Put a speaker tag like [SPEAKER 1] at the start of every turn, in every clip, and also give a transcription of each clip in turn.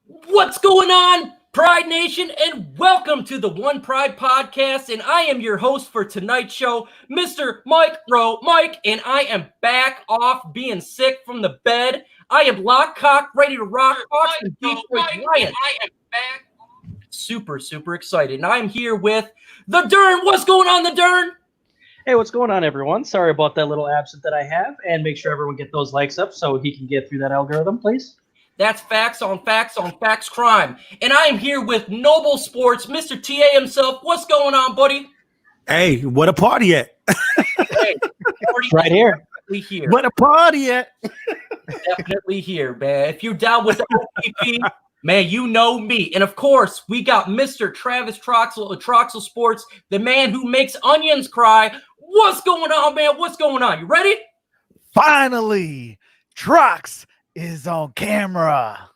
[SPEAKER 1] What's going on, Pride Nation, and welcome to the OnePride podcast. And I am your host for tonight's show, Mr. MicroMike, and I am back off being sick from the bed. I am lock cock, ready to rock Hawks and Detroit Lions. I am back. Super excited. And I'm here with the Derrn. What's going on, the Derrn?
[SPEAKER 2] Hey, what's going on, everyone? Sorry about that little absent that I have, and make sure everyone get those likes up so he can get through that algorithm, please.
[SPEAKER 1] That's facts on facts crime. And I am here with Noble Sports, Mr. TA himself. What's going on, buddy?
[SPEAKER 3] Hey, what a party at?
[SPEAKER 1] Hey,
[SPEAKER 2] right here.
[SPEAKER 1] Here.
[SPEAKER 3] What a party at?
[SPEAKER 1] Definitely here, man. If you're down with the OPP, man, you know me. And of course, we got Mr. Travis Troxel of Troxel Sports, the man who makes onions cry. What's going on, man? What's going on? You ready?
[SPEAKER 4] Finally, Trox is on camera.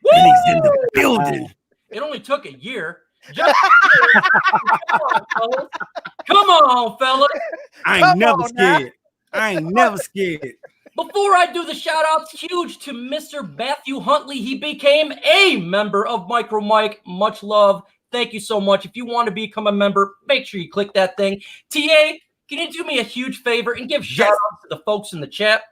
[SPEAKER 1] Woo!
[SPEAKER 3] And he's in the building.
[SPEAKER 1] It only took a year. Just Come on, fellas.
[SPEAKER 3] I ain't never scared. I ain't never scared.
[SPEAKER 1] Before I do the shout outs, huge to Mr. Matthew Huntley. He became a member of MicroMike. Much love. Thank you so much. If you want to become a member, make sure you click that thing. TA, can you do me a huge favor and give shout outs to the folks in the chat?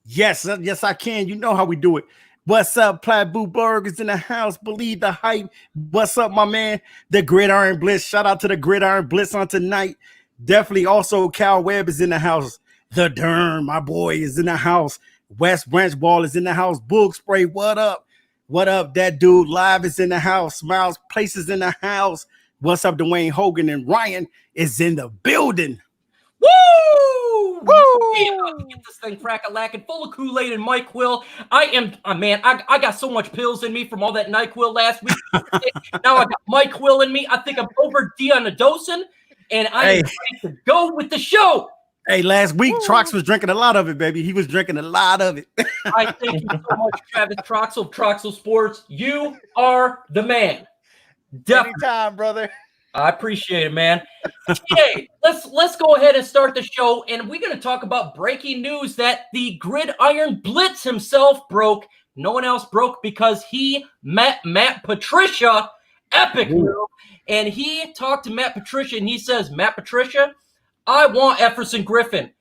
[SPEAKER 3] Yes, I can. You know how we do it. What's up, Plaid Boo Burgers in the house? Believe the hype. What's up, my man? The Gridiron Blitz. Shout out to the Gridiron Blitz on tonight. Definitely also Cal Webb is in the house. The Derrn, my boy, is in the house. West Branch Ball is in the house. Boog Spray, what up? What up? That dude live is in the house. Smiles Place is in the house. What's up, Dwayne Hogan? And Ryan is in the building.
[SPEAKER 1] Woo! Get this thing crack-a-lacking, full of Kool-Aid and NyQuil. I got so much pills in me from all that NyQuil last week. Now I got NyQuil in me. I think I'm over D on a dosing, and I'm ready to go with the show.
[SPEAKER 3] Hey, last week, Trox was drinking a lot of it, baby. He was drinking a lot of it.
[SPEAKER 1] I thank you so much, Travis Troxel of Troxel Sports. You are the man.
[SPEAKER 4] Definitely. Anytime, brother.
[SPEAKER 1] I appreciate it, man. Okay, let's go ahead and start the show, and we're going to talk about breaking news that the Gridiron Blitz himself broke. No one else broke because he met Matt Patricia, epic move, and he talked to Matt Patricia, and he says, Matt Patricia, I want Efferson Griffin.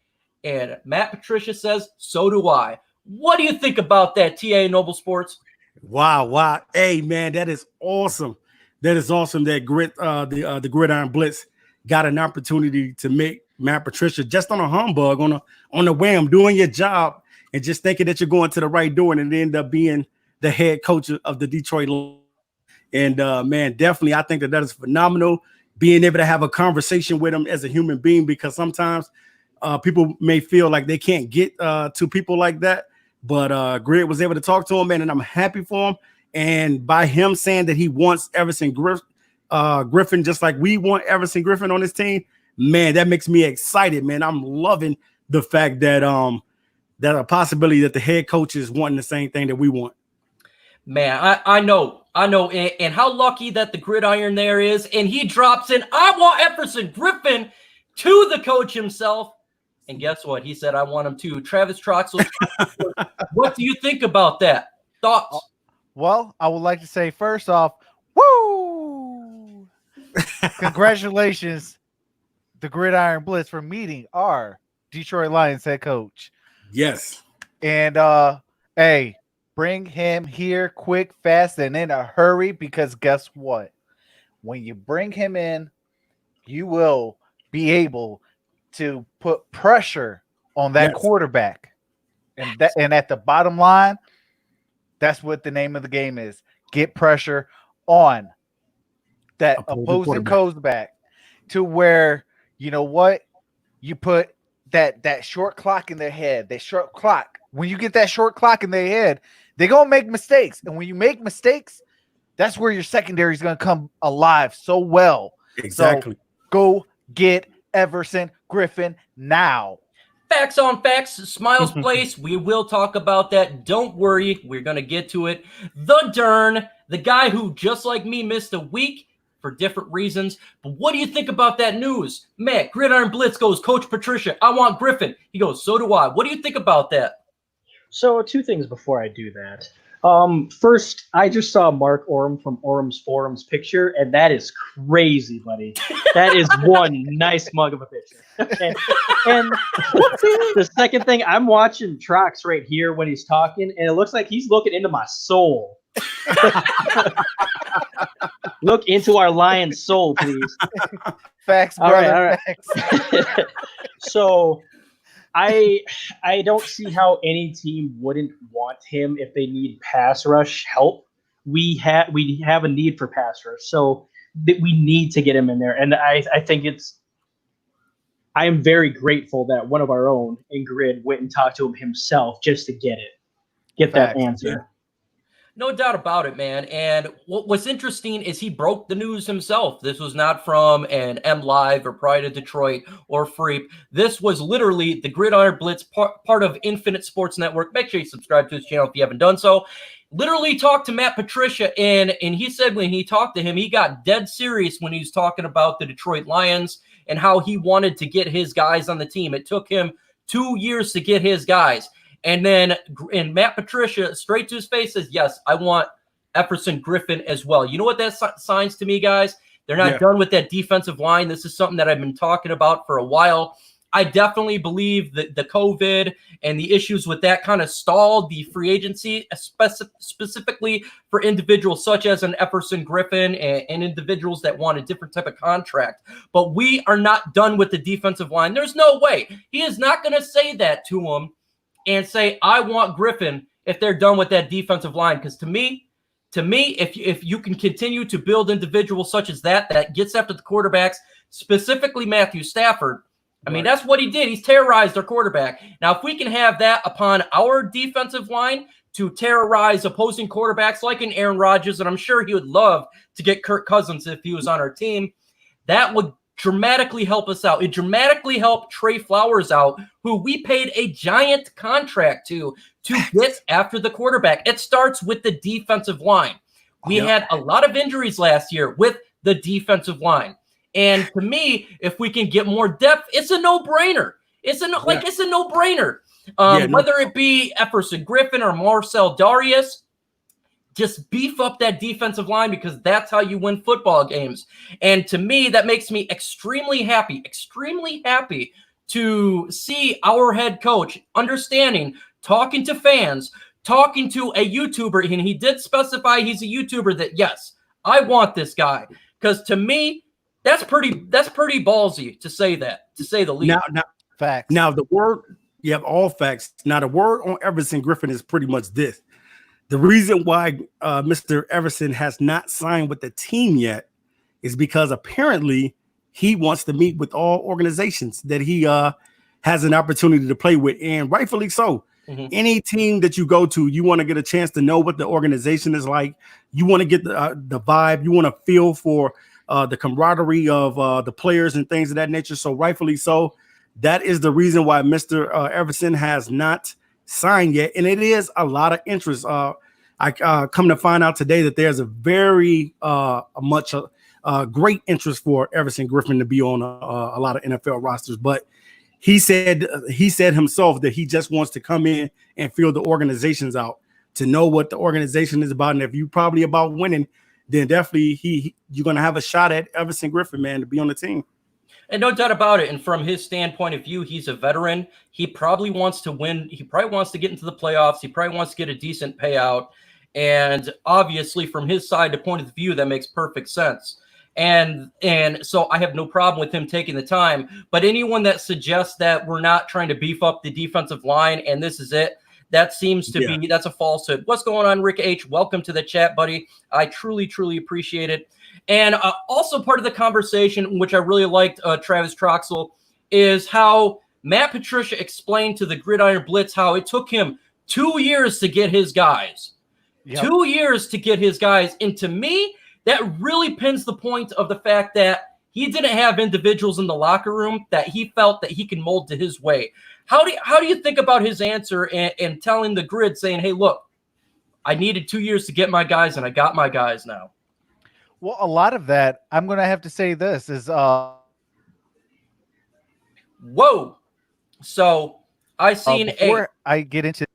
[SPEAKER 1] And Matt Patricia says, so do I. What do you think about that, TA Noble Sports?
[SPEAKER 3] Wow. Hey, man, that is awesome. That is awesome that the Gridiron Blitz got an opportunity to make Matt Patricia just on a humbug, on a whim, doing your job and just thinking that you're going to the right door, and it end up being the head coach of the Detroit Lions. And man, definitely, I think that is phenomenal. Being able to have a conversation with him as a human being, because sometimes people may feel like they can't get to people like that. But Grid was able to talk to him, man, and I'm happy for him. And by him saying that he wants Everson Griffin, just like we want Everson Griffin on his team, man, that makes me excited, man. I'm loving the fact that that a possibility that the head coach is wanting the same thing that we want.
[SPEAKER 1] Man, I know. And how lucky that the Gridiron there is. And he drops in, I want Everson Griffin to the coach himself. And guess what? He said, I want him to. Travis Troxel, what do you think about that? Thoughts?
[SPEAKER 4] Well, I would like to say first off, woo! Congratulations, the Gridiron Blitz, for meeting our Detroit Lions head coach.
[SPEAKER 3] Yes.
[SPEAKER 4] And hey, bring him here quick, fast, and in a hurry, because guess what? When you bring him in, you will be able to put pressure on that quarterback. And at the bottom line, that's what the name of the game is. Get pressure on that opposing quarterback to where, you know what? You put that short clock in their head. That short clock. When you get that short clock in their head, they're going to make mistakes. And when you make mistakes, that's where your secondary is going to come alive so well.
[SPEAKER 3] Exactly.
[SPEAKER 4] So go get Everson Griffin now.
[SPEAKER 1] Facts on facts, Smiles Place. We will talk about that. Don't worry. We're going to get to it. The Derrn, the guy who, just like me, missed a week for different reasons. But what do you think about that news? Matt, Gridiron Blitz goes, Coach Patricia, I want Griffin. He goes, so do I. What do you think about that?
[SPEAKER 2] So two things before I do that. First, I just saw Mark Orum from Orum's Forums picture, and that is crazy, buddy. That is one nice mug of a picture. Okay. And the second thing, I'm watching Trox right here when he's talking, and it looks like he's looking into my soul. Look into our lion's soul, please.
[SPEAKER 4] Facts, brother. All right.
[SPEAKER 2] Facts. So I don't see how any team wouldn't want him if they need pass rush help. We have a need for pass rush, so we need to get him in there. And I think I am very grateful that one of our own in Grid went and talked to him himself just to get that answer.
[SPEAKER 3] Yeah.
[SPEAKER 1] No doubt about it, man. And what's interesting is he broke the news himself. This was not from an M Live or Pride of Detroit or Freep. This was literally the Gridiron Blitz, part of Infinite Sports Network. Make sure you subscribe to his channel if you haven't done so. Literally talked to Matt Patricia, and he said when he talked to him, he got dead serious when he was talking about the Detroit Lions and how he wanted to get his guys on the team. It took him 2 years to get his guys. And then Matt Patricia, straight to his face, says, yes, I want Everson Griffin as well. You know what that signs to me, guys? They're not done with that defensive line. This is something that I've been talking about for a while. I definitely believe that the COVID and the issues with that kind of stalled the free agency, specifically for individuals such as an Everson Griffin and individuals that want a different type of contract. But we are not done with the defensive line. There's no way. He is not going to say that to him and say, I want Griffin if they're done with that defensive line. Because to me, if you can continue to build individuals such as that gets after the quarterbacks, specifically Matthew Stafford, I mean, that's what he did. He's terrorized our quarterback. Now, if we can have that upon our defensive line to terrorize opposing quarterbacks like an Aaron Rodgers, and I'm sure he would love to get Kirk Cousins if he was on our team, that would dramatically help us out. It dramatically helped Trey Flowers out, who we paid a giant contract to get after the quarterback. It starts with the defensive line. We had a lot of injuries last year with the defensive line. And to me, if we can get more depth, it's a no-brainer. It's a no-brainer. Whether it be Everson Griffin or Marcel Darius, just beef up that defensive line because that's how you win football games. And to me, that makes me extremely happy to see our head coach understanding, talking to fans, talking to a YouTuber, and he did specify he's a YouTuber that, yes, I want this guy. Because to me, that's pretty ballsy to say that, to say the least.
[SPEAKER 3] Now,
[SPEAKER 4] facts.
[SPEAKER 3] Now, the word, you have all facts. Now, the word on Everson Griffin is pretty much this. The reason why Mr. Everson has not signed with the team yet is because apparently he wants to meet with all organizations that he has an opportunity to play with, and rightfully so. Mm-hmm. Any team that you go to, you want to get a chance to know what the organization is like. You want to get the vibe. You want to feel for the camaraderie of the players and things of that nature. So rightfully so. That is the reason why Mr. Everson has not signed yet, and it is a lot of interest. I come to find out today that there's a very great interest for Everson Griffin to be on a lot of NFL rosters. But he said himself that he just wants to come in and feel the organizations out, to know what the organization is about, and if you probably about winning, then definitely you're gonna have a shot at Everson Griffin, man, to be on the team.
[SPEAKER 1] And no doubt about it. And from his standpoint of view, he's a veteran. He probably wants to win. He probably wants to get into the playoffs. He probably wants to get a decent payout. And obviously, from his side, the point of view, that makes perfect sense. And so I have no problem with him taking the time. But anyone that suggests that we're not trying to beef up the defensive line and this is it, that seems to be, that's a falsehood. What's going on, Rick H? Welcome to the chat, buddy. I truly, truly appreciate it. And also part of the conversation, which I really liked, Travis Troxel, is how Matt Patricia explained to the Gridiron Blitz how it took him 2 years to get his guys. Yep. 2 years to get his guys. And to me, that really pins the point of the fact that he didn't have individuals in the locker room that he felt that he can mold to his way. How do you think about his answer and telling the Grid, saying, hey, look, I needed 2 years to get my guys, and I got my guys now?
[SPEAKER 4] Well, a lot of that, I'm going to have to say this is
[SPEAKER 1] whoa. So I seen
[SPEAKER 4] before I get into.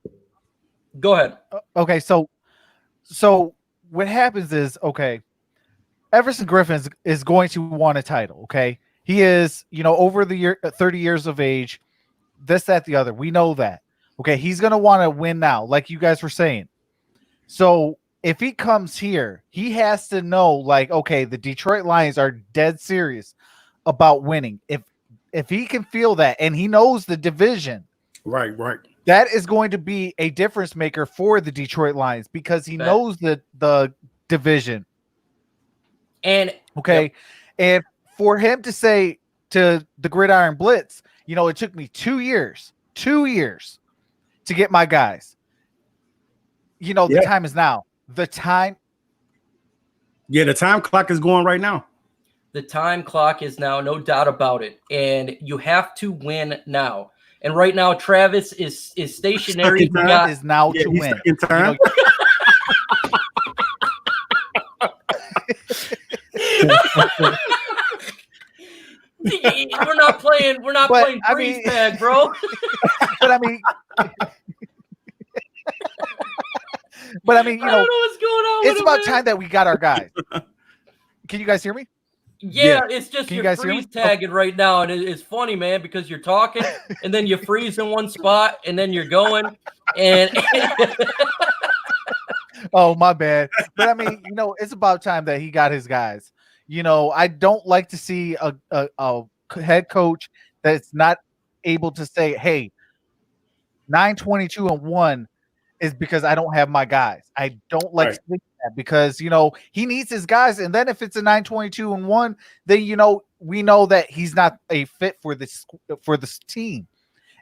[SPEAKER 1] Go ahead.
[SPEAKER 4] Okay, so So what happens is, okay, Everson Griffin is going to want a title. Okay, he is, over the 30 years of age, this, that, the other. We know that. Okay, he's going to want to win now, like you guys were saying. So if he comes here, he has to know, like, okay, the Detroit Lions are dead serious about winning. If he can feel that, and he knows the division,
[SPEAKER 3] right,
[SPEAKER 4] that is going to be a difference maker for the Detroit Lions because he knows the division.
[SPEAKER 1] And
[SPEAKER 4] okay, and for him to say to the Gridiron Blitz, it took me 2 years to get my guys. The time is now. The time.
[SPEAKER 3] Yeah, the time clock is going right now.
[SPEAKER 1] The time clock is now, no doubt about it. And you have to win now. And right now, Travis is stationary.
[SPEAKER 4] Is now to win.
[SPEAKER 3] In time.
[SPEAKER 1] We're not playing freeze tag, bro.
[SPEAKER 4] But I mean, I don't
[SPEAKER 1] know what's going on.
[SPEAKER 4] It's about time that we got our guys. Can you guys hear me?
[SPEAKER 1] Yeah, it's just you're freeze tagging right now, and it's funny, man, because you're talking, and then you freeze in one spot, and then you're going, and
[SPEAKER 4] oh, my bad. But I mean, it's about time that he got his guys. I don't like to see a head coach that's not able to say, hey, 9-22-1 is because I don't have my guys. I don't like to think that because, he needs his guys. And then if it's a 9-22-1, then, we know that he's not a fit for this team.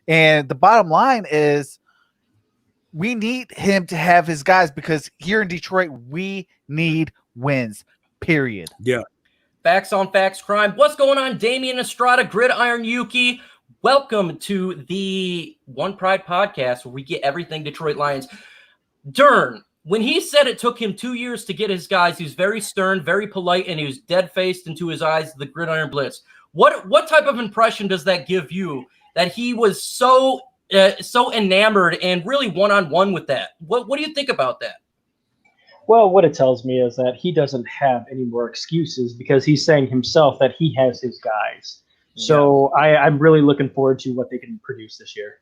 [SPEAKER 4] And the bottom line is we need him to have his guys because here in Detroit, we need wins, period.
[SPEAKER 3] Yeah.
[SPEAKER 1] Facts on Facts Crime. What's going on, Damian Estrada, Gridiron Yuki? Welcome to the OnePride podcast where we get everything Detroit Lions. Derrn, when he said it took him 2 years to get his guys, he was very stern, very polite, and he was dead-faced into his eyes, the Gridiron Blitz. What type of impression does that give you that he was so enamored and really one-on-one with that? What do you think about that?
[SPEAKER 2] Well, what it tells me is that he doesn't have any more excuses because he's saying himself that he has his guys. So I'm really looking forward to what they can produce this year.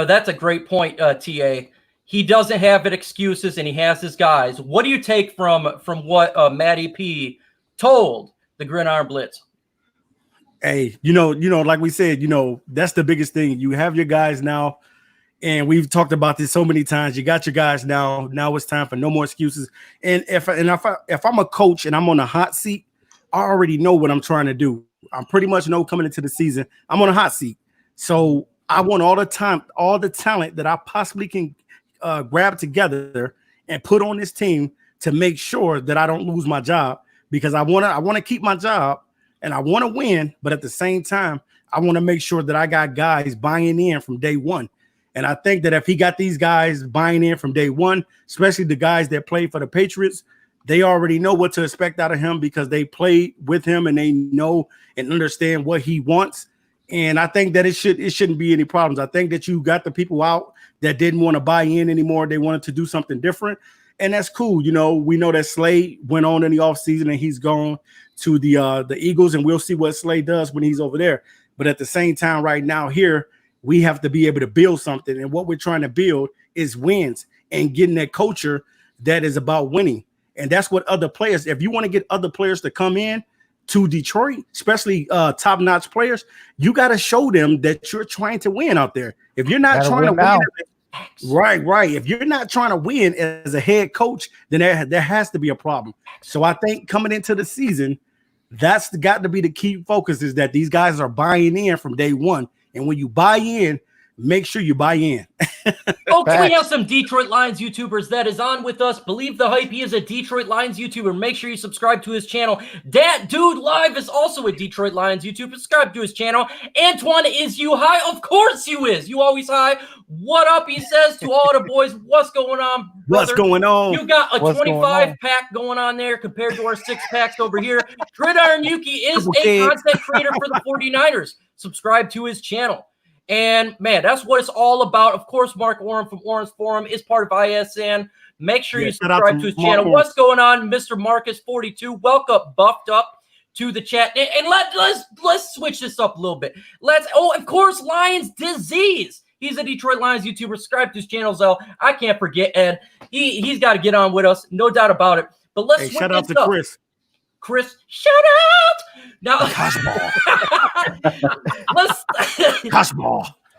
[SPEAKER 1] That's a great point, TA. He doesn't have excuses, and he has his guys. What do you take from what Matty P told the Gridiron Blitz?
[SPEAKER 3] Hey, like we said, that's the biggest thing. You have your guys now, and we've talked about this so many times. You got your guys now. Now it's time for no more excuses. And if I'm a coach and I'm on a hot seat, I already know what I'm trying to do. I pretty much know coming into the season, I'm on a hot seat. So I want all the talent that I possibly can grab together and put on this team to make sure that I don't lose my job because I want to keep my job and I want to win. But at the same time, I want to make sure that I got guys buying in from day one. And I think that if he got these guys buying in from day one, especially the guys that play for the Patriots, they already know what to expect out of him because they played with him and they know and understand what he wants. And I think that it shouldn't be any problems. I think that you got the people out that didn't want to buy in anymore. They wanted to do something different. And that's cool. We know that Slade went on in the offseason and he's gone to the Eagles, and we'll see what Slade does when he's over there. But at the same time, right now here, we have to be able to build something. And what we're trying to build is wins and getting that culture that is about winning. And that's what other players, if you want to get other players to come in to Detroit, especially top-notch players, you got to show them that you're trying to win out there. If you're not trying to win, right. If you're not trying to win as a head coach, then there has to be a problem. So I think coming into the season, that's got to be the key focus is that these guys are buying in from day one. And when you buy in, make sure you buy in.
[SPEAKER 1] Folks, we have some Detroit Lions YouTubers that is on with us. Believe the Hype. He is a Detroit Lions YouTuber. Make sure you subscribe to his channel. Dat Dude Live is also a Detroit Lions YouTuber. Subscribe to his channel. Antoine, is you high? Of course you is. You always high. What up, he says to all the boys. What's going on, brother?
[SPEAKER 3] What's going on?
[SPEAKER 1] You got a 25-pack going on there compared to our 6-packs over here. Gridiron Yuki is a content creator for the 49ers. Subscribe to his channel. And, man, that's what it's all about. Of course, Mark Orum from Orum's Forum is part of ISN. Make sure you
[SPEAKER 3] shout out
[SPEAKER 1] subscribe
[SPEAKER 3] to
[SPEAKER 1] to his
[SPEAKER 3] Mark
[SPEAKER 1] channel.
[SPEAKER 3] Orum.
[SPEAKER 1] What's going on, Mr. Marcus42? Welcome, buffed up to the chat. And let's switch this up a little bit. Of course, Lions Disease. He's a Detroit Lions YouTuber. Subscribe to his channel, Zell. I can't forget, and he's got to get on with us, no doubt about it. But let's switch
[SPEAKER 3] shout out
[SPEAKER 1] this
[SPEAKER 3] to
[SPEAKER 1] up.
[SPEAKER 3] Chris.
[SPEAKER 1] Shout out! Now,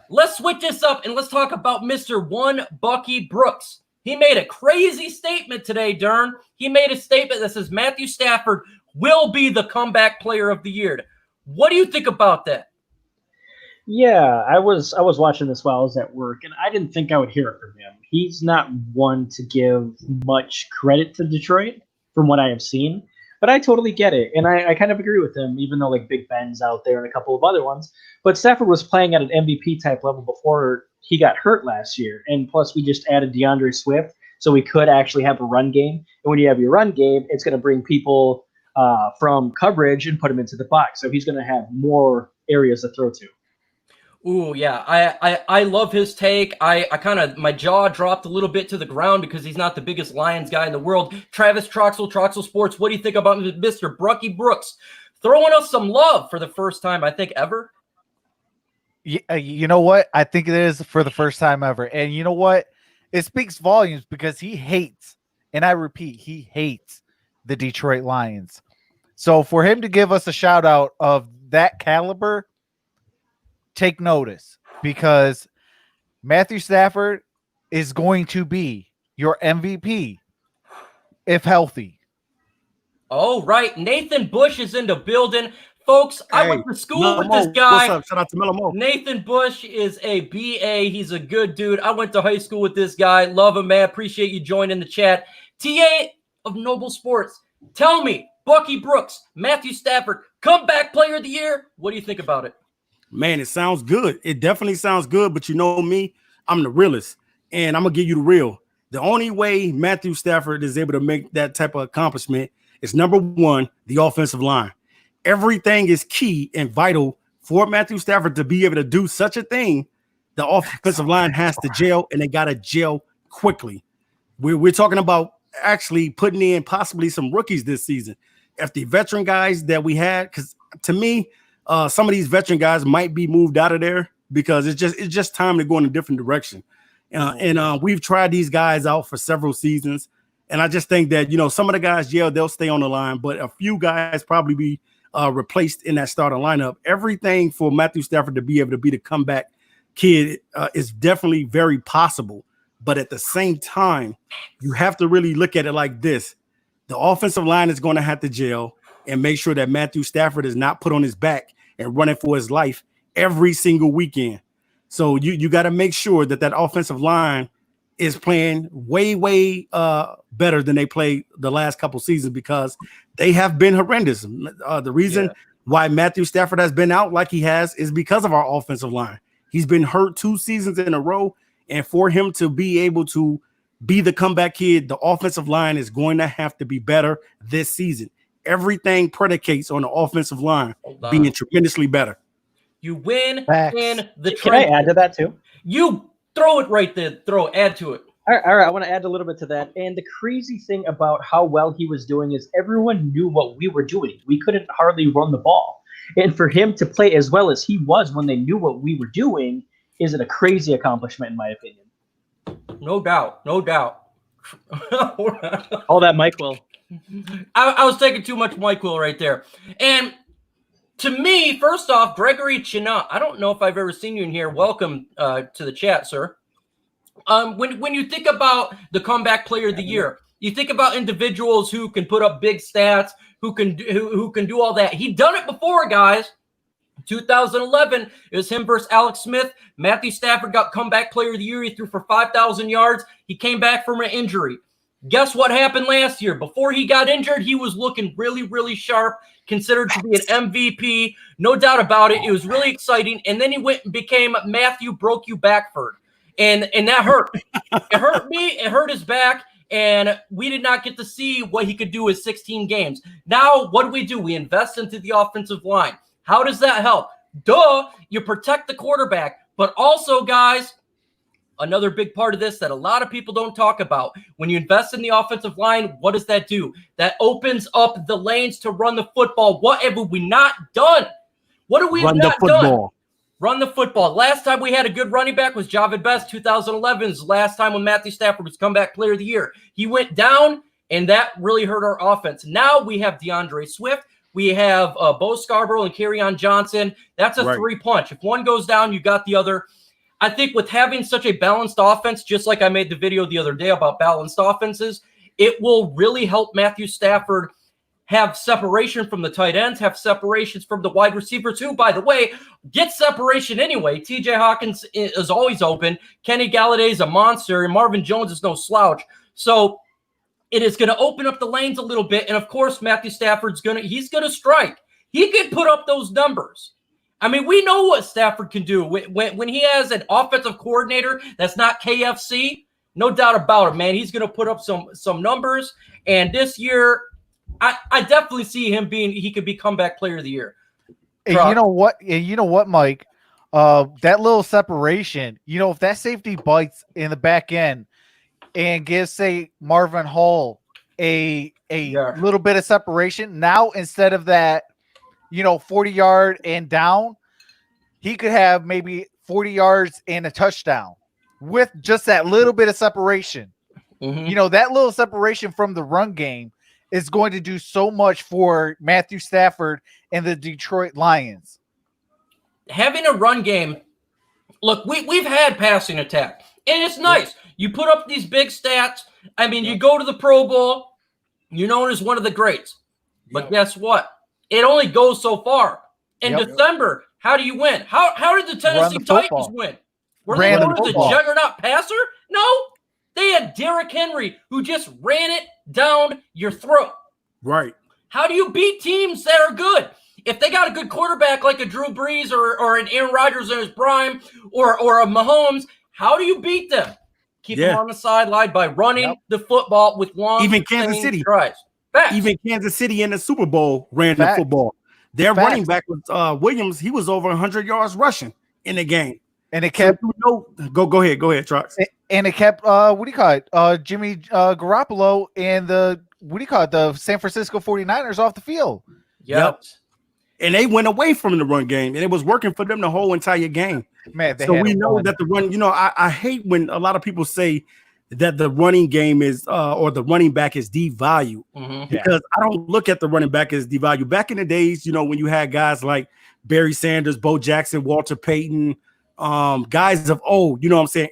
[SPEAKER 1] let's switch this up and let's talk about Mr. One Bucky Brooks. He made a crazy statement today, Derrn. He made a statement that says Matthew Stafford will be the comeback player of the year. What do you think about that?
[SPEAKER 2] Yeah, I was watching this while I was at work, and I didn't think I would hear it from him. He's not one to give much credit to Detroit from what I have seen, but I totally get it, and I kind of agree with him, even though like Big Ben's out there and a couple of other ones. But Stafford was playing at an MVP type level before he got hurt last year, and plus we just added DeAndre Swift, so we could actually have a run game. And when you have your run game, it's going to bring people from coverage and put them into the box, so he's going to have more areas to throw to.
[SPEAKER 1] Ooh, yeah. I love his take. I kind of, my jaw dropped a little bit to the ground because he's not the biggest Lions guy in the world. Travis Troxel Sports, what do you think about Mr. Bucky Brooks throwing us some love for the first time, I think, ever?
[SPEAKER 4] You know what? I think it is for the first time ever. And you know what? It speaks volumes because he hates, and I repeat, he hates the Detroit Lions. So for him to give us a shout out of that caliber, take notice, because Matthew Stafford is going to be your MVP if healthy.
[SPEAKER 1] Oh, right. Nathan Bush is in the building. Folks, I went to school with this guy.
[SPEAKER 3] What's up? Shout out to Mellow Mo.
[SPEAKER 1] Nathan Bush is a BA. He's a good dude. I went to high school with this guy. Love him, man. Appreciate you joining the chat. TA of Noble Sports, tell me, Bucky Brooks, Matthew Stafford, comeback player of the year. What do you think about it?
[SPEAKER 3] Man, it sounds good. It definitely sounds good, but you know me, I'm the realist, and I'm going to give you the real. The only way Matthew Stafford is able to make that type of accomplishment is, number one, the offensive line. Everything is key and vital for Matthew Stafford to be able to do such a thing. The offensive line has to gel, and they got to gel quickly. We're talking about actually putting in possibly some rookies this season. If the veteran guys that we had, because to me, some of these veteran guys might be moved out of there because it's just time to go in a different direction. And we've tried these guys out for several seasons, and I just think that, you know, some of the guys, they'll stay on the line, but a few guys probably be replaced in that starting lineup. Everything for Matthew Stafford to be able to be the comeback kid is definitely very possible. But at the same time, you have to really look at it like this. The offensive line is going to have to gel and make sure that Matthew Stafford is not put on his back and running for his life every single weekend. So you got to make sure that that offensive line is playing way better than they played the last couple seasons, because they have been horrendous. The reason why Matthew Stafford has been out like he has is because of our offensive line. He's been hurt 2 seasons in a row, and for him to be able to be the comeback kid, the offensive line is going to have to be better this season. Everything predicates on the offensive line being tremendously better.
[SPEAKER 1] You win
[SPEAKER 4] Facts.
[SPEAKER 1] in the trenches.
[SPEAKER 2] Can I add to that too?
[SPEAKER 1] You throw it right there. Add to it.
[SPEAKER 2] All right, I want to add a little bit to that. And the crazy thing about how well he was doing is everyone knew what we were doing. We couldn't hardly run the ball. And for him to play as well as he was when they knew what we were doing is a crazy accomplishment, in my opinion.
[SPEAKER 1] No doubt.
[SPEAKER 2] All that Mike will.
[SPEAKER 1] I was taking too much Mike Will right there. And to me, first off, Gregory Chinot, I don't know if I've ever seen you in here. Welcome to the chat, sir. When you think about the comeback player of the year, you think about individuals who can put up big stats, who can do all that. He'd done it before, guys. 2011, it was him versus Alex Smith. Matthew Stafford got comeback player of the year. He threw for 5,000 yards. He came back from an injury. Guess what happened last year? Before he got injured, he was looking really sharp, considered to be an MVP. No doubt about it. It was really exciting. And then he went and became Matthew Broke You Backford. And that hurt. It hurt me. It hurt his back. And we did not get to see what he could do with 16 games. Now, what do? We invest into the offensive line. How does that help? Duh, you protect the quarterback. But also, guys, another big part of this that a lot of people don't talk about. When you invest in the offensive line, what does that do? That opens up the lanes to run the football. What have we not done? What have we not done? Run the football. Last time we had a good running back was Javid Best, 2011's last time when Matthew Stafford was comeback player of the year. He went down, and that really hurt our offense. Now we have DeAndre Swift. We have Bo Scarborough and Kerryon Johnson. That's a three-punch. If one goes down, you got the other. I think with having such a balanced offense, just like I made the video the other day about balanced offenses, it will really help Matthew Stafford have separation from the tight ends, have separations from the wide receivers, who, by the way, get separation anyway. TJ Hawkins is always open. Kenny Galladay is a monster, and Marvin Jones is no slouch. So it is going to open up the lanes a little bit. And, of course, Matthew Stafford's he's going to strike. He could put up those numbers. I mean, we know what Stafford can do. When he has an offensive coordinator that's not KFC, no doubt about it, man. He's going to put up some numbers. And this year, I definitely see him he could be comeback player of the year.
[SPEAKER 4] And you know what, Mike? That little separation, if that safety bites in the back end and gives, say, Marvin Hall a little bit of separation, now instead of that, 40-yard and down, he could have maybe 40 yards and a touchdown with just that little bit of separation. Mm-hmm. That little separation from the run game is going to do so much for Matthew Stafford and the Detroit Lions. Having
[SPEAKER 1] a run game, look, we've had passing attack, and it's nice. Yep. You put up these big stats. I mean, you go to the Pro Bowl, you're known as one of the greats. But guess what? It only goes so far. In December, how do you win? How did the Tennessee Titans win? Were they known as a juggernaut passer? No. They had Derrick Henry, who just ran it down your throat.
[SPEAKER 3] Right.
[SPEAKER 1] How do you beat teams that are good? If they got a good quarterback like a Drew Brees or an Aaron Rodgers in his prime or a Mahomes, how do you beat them? Keep them on the sideline by running the football with long
[SPEAKER 3] Kansas City
[SPEAKER 1] drives.
[SPEAKER 3] Even Kansas City in the Super Bowl ran the football. Their running back was Williams. He was over 100 yards rushing in the game.
[SPEAKER 4] And it kept
[SPEAKER 3] go ahead, Trox.
[SPEAKER 4] And it kept Jimmy Garoppolo and the San Francisco 49ers off the field.
[SPEAKER 3] Yep. And they went away from the run game, and it was working for them the whole entire game.
[SPEAKER 4] Man,
[SPEAKER 3] so we know that the run, I hate when a lot of people say that the running game is or the running back is devalued, because I don't look at the running back as devalued. Back in the days, when you had guys like Barry Sanders, Bo Jackson, Walter Payton, guys of old,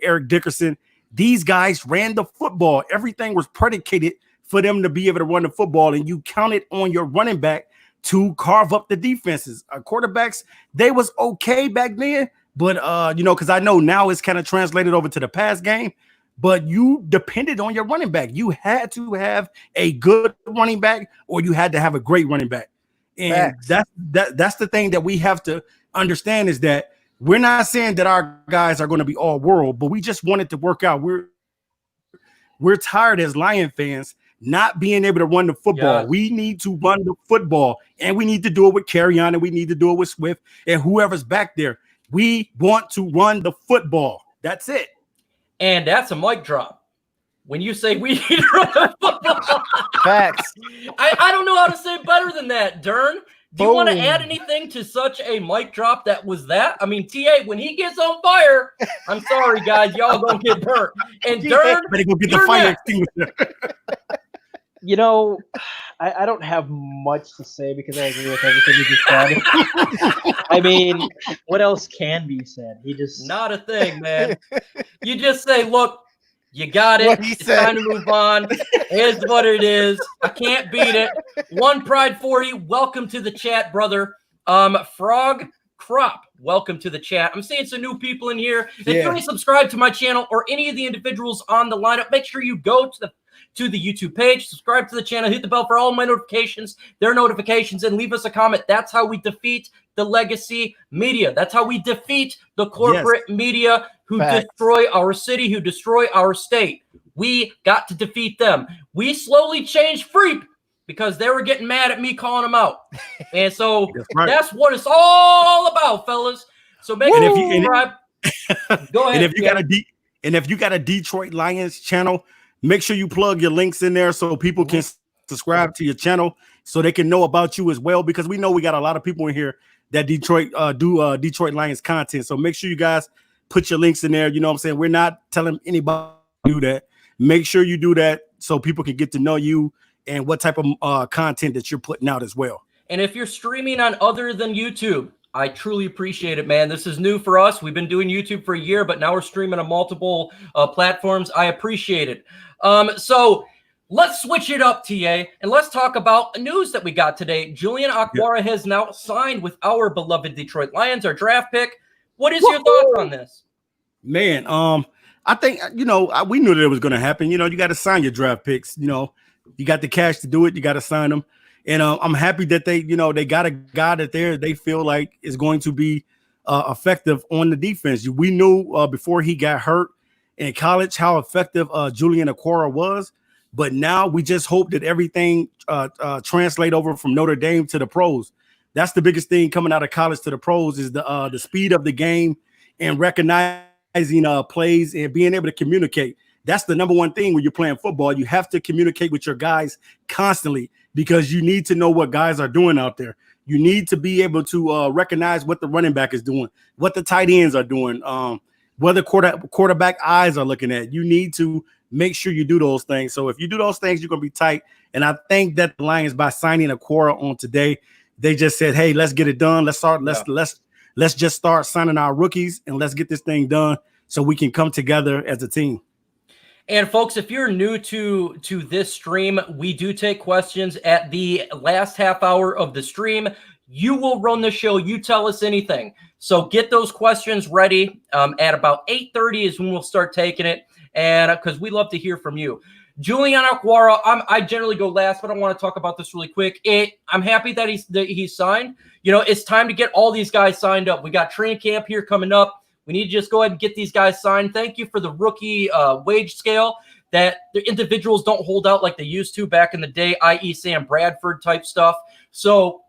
[SPEAKER 3] Eric Dickerson, these guys ran the football. Everything was predicated for them to be able to run the football, and you counted on your running back to carve up the defenses. Quarterbacks, they was okay back then, but because I know now it's kind of translated over to the pass game, but you depended on your running back. You had to have a good running back, or you had to have a great running back. And that's the thing that we have to understand, is that we're not saying that our guys are going to be all world, but we just want it to work out. We're tired as Lion fans not being able to run the football. We need to run the football, and we need to do it with Kerryon, and we need to do it with Swift and whoever's back there. We want to run the football. That's it.
[SPEAKER 1] And that's a mic drop. When you say we need to run the football.
[SPEAKER 4] Facts.
[SPEAKER 1] I don't know how to say it better than that, Derrn. Do you want to add anything to such a mic drop that was that? I mean, TA, when he gets on fire, I'm sorry, guys, y'all gonna get burnt. And Derrn,
[SPEAKER 3] better go get the fire extinguisher.
[SPEAKER 2] I don't have much to say because I agree with everything you just said. I mean, what else can be said?
[SPEAKER 1] Not a thing, man. You just say, look, you got it. It's time to move on. Here's what it is. I can't beat it. OnePride 40, welcome to the chat, brother. Frog Crop, welcome to the chat. I'm seeing some new people in here. If you already subscribe to my channel or any of the individuals on the lineup, make sure you go to the YouTube page, subscribe to the channel, hit the bell for all my notifications, their notifications, and leave us a comment. That's how we defeat the legacy media. That's how we defeat the corporate media who destroy our city, who destroy our state. We got to defeat them. We slowly changed Freep because they were getting mad at me calling them out. And so that's what it's all about, fellas. So make sure you subscribe. Go ahead.
[SPEAKER 3] And And if you got a Detroit Lions channel, make sure you plug your links in there so people can subscribe to your channel so they can know about you as well, because we know we got a lot of people in here that do Detroit Lions content. So make sure you guys put your links in there. You know what I'm saying? We're not telling anybody to do that. Make sure you do that so people can get to know you and what type of content that you're putting out as well.
[SPEAKER 1] And if you're streaming on other than YouTube, I truly appreciate it, man. This is new for us. We've been doing YouTube for a year, but now we're streaming on multiple platforms. I appreciate it. So let's switch it up, TA, and let's talk about news that we got today. Julian Okwara has now signed with our beloved Detroit Lions, our draft pick. What is your thoughts on this?
[SPEAKER 3] Man, I think, we knew that it was going to happen. You got to sign your draft picks. You got the cash to do it. You got to sign them. And I'm happy that they got a guy that they feel like is going to be effective on the defense. We knew before he got hurt in college how effective Julian Okwara was, but now we just hope that everything translate over from Notre Dame to the pros. That's the biggest thing coming out of college to the pros is the speed of the game and recognizing plays and being able to communicate. That's the number one thing when you're playing football. You have to communicate with your guys constantly because you need to know what guys are doing out there. You need to be able to recognize what the running back is doing, what the tight ends are doing, what the quarterback eyes are looking at. You need to make sure you do those things. So if you do those things, you're going to be tight. And I think that the Lions, by signing Okwara on today, they just said, hey, let's get it done. Let's just start signing our rookies and let's get this thing done so we can come together as a team.
[SPEAKER 1] And folks, if you're new to this stream, we do take questions at the last half hour of the stream. You will run the show. You tell us anything. So get those questions ready. At about 8:30 is when we'll start taking it, and because we love to hear from you. Julian Okwara, I generally go last, but I want to talk about this really quick. I'm happy that he's signed. It's time to get all these guys signed up. We got training camp here coming up. We need to just go ahead and get these guys signed. Thank you for the rookie wage scale that the individuals don't hold out like they used to back in the day, i.e. Sam Bradford type stuff. So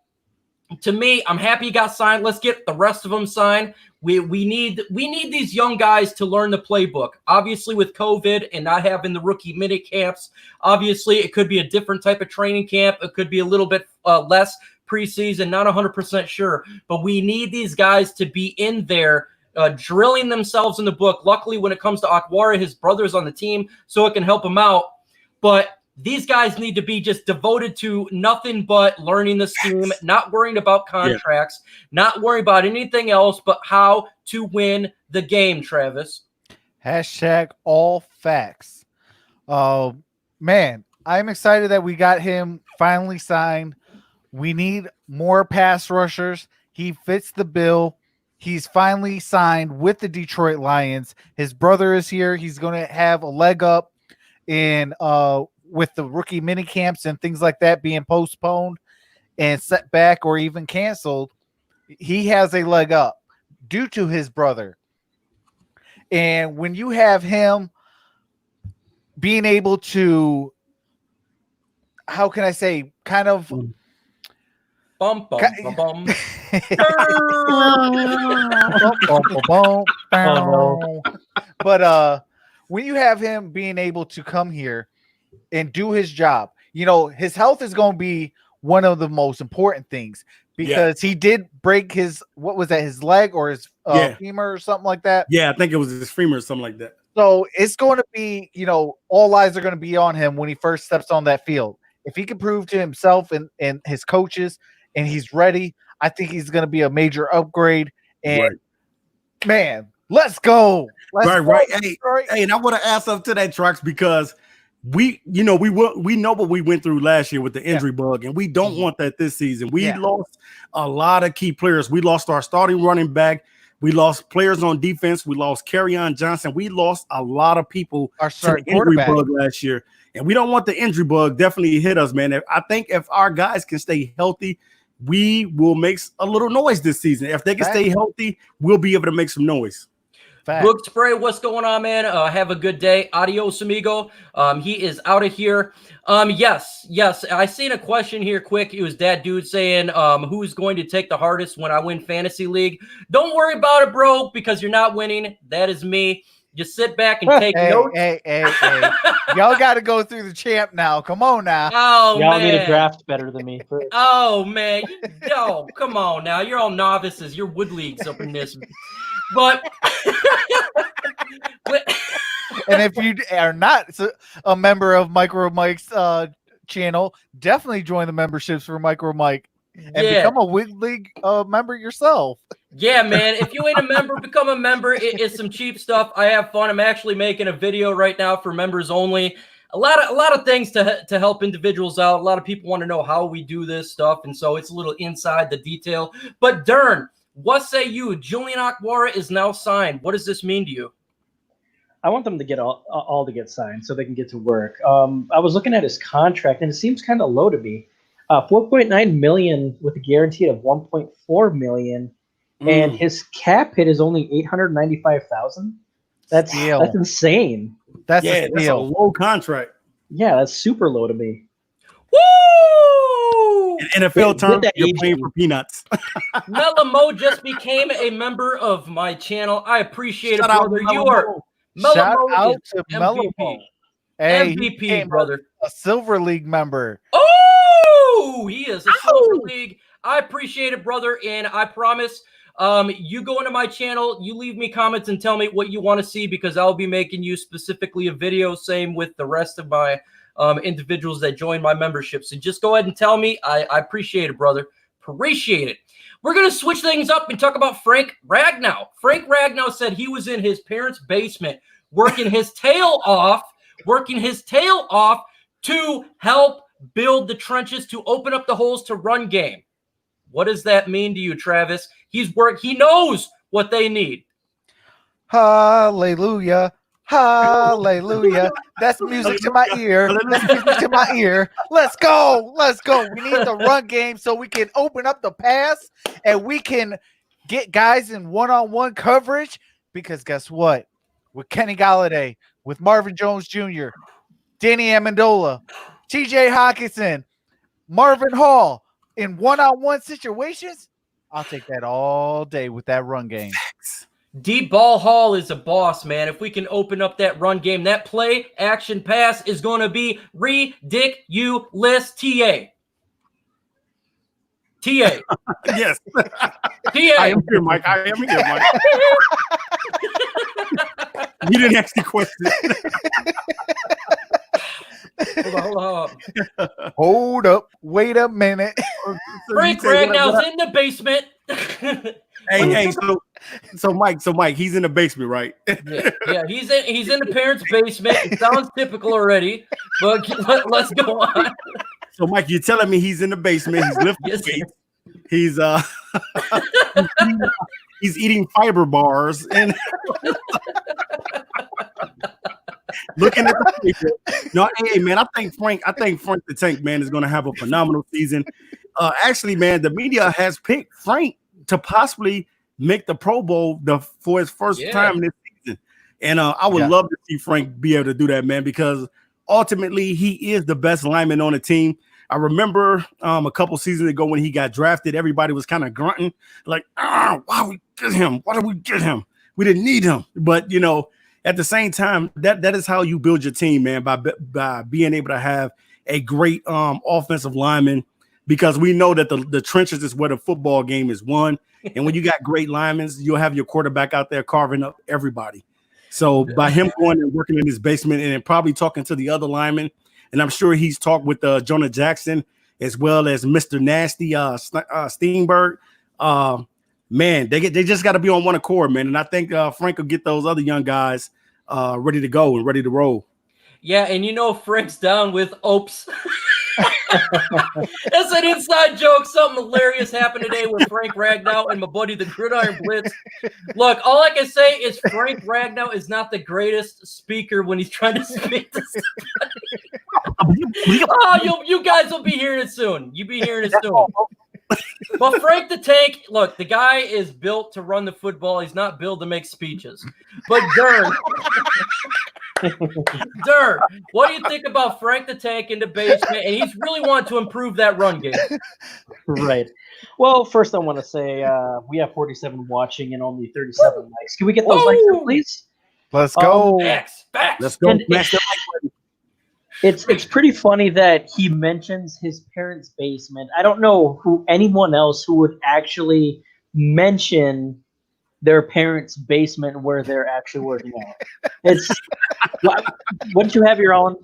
[SPEAKER 1] to me, I'm happy he got signed. Let's get the rest of them signed. We need these young guys to learn the playbook. Obviously, with COVID and not having the rookie mini camps, obviously it could be a different type of training camp. It could be a little bit less preseason, not 100% sure. But we need these guys to be in there drilling themselves in the book. Luckily, when it comes to Okwara, his brother's on the team, so it can help him out. But these guys need to be just devoted to nothing but learning the scheme, not worrying about contracts, not worrying about anything else but how to win the game, Travis.
[SPEAKER 4] Hashtag all facts. Man, I'm excited that we got him finally signed. We need more pass rushers. He fits the bill. He's finally signed with the Detroit Lions. His brother is here. He's going to have a leg up in with the rookie mini camps and things like that being postponed and set back or even canceled. He has a leg up due to his brother. And when you have him being able to, how can I say, kind of
[SPEAKER 1] Bum, bum, bum, bum.
[SPEAKER 4] But when you have him being able to come here and do his job, his health is going to be one of the most important things because he did break his leg or his femur or something like that.
[SPEAKER 3] Yeah, I think it was his femur or something like that.
[SPEAKER 4] So it's going to be, all eyes are going to be on him when he first steps on that field. If he can prove to himself and his coaches and he's ready, I think he's going to be a major upgrade. And man, let's go.
[SPEAKER 3] Right. Hey, and I want to add something to that, Trucks, because we know what we went through last year with the injury bug, and we don't want that this season. We lost a lot of key players. We lost our starting running back. We lost players on defense. We lost Kerryon Johnson. We lost a lot of people to the injury bug last year, and we don't want the injury bug definitely hit us, man. I think if our guys can stay healthy, we will make a little noise this season. If they can stay healthy, we'll be able to make some noise.
[SPEAKER 1] Book Spray, what's going on, man? Have a good day. Adios, amigo. He is out of here. Yes. I seen a question here quick. It was that dude saying, who's going to take the hardest when I win Fantasy League? Don't worry about it, bro, because you're not winning. That is me. Just sit back and take notes.
[SPEAKER 4] Hey. Y'all got to go through the champ now. Come on now.
[SPEAKER 1] Oh,
[SPEAKER 2] Y'all need a
[SPEAKER 1] man.
[SPEAKER 2] draft better than me first.
[SPEAKER 1] Oh, man. Come on now. You're all novices. You're wood leagues up in this. But
[SPEAKER 4] And if you are not a member of MicroMike's channel, definitely join the memberships for MicroMike and become a Wood League member yourself.
[SPEAKER 1] Yeah, man. If you ain't a member, become a member. It's some cheap stuff. I have fun. I'm actually making a video right now for members only. A lot of things to help individuals out. A lot of people want to know how we do this stuff, and so it's a little inside the detail. But Derrn, what say you? Julian Akwara is now signed. What does this mean to you?
[SPEAKER 2] I want them to get all to get signed so they can get to work. I was looking at his contract, and it seems kind of low to me. 4.9 million with a guarantee of 1.4 million, and his cap hit is only 895,000. That's insane.
[SPEAKER 4] That's
[SPEAKER 3] a low contract.
[SPEAKER 2] Yeah, that's super low to me.
[SPEAKER 1] Woo!
[SPEAKER 3] In NFL terms, you're playing for peanuts.
[SPEAKER 1] Melamo just became a member of my channel. I appreciate it, brother. You are
[SPEAKER 4] shout out to
[SPEAKER 1] MVP.
[SPEAKER 4] Melamo. Hey,
[SPEAKER 1] MVP, brother.
[SPEAKER 4] A Silver League member.
[SPEAKER 1] Oh, he is a Silver League. I appreciate it, brother, and I promise you go into my channel, you leave me comments and tell me what you want to see, because I'll be making you specifically a video. Same with the rest of my individuals that join my membership. So just go ahead and tell me. I appreciate it, brother. Appreciate it. We're going to switch things up and talk about Frank Ragnow. Frank Ragnow said he was in his parents' basement working his tail off to help build the trenches, to open up the holes to run game. What does that mean to you, Travis? He knows what they need.
[SPEAKER 4] Hallelujah. Hallelujah. That's music to my ear. That's music to my ear. Let's go. Let's go. We need the run game so we can open up the pass and we can get guys in one-on-one coverage, because guess what? With Kenny Galladay, with Marvin Jones Jr., Danny Amendola, TJ Hawkinson, Marvin Hall, in one-on-one situations, I'll take that all day with that run game.
[SPEAKER 1] Deep Ball Hall is a boss, man. If we can open up that run game, that play action pass is going to be ridiculous. TA.
[SPEAKER 3] Yes.
[SPEAKER 1] TA.
[SPEAKER 3] I am here, Mike. You didn't ask the question.
[SPEAKER 1] Hold on.
[SPEAKER 4] Hold up. Wait a minute.
[SPEAKER 1] Frank Ragnow's in the basement.
[SPEAKER 3] So Mike, he's in the basement, right?
[SPEAKER 1] Yeah, he's in the parents' basement. It sounds typical already, but let's go on.
[SPEAKER 3] So Mike, you're telling me he's in the basement, he's lifting weights, he's eating fiber bars and looking at the paper. No, hey man, I think Frank the Tank, man, is gonna have a phenomenal season. Actually, man, the media has picked Frank to possibly make the Pro Bowl for his first time this season. And I would love to see Frank be able to do that, man, because ultimately he is the best lineman on the team. I remember a couple seasons ago when he got drafted, everybody was kind of grunting like, why we get him? Why did we get him? We didn't need him. But, at the same time, that is how you build your team, man, by being able to have a great offensive lineman, because we know that the trenches is where the football game is won. And when you got great linemen, you'll have your quarterback out there carving up everybody. So by him going and working in his basement and then probably talking to the other linemen, and I'm sure he's talked with Jonah Jackson as well as Mr. Nasty Steenberg. Man, they just got to be on one accord, man. And I think Frank will get those other young guys ready to go and ready to roll.
[SPEAKER 1] Yeah, and Frank's down with Opes. That's an inside joke. Something hilarious happened today with Frank Ragnow and my buddy, the Gridiron Blitz. Look, all I can say is Frank Ragnow is not the greatest speaker when he's trying to speak to somebody. You guys will be hearing it soon. You'll be hearing it soon. But Frank the Tank, look, the guy is built to run the football. He's not built to make speeches. But Derrn, what do you think about Frank the Tank in the basement? And he's really wanting to improve that run game.
[SPEAKER 2] Right. Well, first I want to say we have 47 watching and only 37 likes. Can we get those likes up, please?
[SPEAKER 4] Let's go.
[SPEAKER 1] Facts.
[SPEAKER 3] Let's go.
[SPEAKER 2] And
[SPEAKER 3] Smash that like button.
[SPEAKER 2] it's pretty funny that he mentions his parents' basement. I don't know anyone else who would actually mention their parents' basement where they're actually working out. It's wouldn't you have your own?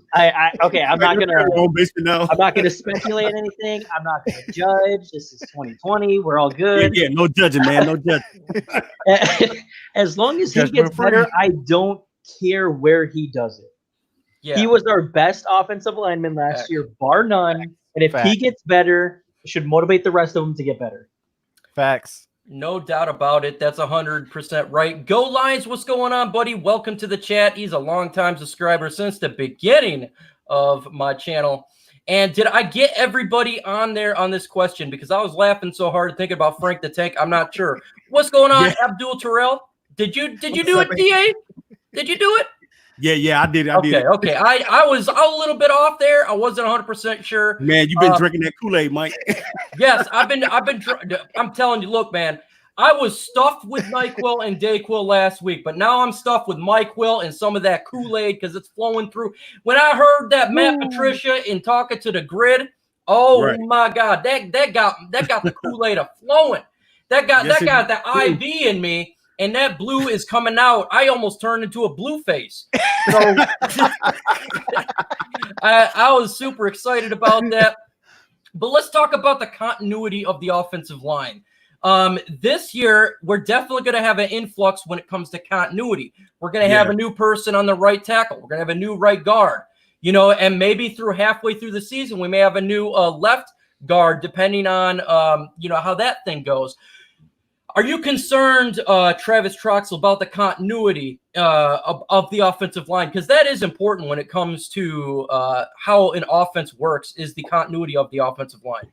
[SPEAKER 2] Okay. I'm not gonna speculate anything. I'm not gonna judge. This is 2020. We're all good.
[SPEAKER 3] Yeah, no judging, man. No judging.
[SPEAKER 2] As long as he
[SPEAKER 4] Judgment
[SPEAKER 2] gets better,
[SPEAKER 4] free.
[SPEAKER 2] I don't care where he does it.
[SPEAKER 1] Yeah.
[SPEAKER 2] He was our best offensive lineman last
[SPEAKER 1] Facts.
[SPEAKER 2] year, bar none. And if he
[SPEAKER 4] Facts.
[SPEAKER 2] gets better, it should motivate the rest of them to get better.
[SPEAKER 4] Facts.
[SPEAKER 1] No doubt about it. That's 100% right. Go Lions, what's going on, buddy? Welcome to the chat. He's a longtime subscriber since the beginning of my channel. And did I get everybody on there on this question? Because I was laughing so hard thinking about Frank the Tank. I'm not sure. What's going on, Abdul Terrell? Did you do it, DA? Did you do it?
[SPEAKER 3] Yeah, I did. I did.
[SPEAKER 1] Okay. I was a little bit off there. I wasn't 100% sure.
[SPEAKER 3] Man, you've been drinking that Kool-Aid, Mike.
[SPEAKER 1] Yes, I'm telling you, look, man, I was stuffed with NyQuil and DayQuil last week, but now I'm stuffed with MyQuil and some of that Kool-Aid because it's flowing through. When I heard that Matt Patricia in talking to the grid, my God, that got the Kool-Aid flowing. That got the IV in me. And that blue is coming out. I almost turned into a blue face. So I was super excited about that. But let's talk about the continuity of the offensive line. This year, we're definitely going to have an influx when it comes to continuity. We're going to have a new person on the right tackle. We're going to have a new right guard. And maybe halfway through the season, we may have a new left guard, depending on how that thing goes. Are you concerned, Travis Troxel, about the continuity of the offensive line? Because that is important when it comes to how an offense works, is the continuity of the offensive line.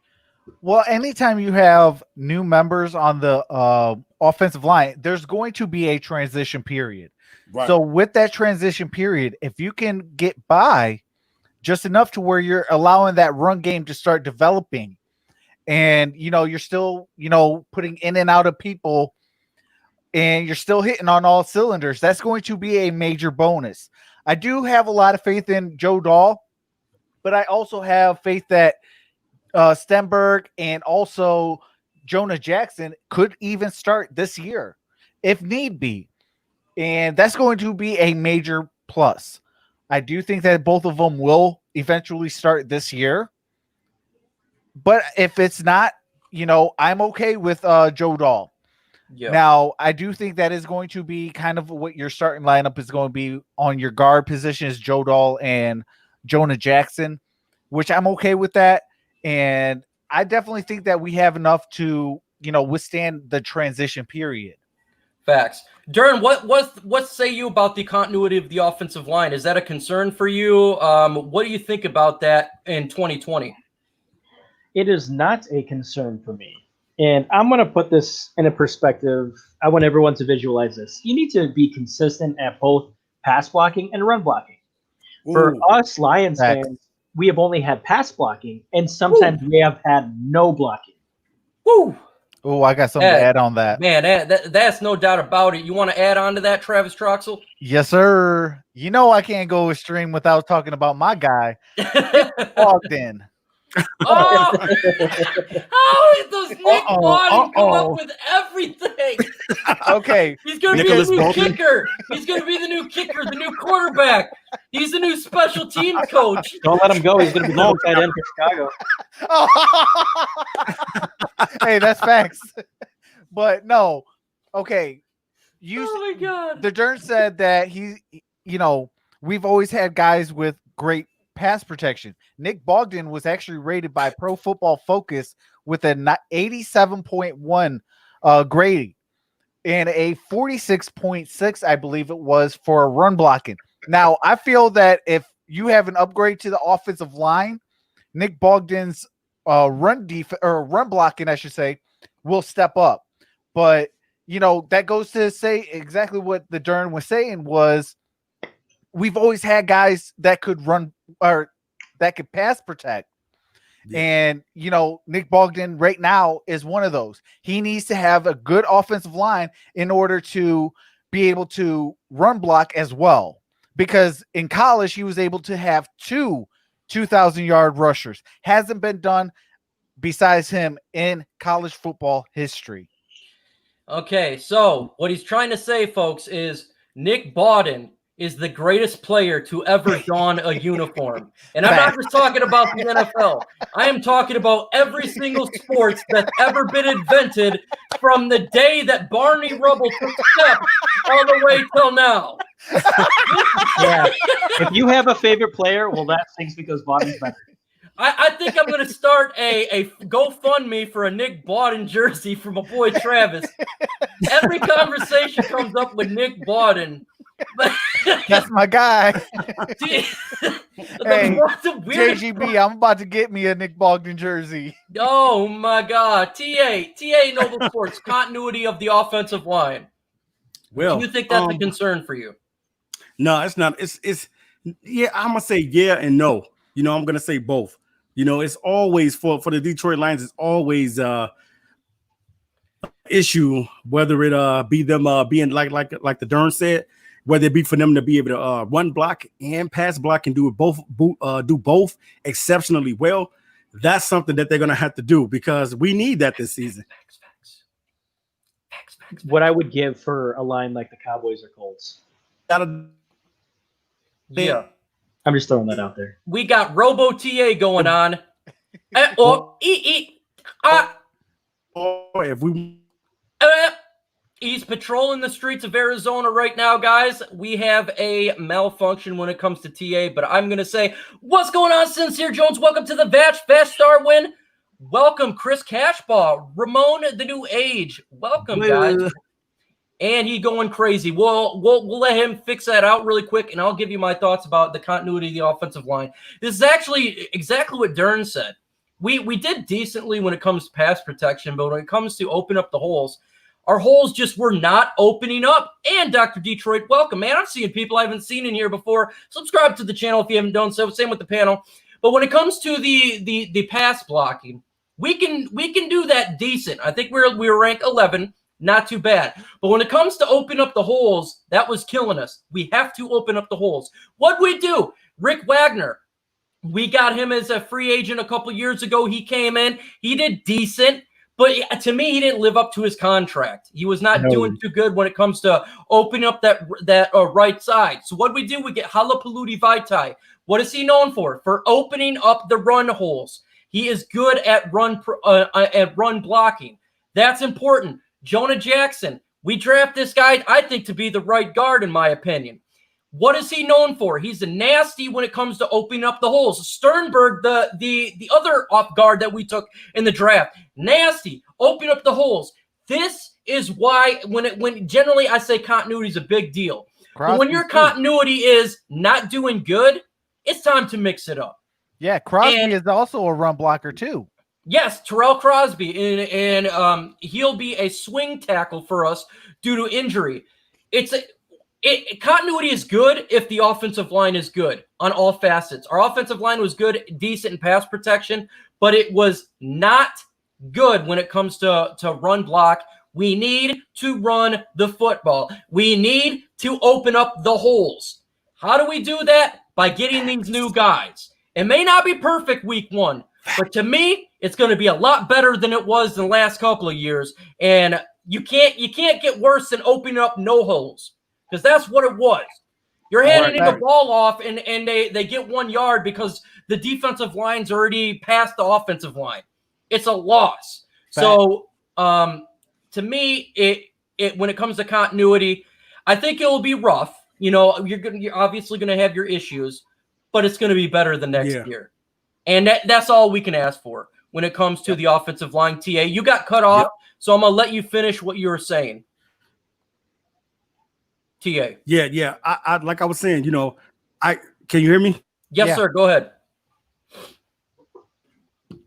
[SPEAKER 4] Well, anytime you have new members on the offensive line, there's going to be a transition period. Right. So with that transition period, if you can get by just enough to where you're allowing that run game to start developing, and, you're still, putting in and out of people, and you're still hitting on all cylinders, that's going to be a major bonus. I do have a lot of faith in Joe Dahl, but I also have faith that Stenberg and also Jonah Jackson could even start this year if need be. And that's going to be a major plus. I do think that both of them will eventually start this year. But if it's not, I'm okay with Joe Dahl. Yep. Now, I do think that is going to be kind of what your starting lineup is going to be on your guard position is Joe Dahl and Jonah Jackson, which I'm okay with that. And I definitely think that we have enough to, withstand the transition period.
[SPEAKER 1] Facts. Derrn, what say you about the continuity of the offensive line? Is that a concern for you? What do you think about that in 2020?
[SPEAKER 2] It is not a concern for me. And I'm going to put this in a perspective. I want everyone to visualize this. You need to be consistent at both pass blocking and run blocking. Ooh. For us Lions fans, we have only had pass blocking, and sometimes we have had no blocking.
[SPEAKER 1] Woo!
[SPEAKER 4] Oh, I got something to add on that.
[SPEAKER 1] Man, that's no doubt about it. You want to add on to that, Travis Troxel?
[SPEAKER 4] Yes, sir. I can't go a stream without talking about my guy, Ogden.
[SPEAKER 1] How does Nick Body come up with everything?
[SPEAKER 4] Okay.
[SPEAKER 1] He's going to be the new kicker. He's going to be the new kicker, the new quarterback. He's the new special team coach.
[SPEAKER 2] Don't let him go. He's going to be the tight end for
[SPEAKER 4] Chicago. Hey, that's facts. But no. Okay.
[SPEAKER 1] Oh, my God.
[SPEAKER 4] The Derrn said that we've always had guys with great pass protection. Nick Bogdan was actually rated by Pro Football Focus with an 87.1 grading and a 46.6, I believe it was, for run blocking. Now, I feel that if you have an upgrade to the offensive line, Nick Bogdan's run blocking, I should say, will step up. But that goes to say exactly what the Derrn was saying was we've always had guys that could run or that could pass protect. Yeah. And, Nick Bogdan right now is one of those. He needs to have a good offensive line in order to be able to run block as well. Because in college, he was able to have 2,000-yard rushers. Hasn't been done besides him in college football history.
[SPEAKER 1] Okay, so what he's trying to say, folks, is Nick Bawden is the greatest player to ever don a uniform. And I'm not just talking about the NFL. I am talking about every single sport that's ever been invented from the day that Barney Rubble took steps all the way till now.
[SPEAKER 2] Yeah. If you have a favorite player, well, that stinks because Bobby's better.
[SPEAKER 1] I think I'm going to start a GoFundMe for a Nick Bawden jersey for my boy Travis. Every conversation comes up with Nick Bawden.
[SPEAKER 4] That's my guy.
[SPEAKER 1] Hey,
[SPEAKER 4] JGB, I'm about to get me a Nick Bogdan jersey.
[SPEAKER 1] Oh my God, TA Noble Sports, continuity of the offensive line.
[SPEAKER 3] Well,
[SPEAKER 1] do you think that's a concern for you?
[SPEAKER 3] No, it's not. It's yeah. I'm gonna say yeah and no. I'm gonna say both. It's always for the Detroit Lions. It's always issue whether it be them being like the Derrn said, whether it be for them to be able to run block and pass block and do both exceptionally well. That's something that they're gonna have to do because we need that this season.
[SPEAKER 1] Facts.
[SPEAKER 2] What I would give for a line like the Cowboys or Colts.
[SPEAKER 1] Yeah.
[SPEAKER 2] I'm just throwing that out there.
[SPEAKER 1] We got Robo TA going on.
[SPEAKER 3] If we
[SPEAKER 1] He's patrolling the streets of Arizona right now, guys. We have a malfunction when it comes to TA, but I'm going to say, what's going on, Sincere Jones? Welcome to the Fast Star Win. Welcome, Chris Cashbaugh. Ramon, the New Age. Welcome, guys. And he going crazy. We'll let him fix that out really quick, and I'll give you my thoughts about the continuity of the offensive line. This is actually exactly what Derrn said. We did decently when it comes to pass protection, but when it comes to open up the holes, our holes just were not opening up. And Dr. Detroit, welcome, man. I'm seeing people I haven't seen in here before. Subscribe to the channel if you haven't done so. Same with the panel. But when it comes to the pass blocking, we can do that decent. I think we're ranked 11. Not too bad. But when it comes to open up the holes, that was killing us. We have to open up the holes. What'd we do? Rick Wagner, we got him as a free agent a couple years ago. He came in. He did decent. But to me, he didn't live up to his contract. He was not doing too good when it comes to opening up that right side. So what we do? We get Halapalooty Vaitai. What is he known for? For opening up the run holes. He is good at run blocking. That's important. Jonah Jackson, we draft this guy, I think, to be the right guard, in my opinion. What is he known for? He's a nasty when it comes to opening up the holes. Sternberg, the other off guard that we took in the draft, nasty, open up the holes. This is why when generally I say continuity is a big deal. But when your continuity is not doing good, it's time to mix it up.
[SPEAKER 4] Yeah, Crosby is also a run blocker too.
[SPEAKER 1] Yes, Terrell Crosby, and he'll be a swing tackle for us due to injury. Continuity is good if the offensive line is good on all facets. Our offensive line was good, decent in pass protection, but it was not good when it comes to run block. We need to run the football. We need to open up the holes. How do we do that? By getting these new guys. It may not be perfect week one, but to me, it's going to be a lot better than it was in the last couple of years. And you can't get worse than opening up no holes, because that's what it was. You're handing the ball off, and they get 1 yard because the defensive line's already past the offensive line. It's a loss. So to me, it when it comes to continuity, I think it will be rough. You're obviously going to have your issues, but it's going to be better than next year. And that's all we can ask for when it comes to the offensive line. TA, you got cut off, so I'm going to let you finish what you were saying. TA.
[SPEAKER 3] Yeah. I like I was saying, can you hear me?
[SPEAKER 1] Yes, sir. Go ahead.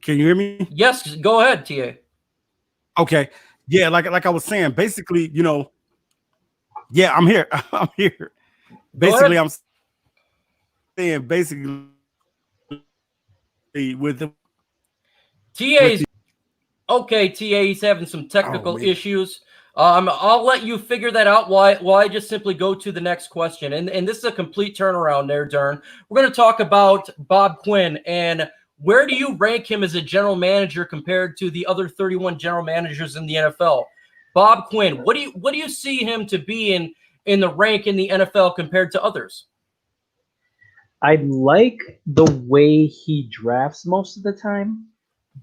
[SPEAKER 3] Can you hear me?
[SPEAKER 1] Yes, go ahead, TA.
[SPEAKER 3] Okay. Yeah, like I was saying, basically, I'm here. I'm here. Basically, I'm saying with the
[SPEAKER 1] TA's okay. TA, he's having some technical issues. I'll let you figure that out while I just simply go to the next question. And this is a complete turnaround there, Derrn. We're going to talk about Bob Quinn, and where do you rank him as a general manager compared to the other 31 general managers in the NFL? Bob Quinn, what do you see him to be in the rank in the NFL compared to others?
[SPEAKER 2] I like the way he drafts most of the time,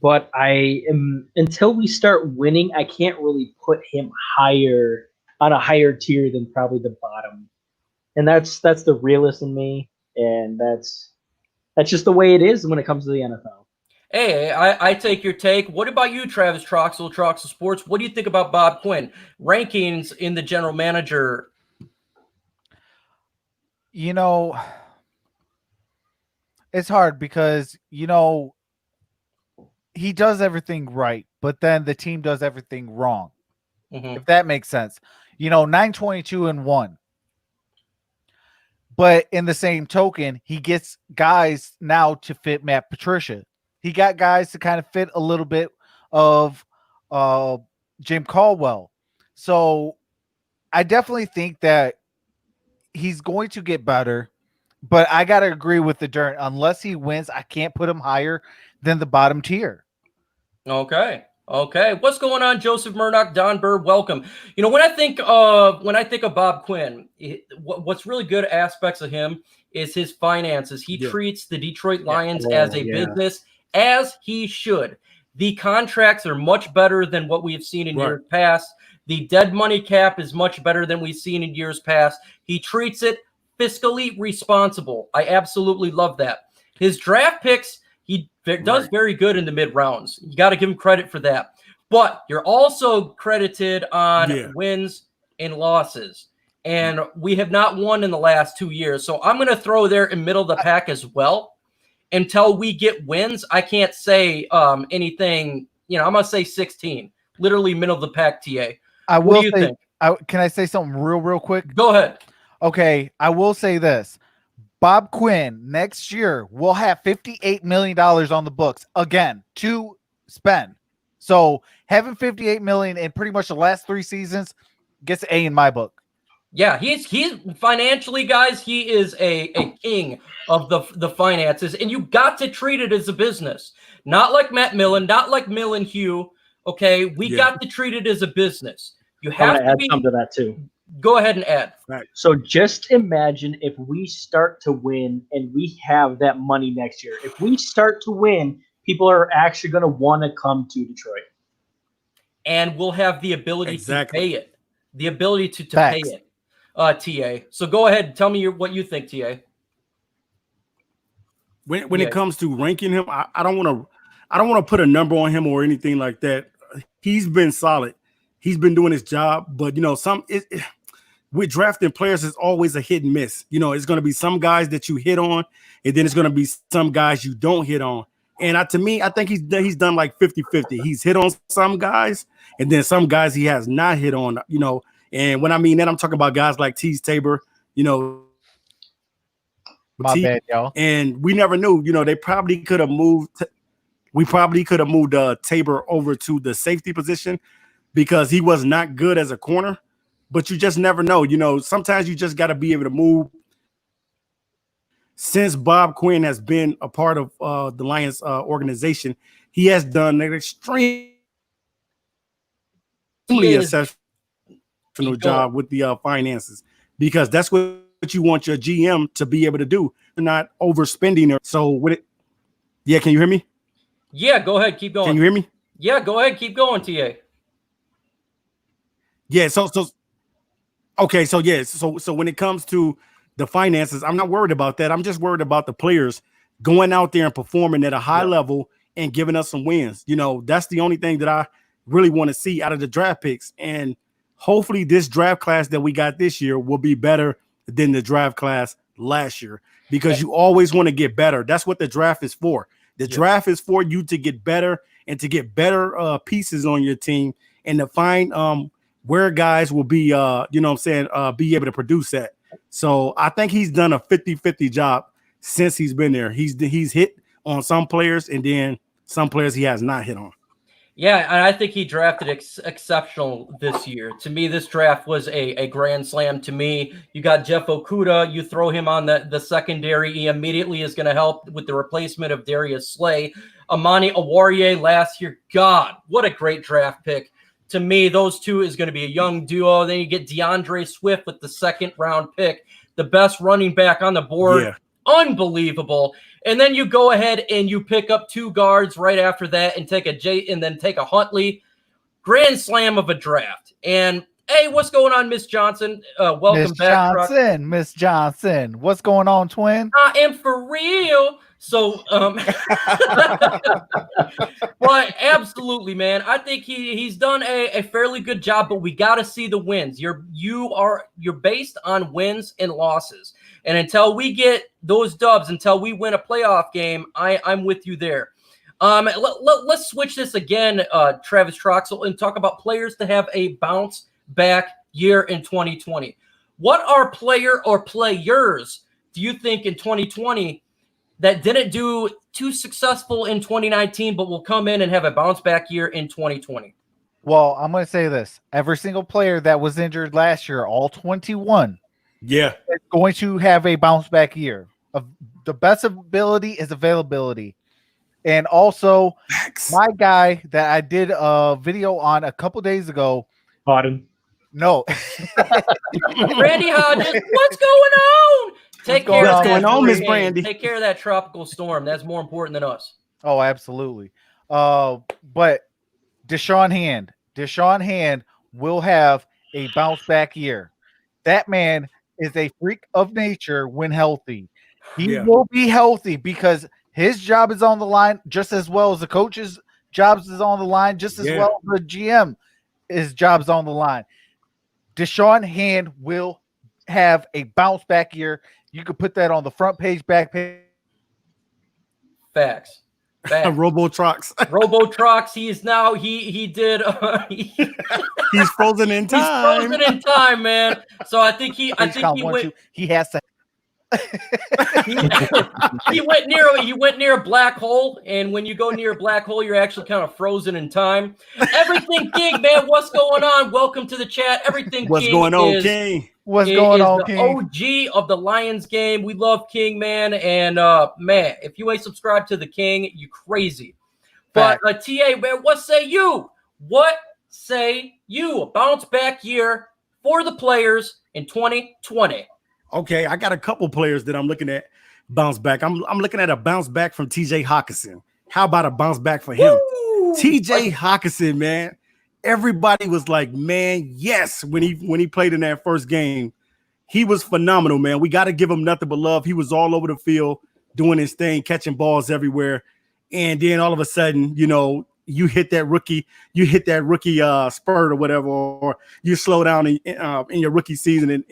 [SPEAKER 2] but until we start winning, I can't really put him higher on a higher tier than probably the bottom. And that's the realist in me, and that's just the way it is when it comes to the NFL.
[SPEAKER 1] Hey, I take your take. What about you, Travis Troxel, Troxel Sports? What do you think about Bob Quinn? Rankings in the general manager.
[SPEAKER 4] You know, it's hard because, he does everything right, but then the team does everything wrong.
[SPEAKER 1] Mm-hmm.
[SPEAKER 4] If that makes sense. 9-22-1. But in the same token, he gets guys now to fit Matt Patricia. He got guys to kind of fit a little bit of Jim Caldwell. So I definitely think that he's going to get better, but I got to agree with the Derrn. Unless he wins, I can't put him higher than the bottom tier.
[SPEAKER 1] Okay. What's going on, Joseph Murdoch, Don Burr? Welcome. When I think of Bob Quinn, what's really good aspects of him is his finances. He treats the Detroit Lions as a business, as he should. The contracts are much better than what we have seen in years past. The dead money cap is much better than we've seen in years past. He treats it fiscally responsible. I absolutely love that. His draft picks, he does very good in the mid rounds. You got to give him credit for that. But you're also credited on wins and losses. And we have not won in the last 2 years. So I'm going to throw there in middle of the pack as well. Until we get wins, I can't say anything. I'm going to say 16. Literally middle of the pack, TA. What do you think?
[SPEAKER 4] Can I say something real quick?
[SPEAKER 1] Go ahead.
[SPEAKER 4] Okay, I will say this. Bob Quinn next year will have $58 million on the books again to spend. So having $58 million in pretty much the last 3 seasons gets an A in my book.
[SPEAKER 1] Yeah, he's financially, guys, he is a king of the finances, and you got to treat it as a business. Not like Matt Millen, not like Millen Hugh. Okay, we got to treat it as a business. You have to
[SPEAKER 2] add something to that too.
[SPEAKER 1] Go ahead and add.
[SPEAKER 2] Right. So just imagine if we start to win and we have that money next year. If we start to win, people are actually going to want to come to Detroit.
[SPEAKER 1] And we'll have the ability to pay it. The ability to pay it. TA. So go ahead and tell me what you think, TA.
[SPEAKER 3] When it comes to ranking him, I don't want to put a number on him or anything like that. He's been solid. He's been doing his job, but with drafting players, it's always a hit and miss. It's going to be some guys that you hit on, and then it's going to be some guys you don't hit on. And to me, I think he's done like 50-50. He's hit on some guys, and then some guys he has not hit on. And when I mean that, I'm talking about guys like Tease Tabor.
[SPEAKER 4] My bad, y'all.
[SPEAKER 3] And we never knew. They probably could have moved. We probably could have moved Tabor over to the safety position because he was not good as a corner. But you just never know. Sometimes you just got to be able to move. Since Bob Quinn has been a part of the Lions organization, he has done an extremely exceptional job with the finances, because that's what you want your GM to be able to do. You're not overspending. So with it, can you hear me?
[SPEAKER 1] Yeah, go ahead, keep going.
[SPEAKER 3] Can you hear me?
[SPEAKER 1] Yeah, go ahead, keep going, TA.
[SPEAKER 3] Yeah, so when it comes to the finances, I'm not worried about that. I'm just worried about the players going out there and performing at a high level and giving us some wins. That's the only thing that I really want to see out of the draft picks. And hopefully this draft class that we got this year will be better than the draft class last year, because you always want to get better. That's what the draft is for. The draft is for you to get better and to get better pieces on your team and to find where guys will be, be able to produce that. So I think he's done a 50-50 job since he's been there. He's hit on some players, and then some players he has not hit on.
[SPEAKER 1] Yeah, and I think he drafted exceptional this year. To me, this draft was a grand slam to me. You got Jeff Okuda. You throw him on the secondary. He immediately is going to help with the replacement of Darius Slay. Amani Awarie last year. God, what a great draft pick. To me, those two is going to be a young duo. Then you get DeAndre Swift with the second-round pick, the best running back on the board.
[SPEAKER 3] Yeah.
[SPEAKER 1] Unbelievable. And then you go ahead and you pick up 2 guards right after that and take a Huntley. Grand slam of a draft. And hey, what's going on, Miss Johnson? Welcome
[SPEAKER 4] Miss
[SPEAKER 1] back,
[SPEAKER 4] Johnson. Miss Johnson. What's going on, twin?
[SPEAKER 1] I am for real. So, but absolutely, man. I think he's done a fairly good job, but we got to see the wins. You're based on wins and losses. And until we get those dubs, until we win a playoff game, I'm with you there. Let's switch this again, Travis Troxel, and talk about players to have a bounce back year in 2020. What are player or players do you think in 2020 that didn't do too successful in 2019, but will come in and have a bounce back year in 2020?
[SPEAKER 4] Well, I'm going to say this. Every single player that was injured last year, all 21,
[SPEAKER 3] Yeah.
[SPEAKER 4] is going to have a bounce back year. The best ability is availability. And also, my guy that I did a video on a couple days ago.
[SPEAKER 2] Pardon.
[SPEAKER 4] No.
[SPEAKER 1] Randy Hodges, what's going on? Take care
[SPEAKER 3] What's
[SPEAKER 1] of
[SPEAKER 3] going
[SPEAKER 1] that
[SPEAKER 3] on, Miss
[SPEAKER 1] hurricane.
[SPEAKER 3] Brandy?
[SPEAKER 1] Take care of that tropical storm. That's more important than us.
[SPEAKER 4] Oh, absolutely. But Deshaun Hand will have a bounce back year. That man is a freak of nature when healthy. He will be healthy because his job is on the line just as well as the coach's jobs is on the line, just as well as the GM his job's on the line. Deshaun Hand will have a bounce back year. You could put that on the front page, back page.
[SPEAKER 1] Facts.
[SPEAKER 3] Robotrox.
[SPEAKER 1] He is now he did
[SPEAKER 3] He's frozen in time.
[SPEAKER 1] He's frozen in time, man. So I think he
[SPEAKER 4] He has to.
[SPEAKER 1] he went near a black hole, and when you go near a black hole, you're actually kind of frozen in time. Everything King, man, what's going on? Welcome to the chat. Everything
[SPEAKER 3] What's
[SPEAKER 1] King
[SPEAKER 3] going on,
[SPEAKER 1] is,
[SPEAKER 3] King?
[SPEAKER 4] What's going on,
[SPEAKER 1] the
[SPEAKER 4] King?
[SPEAKER 1] OG of the Lions game. We love King, man, and man, if you ain't subscribed to the King, you crazy. But TA, man, what say you? What say you? A bounce back year for the players in 2020.
[SPEAKER 3] Okay, I got a couple players that I'm looking at bounce back. I'm looking at a bounce back from TJ Hawkinson. How about a bounce back for him?
[SPEAKER 1] Woo!
[SPEAKER 3] TJ Hawkinson, man. Everybody was like, man, yes, when he played in that first game. He was phenomenal, man. We got to give him nothing but love. He was all over the field doing his thing, catching balls everywhere. And then all of a sudden, you hit that rookie spurt or whatever, or you slow down in your rookie season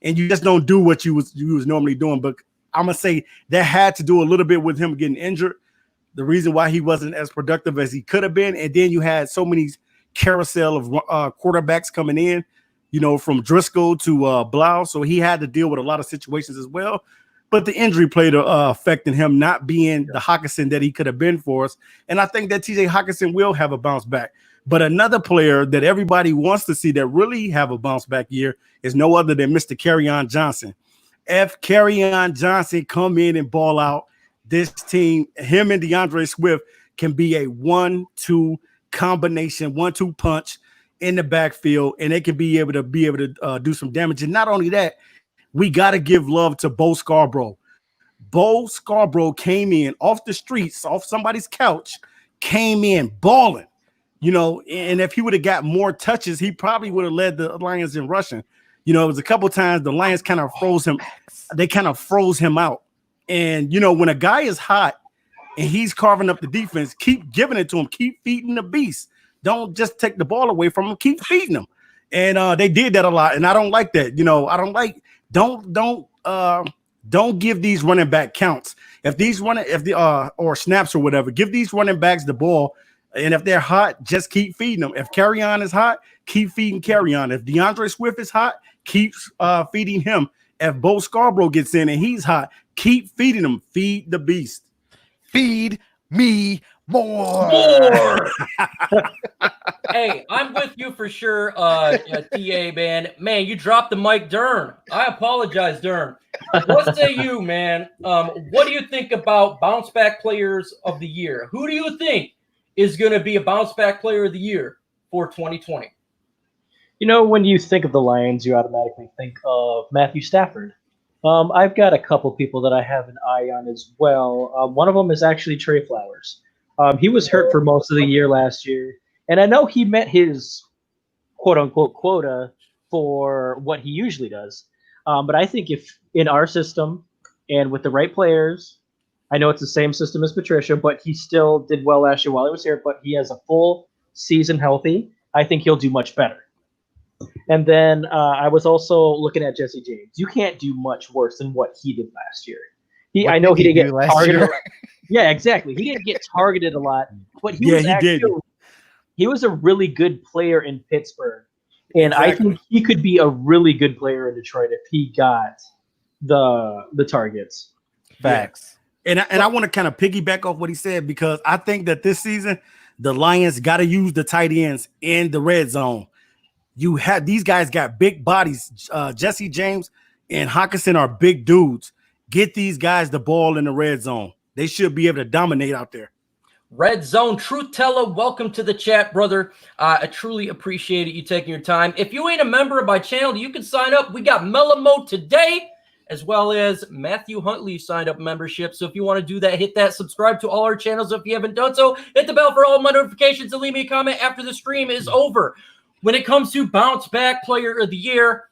[SPEAKER 3] and you just don't do what you was normally doing. But I'm gonna say that had to do a little bit with him getting injured. The reason why he wasn't as productive as he could have been, and then you had so many carousel of quarterbacks coming in, from Driscoll to Blau, so he had to deal with a lot of situations as well. But the injury played a effect in him not being the Hawkinson that he could have been for us. And I think that TJ Hawkinson will have a bounce back. But another player that everybody wants to see that really have a bounce back year is no other than Mr. Kerryon Johnson. If Kerryon Johnson come in and ball out, this team, him and DeAndre Swift, can be a 1-2 combination, 1-2 punch in the backfield, and they can be able to do some damage. And not only that, we got to give love to Bo Scarborough. Bo Scarborough came in off the streets, off somebody's couch, came in balling. And if he would have got more touches, he probably would have led the Lions in rushing. It was a couple times the Lions kind of froze him. They kind of froze him out. And, when a guy is hot and he's carving up the defense, keep giving it to him. Keep feeding the beast. Don't just take the ball away from him. Keep feeding him. And they did that a lot. And I don't like that. I don't like don't give these running back counts. Or snaps or whatever, give these running backs the ball. And if they're hot, just keep feeding them. If Kerryon is hot, keep feeding Kerryon. If DeAndre Swift is hot, keep feeding him. If Bo Scarborough gets in and he's hot, keep feeding him. Feed the beast.
[SPEAKER 4] Feed me
[SPEAKER 1] More. Hey, I'm with you for sure, TA, man. Man, you dropped the mic, Derrn. I apologize, Derrn. What say you, man? What do you think about bounce back players of the year? Who do you think is going to be a bounce back player of the year for 2020?
[SPEAKER 2] You know, when you think of the Lions, you automatically think of Matthew Stafford. I've got a couple people that I have an eye on as well. One of them is actually Trey Flowers. He was hurt for most of the year last year, and I know he met his quote-unquote quota for what he usually does. But I think if in our system and with the right players, I know it's the same system as Patricia, but he still did well last year while he was here, but he has a full season healthy. I think he'll do much better. And then I was also looking at Jesse James. You can't do much worse than what he did last year. I know he didn't get targeted. Yeah, exactly. He didn't get targeted a lot, but he was a really good player in Pittsburgh. And I think he could be a really good player in Detroit if he got the targets.
[SPEAKER 4] Facts.
[SPEAKER 3] Yeah. And I want to kind of piggyback off what he said, because I think that this season the Lions got to use the tight ends in the red zone. You have these guys got big bodies. Jesse James and Hawkinson are big dudes. Get these guys the ball in the red zone. They should be able to dominate out there.
[SPEAKER 1] Red Zone Truth Teller, welcome to the chat, brother. I truly appreciate it, you taking your time. If you ain't a member of my channel, you can sign up. We got Melamo today, as well as Matthew Huntley signed up membership. So if you want to do that, hit that. Subscribe to all our channels if you haven't done so. Hit the bell for all my notifications and leave me a comment after the stream is over. When it comes to bounce back player of the year,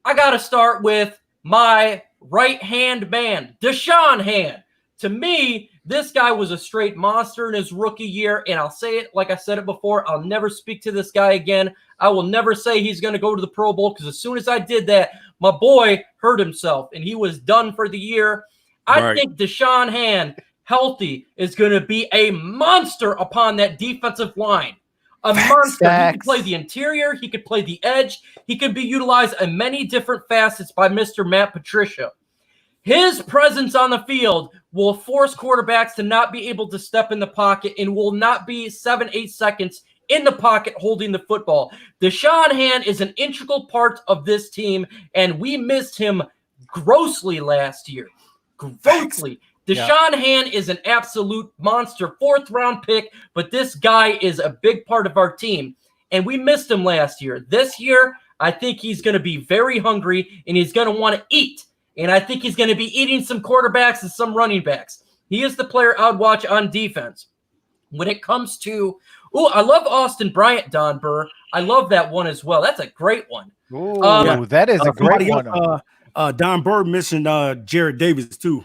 [SPEAKER 1] I got to start with my right-hand man, Deshaun Hand. To me, this guy was a straight monster in his rookie year, and I'll say it like I said it before. I'll never speak to this guy again. I will never say he's going to go to the Pro Bowl, because as soon as I did that, my boy hurt himself, and he was done for the year. I think Deshaun Hand, healthy, is going to be a monster upon that defensive line. A monster. He could play the interior. He could play the edge. He could be utilized in many different facets by Mr. Matt Patricia. His presence on the field will force quarterbacks to not be able to step in the pocket and will not be 7-8 seconds in the pocket holding the football. Deshaun Hand is an integral part of this team, and we missed him grossly last year. Grossly. Deshaun Hand is an absolute monster, 4th-round pick, but this guy is a big part of our team, and we missed him last year. This year, I think he's going to be very hungry, and he's going to want to eat. And I think he's going to be eating some quarterbacks and some running backs. He is the player I would watch on defense. When it comes to, I love Austin Bryant, Don Burr. I love that one as well. That's a great one.
[SPEAKER 4] That is a great one.
[SPEAKER 3] Don Burr mentioned Jared Davis too.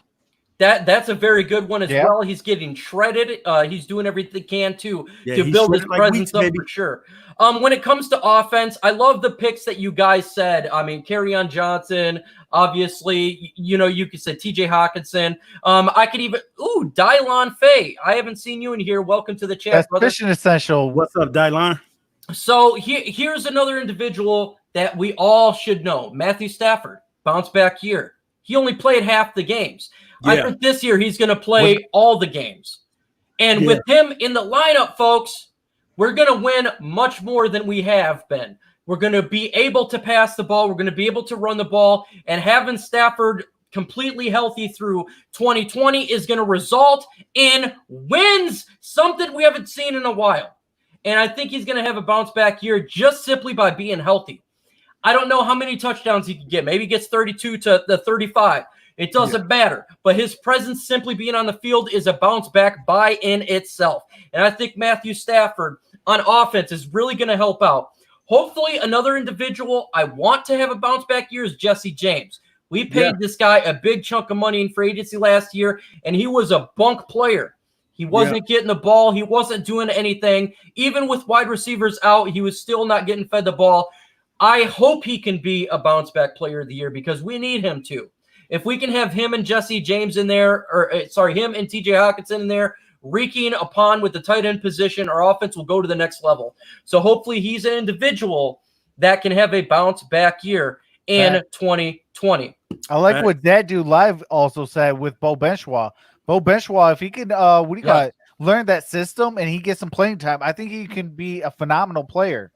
[SPEAKER 1] That's a very good one as well. He's getting shredded. He's doing everything he can to build his presence up for sure. When it comes to offense, I love the picks that you guys said. I mean, Kerryon Johnson, obviously, you could say TJ Hawkinson. I could even, Dylon Faye. I haven't seen you in here. Welcome to the chat,
[SPEAKER 4] That's
[SPEAKER 1] brother.
[SPEAKER 4] Fishing Essential.
[SPEAKER 3] What's up, Dylon?
[SPEAKER 1] So here's another individual that we all should know. Matthew Stafford, bounce back year. He only played half the games. I think this year he's going to play all the games. And with him in the lineup, folks, we're going to win much more than we have been. We're going to be able to pass the ball. We're going to be able to run the ball. And having Stafford completely healthy through 2020 is going to result in wins, something we haven't seen in a while. And I think he's going to have a bounce back year just simply by being healthy. I don't know how many touchdowns he can get. Maybe he gets 32 to the 35. It doesn't matter. But his presence simply being on the field is a bounce back by in itself. And I think Matthew Stafford on offense is really going to help out. Hopefully another individual I want to have a bounce back year is Jesse James. We paid this guy a big chunk of money in free agency last year, and he was a bunk player. He wasn't getting the ball. He wasn't doing anything. Even with wide receivers out, he was still not getting fed the ball. I hope he can be a bounce back player of the year because we need him to. If we can have him and Jesse James in there, him and TJ Hawkinson in there, reeking upon with the tight end position, our offense will go to the next level. So hopefully he's an individual that can have a bounce back year in 2020.
[SPEAKER 4] I like what That Dude Live also said with Bo Benchwa. Bo Benchwa, if he could, learn that system and he gets some playing time, I think he can be a phenomenal player.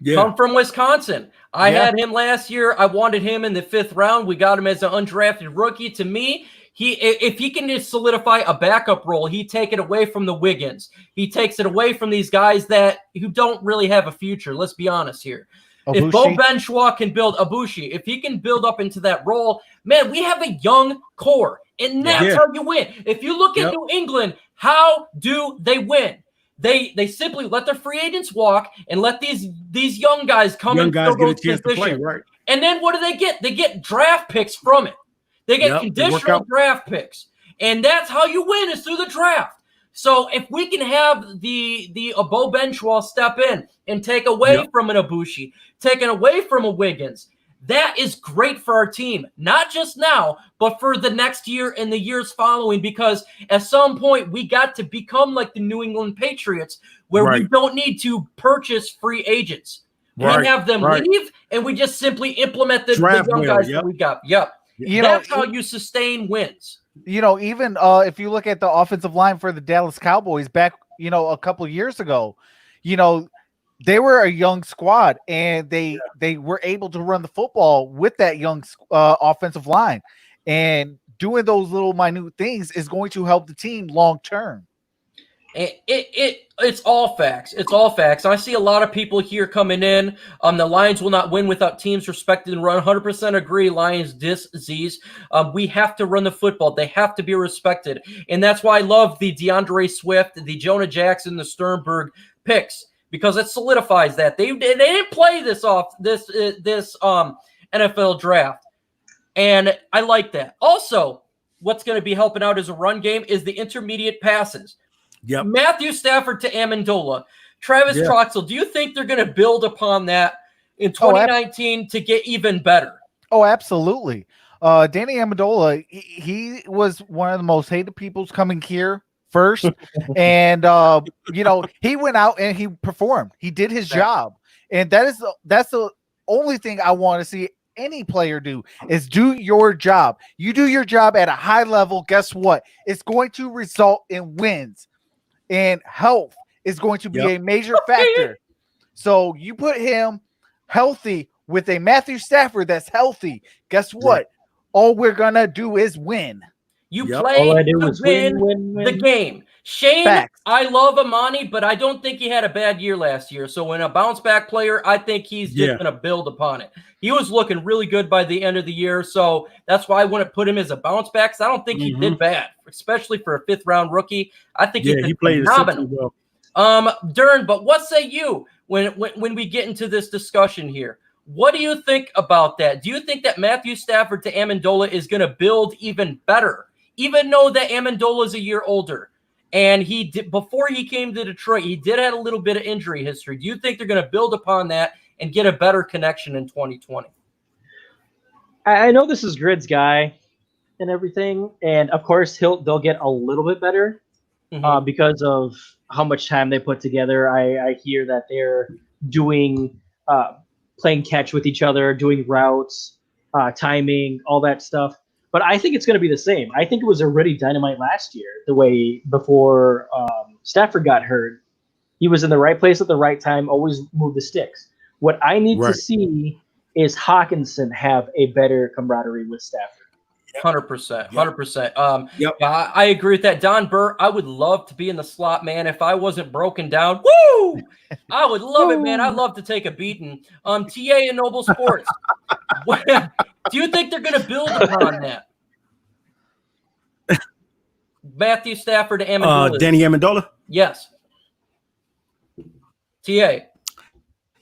[SPEAKER 3] Yeah.
[SPEAKER 1] Come from Wisconsin. I had him last year. I wanted him in the 5th round. We got him as an undrafted rookie. To me, if he can just solidify a backup role, he take it away from the Wiggins. He takes it away from these guys who don't really have a future. Let's be honest here. If Bo Benchwa can build Ibushi, if he can build up into that role, man, we have a young core, and that's how you win. If you look at New England, how do they win? They simply let their free agents walk and let these young guys come and fill those positions. Right. And then what do they get? They get draft picks from it. They get conditional draft picks. And that's how you win, is through the draft. So if we can have the Bo Benchwa step in and take away from an Ibushi, taken away from a Wiggins, that is great for our team, not just now, but for the next year and the years following, because at some point we got to become like the New England Patriots, where we don't need to purchase free agents and have them leave, and we just simply implement the young guys that we got. That's how you sustain wins.
[SPEAKER 4] Even if you look at the offensive line for the Dallas Cowboys back, a couple of years ago, they were a young squad, and they were able to run the football with that young offensive line, and doing those little minute things is going to help the team long term.
[SPEAKER 1] It's all facts. It's all facts. I see a lot of people here coming in. The Lions will not win without teams respected and run. 100% agree. Lions disease. We have to run the football. They have to be respected, and that's why I love the DeAndre Swift, the Jonah Jackson, the Sternberg picks, because it solidifies that they didn't play this NFL draft, and I like that. Also, what's going to be helping out as a run game is the intermediate passes. Yep. Matthew Stafford to Amendola, Travis Troxel. Do you think they're going to build upon that in 2019 to get even better?
[SPEAKER 4] Oh, absolutely. Danny Amendola, he was one of the most hated peoples coming here first, and he went out and he performed. He did his job, and that's the only thing I want to see any player do, is do your job. You do your job at a high level. Guess what? It's going to result in wins. And health is going to be a major factor. So you put him healthy with a Matthew Stafford that's healthy. Guess what? All we're going to do is win.
[SPEAKER 1] You play to win the game. Shane, I love Amani, but I don't think he had a bad year last year. So when a bounce-back player, I think he's just going to build upon it. He was looking really good by the end of the year, so that's why I wouldn't put him as a bounce-back, because I don't think he did bad, especially for a 5th-round rookie. I think he played phenomenal. Derrn, but what say you when we get into this discussion here? What do you think about that? Do you think that Matthew Stafford to Amendola is going to build even better, even though that Amendola is a year older? And he did, before he came to Detroit, he did have a little bit of injury history. Do you think they're going to build upon that and get a better connection in 2020?
[SPEAKER 2] I know this is Grid's guy and everything, and of course they'll get a little bit better because of how much time they put together. I hear that they're doing playing catch with each other, doing routes, timing, all that stuff. But I think it's going to be the same. I think it was already dynamite last year, the way before Stafford got hurt. He was in the right place at the right time, always moved the sticks. What I need to see is Hawkinson have a better camaraderie with Stafford.
[SPEAKER 1] 100%. 100%. I agree with that. Don Burr, I would love to be in the slot, man. If I wasn't broken down, woo! I would love it, man. I'd love to take a beating. TA and Noble Sports. Do you think they're going to build upon that? Matthew Stafford to Amendola.
[SPEAKER 3] Danny Amendola?
[SPEAKER 1] Yes. TA.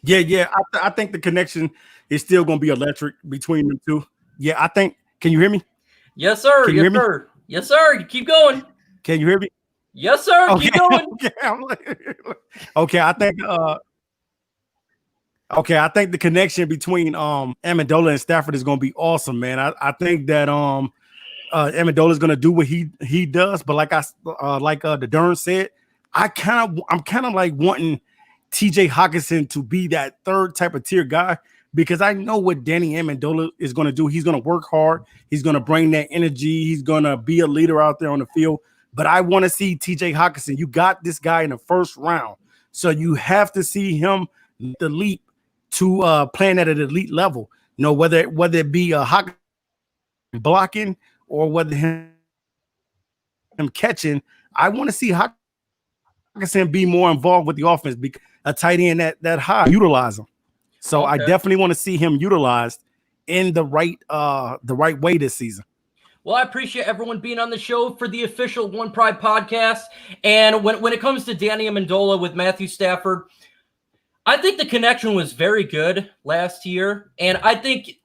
[SPEAKER 3] Yeah. I think the connection is still going to be electric between them two. Yeah, I think. Can you hear me?
[SPEAKER 1] Yes, sir. Yes, sir. Yes, sir. Keep going.
[SPEAKER 3] Can you hear me?
[SPEAKER 1] Yes, sir.
[SPEAKER 3] Okay.
[SPEAKER 1] Keep going.
[SPEAKER 3] Okay. I think. I think the connection between Amendola and Stafford is going to be awesome, man. I think that Amendola is going to do what he does, but like the Derrn said, I'm kind of like wanting TJ Hawkinson to be that third type of tier guy, because I know what Danny Amendola is going to do. He's going to work hard. He's going to bring that energy. He's going to be a leader out there on the field. But I want to see TJ Hawkinson. You got this guy in the first round, so you have to see him the leap to playing at an elite level. You know, whether it be Hawkinson blocking or whether him catching. I want to see Hawkinson be more involved with the offense. Because a tight end that high, utilize him. So I definitely want to see him utilized in the right way this season.
[SPEAKER 1] Well, I appreciate everyone being on the show for the official OnePride podcast. And when it comes to Danny Amendola with Matthew Stafford, I think the connection was very good last year, and I think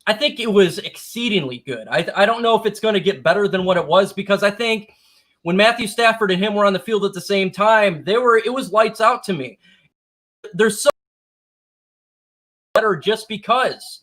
[SPEAKER 1] it was exceedingly good. I don't know if it's going to get better than what it was, because I think when Matthew Stafford and him were on the field at the same time, it was lights out to me. There's so better just because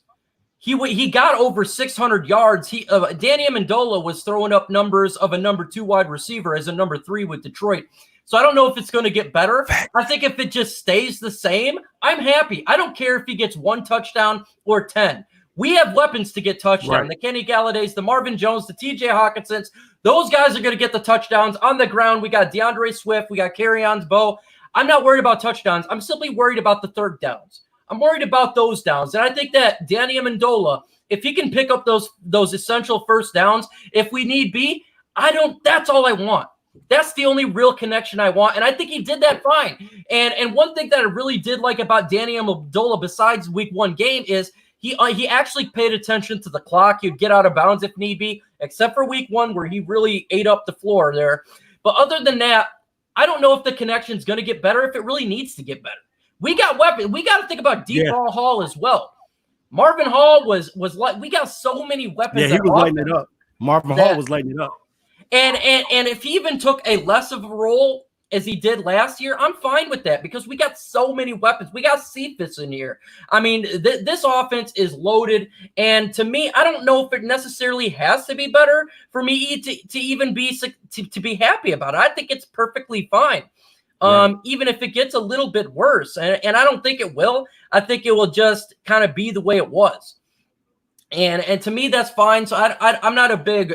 [SPEAKER 1] he got over 600 yards. Danny Amendola was throwing up numbers of a number 2 wide receiver as a number 3 with Detroit. So I don't know if it's going to get better. I think if it just stays the same, I'm happy. I don't care if he gets 1 touchdown or 10. We have weapons to get touchdowns. Right. The Kenny Galladays, the Marvin Jones, the TJ Hawkinsons. Those guys are going to get the touchdowns on the ground. We got DeAndre Swift. We got Kerryon's Bo. I'm not worried about touchdowns. I'm simply worried about the third downs. I'm worried about those downs. And I think that Danny Amendola, if he can pick up those essential first downs, if we need be, that's all I want. That's the only real connection I want. And I think he did that fine. And one thing that I really did like about Danny Amendola besides week 1 game is he actually paid attention to the clock. He'd get out of bounds if need be, except for week 1 where he really ate up the floor there. But other than that, I don't know if the connection is going to get better, if it really needs to get better. We got weapons. We got to think about De'Ron Hall as well. Marvin Hall was like, we got so many weapons.
[SPEAKER 3] Yeah, he was lighting it up. Marvin Hall was lighting it up.
[SPEAKER 1] And if he even took a less of a role as he did last year, I'm fine with that because we got so many weapons. We got Cephas in here. I mean, this offense is loaded. And to me, I don't know if it necessarily has to be better for me to even be happy about it. I think it's perfectly fine. Right. Even if it gets a little bit worse. And I don't think it will. I think it will just kind of be the way it was. And to me, that's fine. So I'm not a big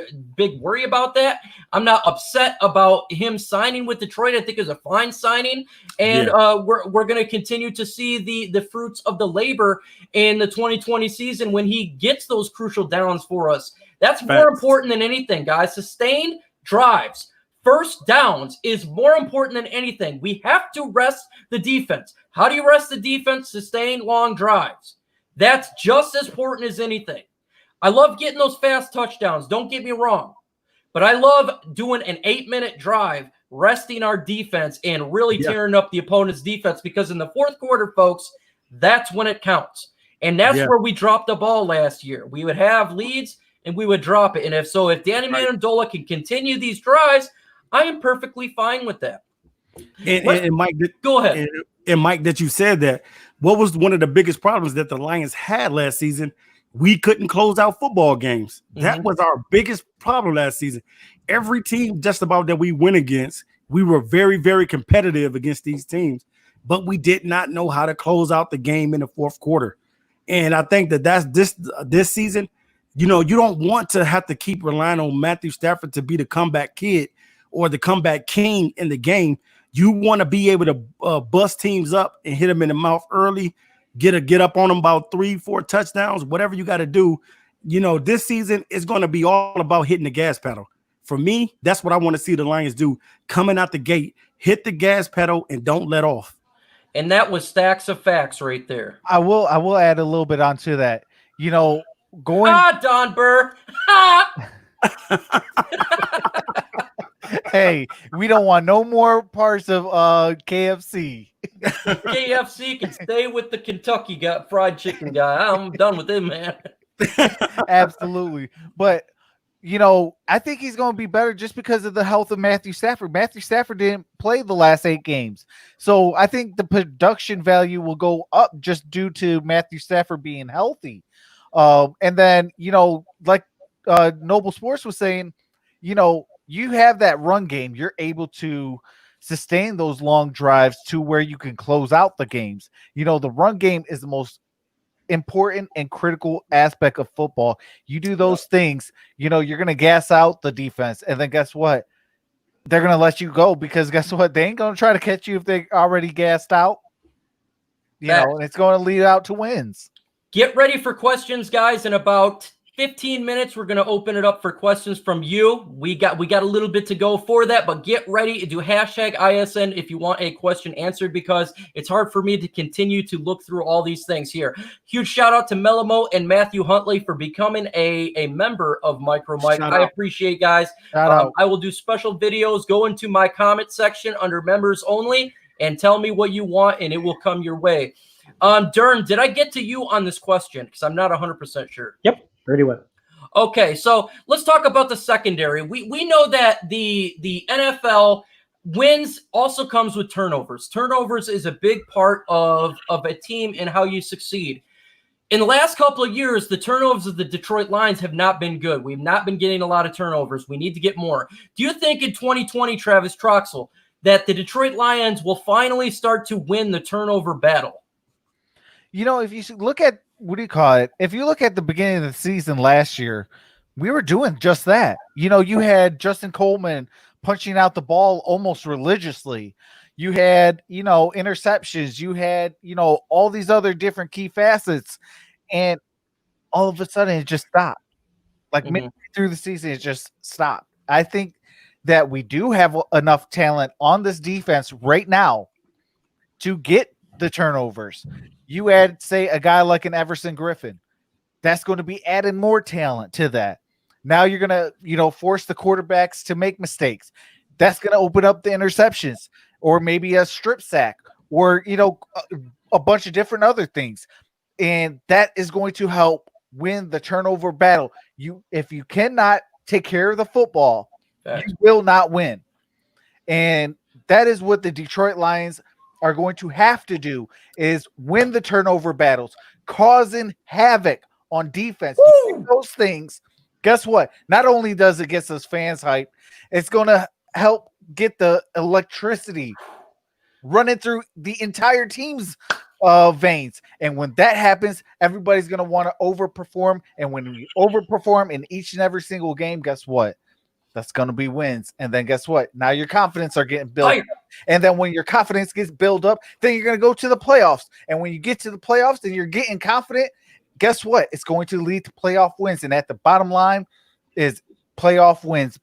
[SPEAKER 1] worry about that. I'm not upset about him signing with Detroit. I think it's a fine signing. And we're going to continue to see the fruits of the labor in the 2020 season when he gets those crucial downs for us. That's more important than anything, guys. Sustained drives. First downs is more important than anything. We have to rest the defense. How do you rest the defense? Sustain long drives. That's just as important as anything. I love getting those fast touchdowns. Don't get me wrong. But I love doing an 8-minute drive, resting our defense and really tearing up the opponent's defense, because in the fourth quarter, folks, that's when it counts. And that's where we dropped the ball last year. We would have leads and we would drop it. And if Danny Amendola can continue these drives, I am perfectly fine with that.
[SPEAKER 3] And Mike,
[SPEAKER 1] go ahead.
[SPEAKER 3] And Mike, that you said that, what was one of the biggest problems that the Lions had last season? We couldn't close out football games. That was our biggest problem last season. Every team just about that we went against, we were very, very competitive against these teams, but we did not know how to close out the game in the fourth quarter. And I think that's this season. You know, you don't want to have to keep relying on Matthew Stafford to be the comeback kid or the comeback king in the game. You want to be able to bust teams up and hit them in the mouth early, get up on them about 3-4 touchdowns, whatever you got to do. You know, this season is going to be all about hitting the gas pedal. For me, that's what I want to see the Lions do coming out the gate. Hit the gas pedal and don't let off.
[SPEAKER 1] And that was stacks of facts right there.
[SPEAKER 4] I will add a little bit onto that. You know, going
[SPEAKER 1] Don Burr.
[SPEAKER 4] Hey, we don't want no more parts of KFC.
[SPEAKER 1] KFC can stay with the Kentucky fried chicken guy. I'm done with him, man.
[SPEAKER 4] Absolutely. But, you know, I think he's going to be better just because of the health of Matthew Stafford. Matthew Stafford didn't play the last 8 games. So I think the production value will go up just due to Matthew Stafford being healthy. And then, you know, like Noble Sports was saying, you know, you have that run game. You're able to sustain those long drives to where you can close out the games. You know, the run game is the most important and critical aspect of football. You do those things, you know, you're going to gas out the defense. And then guess what? they're going to let you go because guess what? They ain't going to try to catch you if they already gassed out. You know, and it's going to lead out to wins.
[SPEAKER 1] Get ready for questions, guys. In about 15 minutes, we're going to open it up for questions from you. We got a little bit to go for that, but get ready to do hashtag ISN if you want a question answered, because it's hard for me to continue to look through all these things here. Huge shout out to Melamo and Matthew Huntley for becoming a member of MicroMike. I appreciate, guys. I will do special videos. Go into my comment section under members only and tell me what you want, and it will come your way. Derrn, did I get to you on this question? Because I'm not 100% sure.
[SPEAKER 2] Yep, pretty well.
[SPEAKER 1] Okay, so let's talk about the secondary. We know that the NFL wins also comes with turnovers. Turnovers is a big part of a team and how you succeed. In the last couple of years, the turnovers of the Detroit Lions have not been good. We've not been getting a lot of turnovers. We need to get more. Do you think in 2020, Travis Troxel, that the Detroit Lions will finally start to win the turnover battle?
[SPEAKER 4] You know, if you look at, if you look at the beginning of the season last year, we were doing just that. You know, you had Justin Coleman punching out the ball almost religiously. You had, you know, interceptions. You had, you know, all these other different key facets. And all of a sudden it just stopped. Like midway through the season, it just stopped. I think that we do have enough talent on this defense right now to get the turnovers. You add, say, a guy like an Everson Griffin, that's going to be adding more talent to that. Now you're going to, you know, force the quarterbacks to make mistakes. That's going to open up the interceptions, or maybe a strip sack, or, you know, a bunch of different other things. And that is going to help win the turnover battle. If you cannot take care of the football, you will not win. And that is what the Detroit Lions are going to have to do, is win the turnover battles, causing havoc on defense. Those things, guess what? Not only does it get us fans hype, it's going to help get the electricity running through the entire team's veins. And when that happens, everybody's going to want to overperform. And when we overperform in each and every single game, guess what? That's going to be wins. And then guess what? Now your confidence are getting built up. And then when your confidence gets built up, then you're going to go to the playoffs. And when you get to the playoffs and you're getting confident, guess what? It's going to lead to playoff wins. And at the bottom line is playoff wins.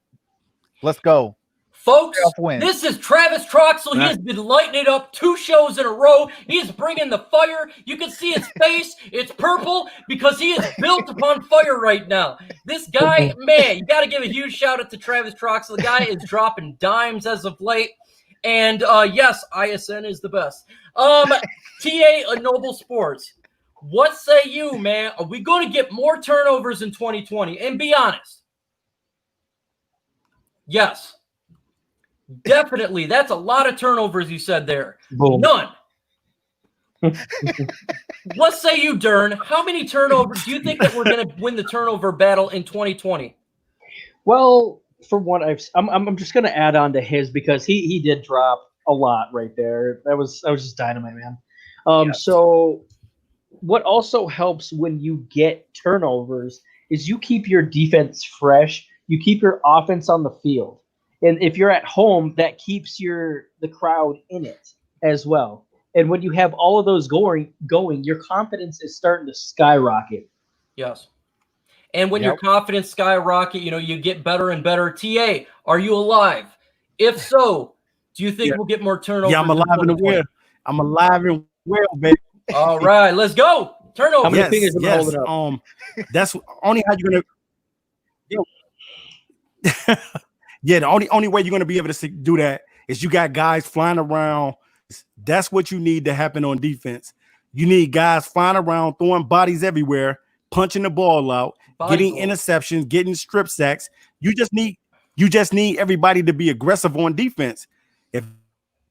[SPEAKER 4] Let's go.
[SPEAKER 1] Folks, this is Travis Troxel. He has been lighting it up 2 shows in a row. He's bringing the fire. You can see his face. It's purple because he is built upon fire right now. This guy, man, you got to give a huge shout out to Travis Troxel. The guy is dropping dimes as of late. And yes, ISN is the best. TA Noble Sports, what say you, man? Are we going to get more turnovers in 2020? And be honest. Yes. Definitely. That's a lot of turnovers you said there.
[SPEAKER 2] Boom.
[SPEAKER 1] None. What say you, Derrn? How many turnovers do you think that we're going to win the turnover battle in 2020?
[SPEAKER 2] Well, from what I'm just going to add on to his, because he did drop a lot right there. That was just dynamite, man. Yes. So what also helps when you get turnovers is you keep your defense fresh. You keep your offense on the field. And if you're at home, that keeps the crowd in it as well. And when you have all of those going, your confidence is starting to skyrocket.
[SPEAKER 1] Yes. And when your confidence skyrocket, you know, you get better and better. TA, are you alive? If so, do you think we'll get more turnovers?
[SPEAKER 3] Yeah, I'm alive and well. I'm alive and well, baby.
[SPEAKER 1] All right, let's go. Turnover.
[SPEAKER 2] How many fingers am I holding up?
[SPEAKER 3] That's only how you're gonna. Yeah, the only way you're going to be able to do that is you got guys flying around. That's what you need to happen on defense. You need guys flying around, throwing bodies everywhere, punching the ball out, getting interceptions, getting strip sacks. You just need everybody to be aggressive on defense. If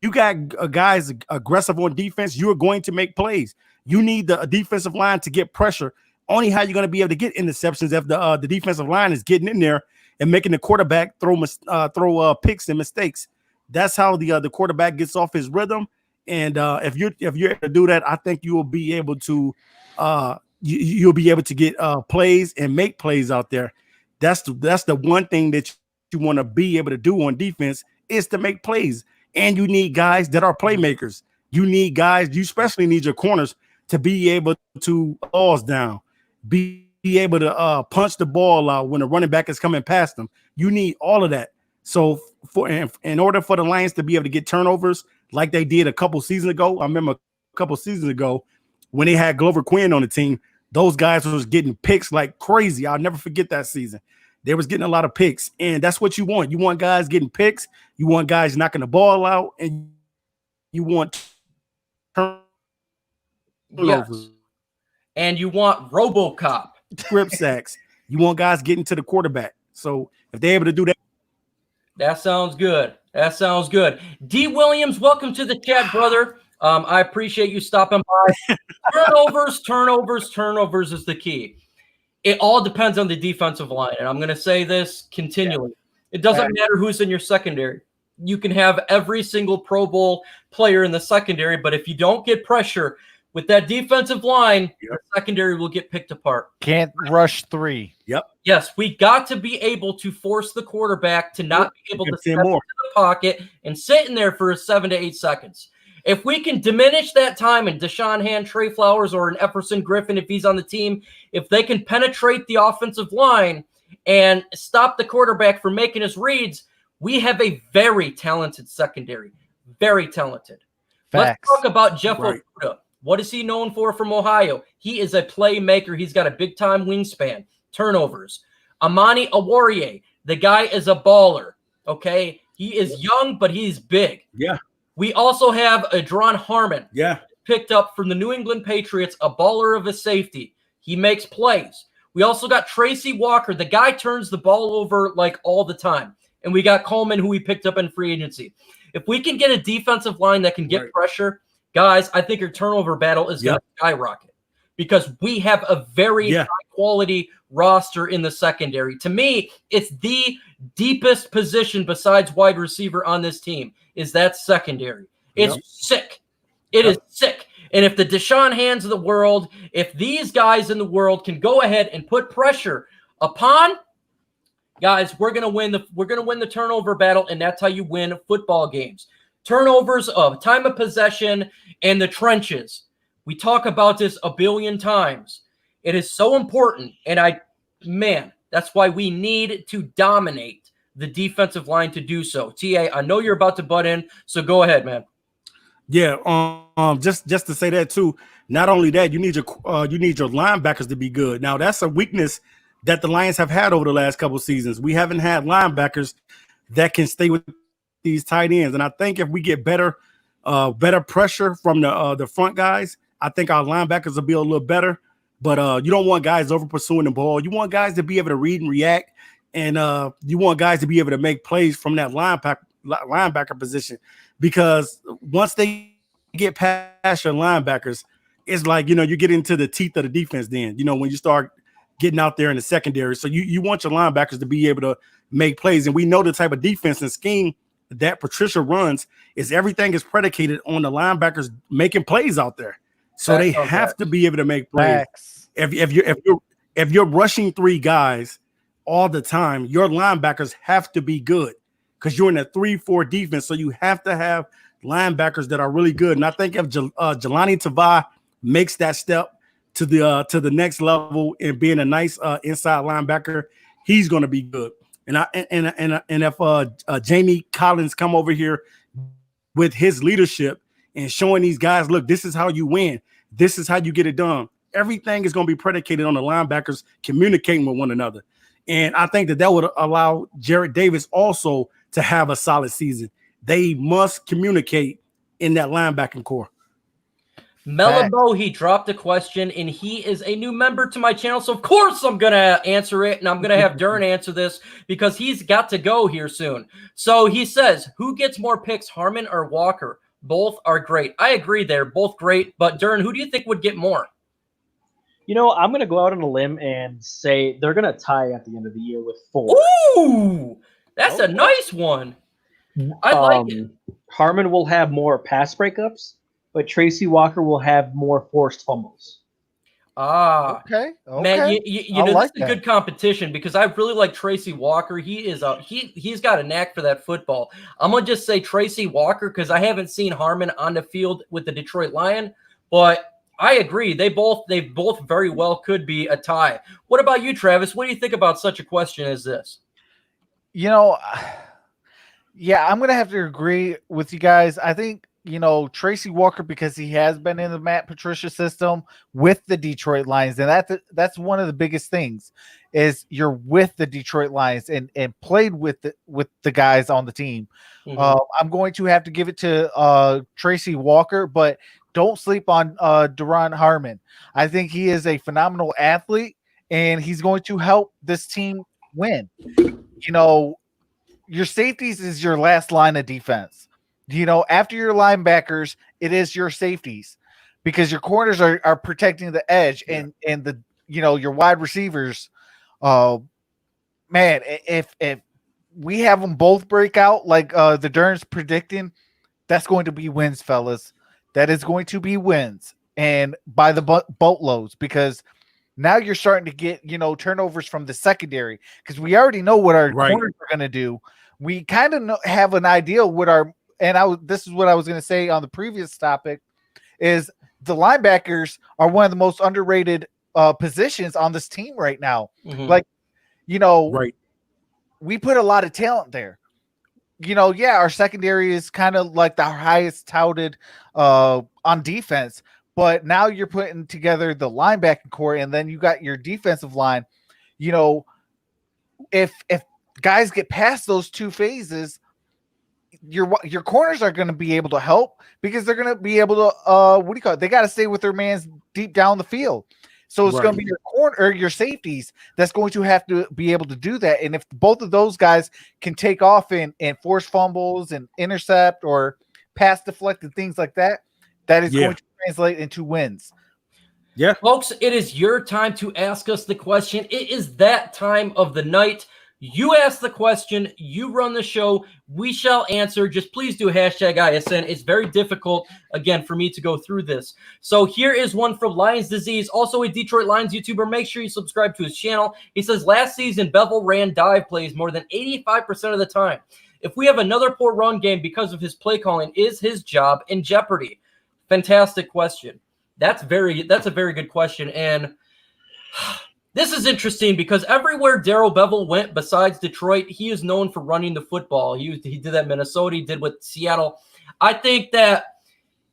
[SPEAKER 3] you got guys aggressive on defense, you are going to make plays. You need the defensive line to get pressure. Only how you're going to be able to get interceptions if the defensive line is getting in there and making the quarterback throw picks and mistakes. That's how the quarterback gets off his rhythm. And if you're able to do that, I think you will be able to you'll be able to get plays and make plays out there. That's the one thing that you want to be able to do on defense is to make plays. And you need guys that are playmakers. You need guys, you especially need your corners to be able to balls down, be able to punch the ball out when the running back is coming past them. You need all of that. So in order for the Lions to be able to get turnovers like they did a couple seasons ago, I remember a couple seasons ago when they had Glover Quinn on the team, those guys was getting picks like crazy. I'll never forget that season. They was getting a lot of picks, and that's what you want. You want guys getting picks. You want guys knocking the ball out, and you want turnovers.
[SPEAKER 1] Yes. And you want RoboCop.
[SPEAKER 3] Script sacks. You want guys getting to the quarterback. So if they're able to do that.
[SPEAKER 1] That sounds good. That sounds good. D. Williams, welcome to the chat, brother. I appreciate you stopping by. Turnovers is the key. It all depends on the defensive line, and I'm going to say this continually. It doesn't matter who's in your secondary. You can have every single Pro Bowl player in the secondary, but if you don't get pressure with that defensive line, the secondary will get picked apart.
[SPEAKER 4] Can't rush 3.
[SPEAKER 1] Yes, we got to be able to force the quarterback to not be able to step into the pocket and sit in there for 7 to 8 seconds. If we can diminish that time, and Deshaun Hand, Trey Flowers, or an Epperson Griffin, if he's on the team, if they can penetrate the offensive line and stop the quarterback from making his reads, we have a very talented secondary. Very talented.
[SPEAKER 4] Facts.
[SPEAKER 1] Let's talk about Jeff Okudah. What is he known for from Ohio? He is a playmaker. He's got a big-time wingspan. Turnovers. Amani Awarie, the guy is a baller, okay? He is young, but he's big.
[SPEAKER 3] Yeah.
[SPEAKER 1] We also have Adron Harmon.
[SPEAKER 3] Yeah.
[SPEAKER 1] Picked up from the New England Patriots, a baller of a safety. He makes plays. We also got Tracy Walker. The guy turns the ball over like all the time. And we got Coleman, who we picked up in free agency. If we can get a defensive line that can get pressure, guys, I think your turnover battle is going to skyrocket because we have a very high-quality roster in the secondary. To me, it's the deepest position besides wide receiver on this team is that secondary. It's sick. It is sick. And if the Deshaun Hands of the world, if these guys in the world can go ahead and put pressure upon, guys, we're gonna win the turnover battle, and that's how you win football games. Turnovers of time of possession and the trenches. We talk about this a billion times. It is so important, and that's why we need to dominate the defensive line to do so. TA, I know you're about to butt in, so go ahead, man.
[SPEAKER 3] Yeah, just to say that too. Not only that, you need your linebackers to be good. Now that's a weakness that the Lions have had over the last couple of seasons. We haven't had linebackers that can stay with these tight ends, and I think if we get better pressure from the front guys, I think our linebackers will be a little better. But you don't want guys over pursuing the ball. You want guys to be able to read and react, and you want guys to be able to make plays from that linebacker position. Because once they get past your linebackers, it's like, you get into the teeth of the defense then, when you start getting out there in the secondary. So you want your linebackers to be able to make plays. And we know the type of defense and scheme that Patricia runs is everything is predicated on the linebackers making plays out there. So they have to be able to make plays. If you're rushing 3 guys all the time, your linebackers have to be good because you're in a 3-4 defense. So you have to have linebackers that are really good. And I think if Jelani Tavai makes that step to the next level and being a nice inside linebacker, he's going to be good. And if Jamie Collins come over here with his leadership and showing these guys, look, this is how you win. This is how you get it done. Everything is going to be predicated on the linebackers communicating with one another. And I think that would allow Jarrett Davis also to have a solid season. They must communicate in that linebacking core.
[SPEAKER 1] Melabo, he dropped a question, and he is a new member to my channel, so of course I'm going to answer it, and I'm going to have Derrn answer this because he's got to go here soon. So he says, who gets more picks, Harmon or Walker? Both are great. I agree they're both great, but Derrn, who do you think would get more?
[SPEAKER 2] I'm going to go out on a limb and say they're going to tie at the end of the year with 4.
[SPEAKER 1] Ooh, that's a nice one. I like it.
[SPEAKER 2] Harmon will have more pass breakups, but Tracy Walker will have more forced fumbles.
[SPEAKER 1] Ah,
[SPEAKER 4] Okay.
[SPEAKER 1] man,
[SPEAKER 4] Okay.
[SPEAKER 1] you
[SPEAKER 4] I
[SPEAKER 1] know, this
[SPEAKER 4] like
[SPEAKER 1] is
[SPEAKER 4] that.
[SPEAKER 1] good competition because I really like Tracy Walker. He's got a knack for that football. I'm gonna just say Tracy Walker because I haven't seen Harmon on the field with the Detroit Lion, but I agree. They both very well could be a tie. What about you, Travis? What do you think about such a question as this?
[SPEAKER 4] You know, yeah, I'm gonna have to agree with you guys. I think Tracy Walker, because he has been in the Matt Patricia system with the Detroit Lions, and that's one of the biggest things is you're with the Detroit Lions and played with the guys on the team.
[SPEAKER 1] Mhm.
[SPEAKER 4] I'm going to have to give it to Tracy Walker, but don't sleep on Derrn Harmon. I think he is a phenomenal athlete, and he's going to help this team win. You know, your safeties is your last line of defense. After your linebackers, it is your safeties because your corners are protecting the edge and the your wide receivers. Man, if we have them both break out like the Derrn's predicting, that's going to be wins, fellas. That is going to be wins, and by the boatloads, because now you're starting to get turnovers from the secondary because we already know what our
[SPEAKER 3] Right.
[SPEAKER 4] corners are going to do. We kind of have an idea what our this is what I was going to say on the previous topic is the linebackers are one of the most underrated positions on this team right now.
[SPEAKER 1] Mhm.
[SPEAKER 4] Like
[SPEAKER 3] Right.
[SPEAKER 4] we put a lot of talent there. Our secondary is kind of like the highest touted on defense, but now you're putting together the linebacking core, and then you got your defensive line. If guys get past those two phases, your corners are going to be able to help because they're going to be able to what do you call it? They got to stay with their mans deep down the field. So it's going to be your corner or your safeties that's going to have to be able to do that. And if both of those guys can take off and force fumbles and intercept or pass deflect and things like that, that is going to translate into wins.
[SPEAKER 3] Yeah.
[SPEAKER 1] Folks, it is your time to ask us the question. It is that time of the night. You ask the question, you run the show, we shall answer. Just please do hashtag ISN. It's very difficult, again, for me to go through this. So here is one from Lions Disease, also a Detroit Lions YouTuber. Make sure you subscribe to his channel. He says, last season, Bevel ran dive plays more than 85% of the time. If we have another poor run game because of his play calling, is his job in jeopardy? Fantastic question. That's a very good question. And this is interesting because everywhere Darrell Bevell went besides Detroit, he is known for running the football. He did that in Minnesota. He did with Seattle. I think that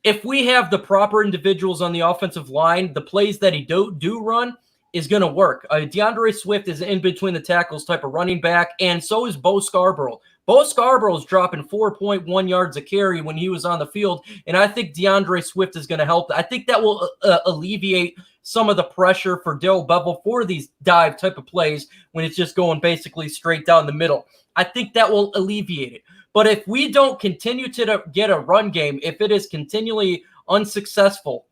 [SPEAKER 1] if we have the proper individuals on the offensive line, the plays that he do run is going to work. DeAndre Swift is in between the tackles type of running back, and so is Bo Scarborough. Bo Scarborough is dropping 4.1 yards a carry when he was on the field, and I think DeAndre Swift is going to help. I think that will alleviate some of the pressure for Darrell Bevell for these dive type of plays when it's just going basically straight down the middle. I think that will alleviate it. But if we don't continue to get a run game, if it is continually unsuccessful,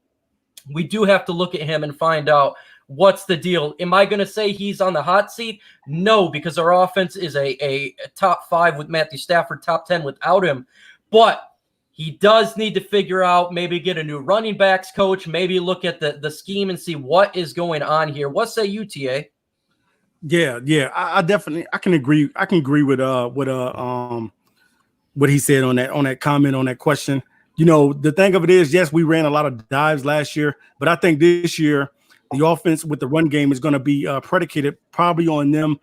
[SPEAKER 1] we do have to look at him and find out what's the deal. Am I going to say he's on the hot seat? No, because our offense is a top 5 with Matthew Stafford, top 10 without him. But he does need to figure out, maybe get a new running backs coach, maybe look at the scheme and see what is going on here. What say you, TA?
[SPEAKER 3] Yeah. I definitely can agree. I can agree with what he said on that comment, on that question. The thing of it is, yes, we ran a lot of dives last year, but I think this year the offense with the run game is going to be predicated probably on them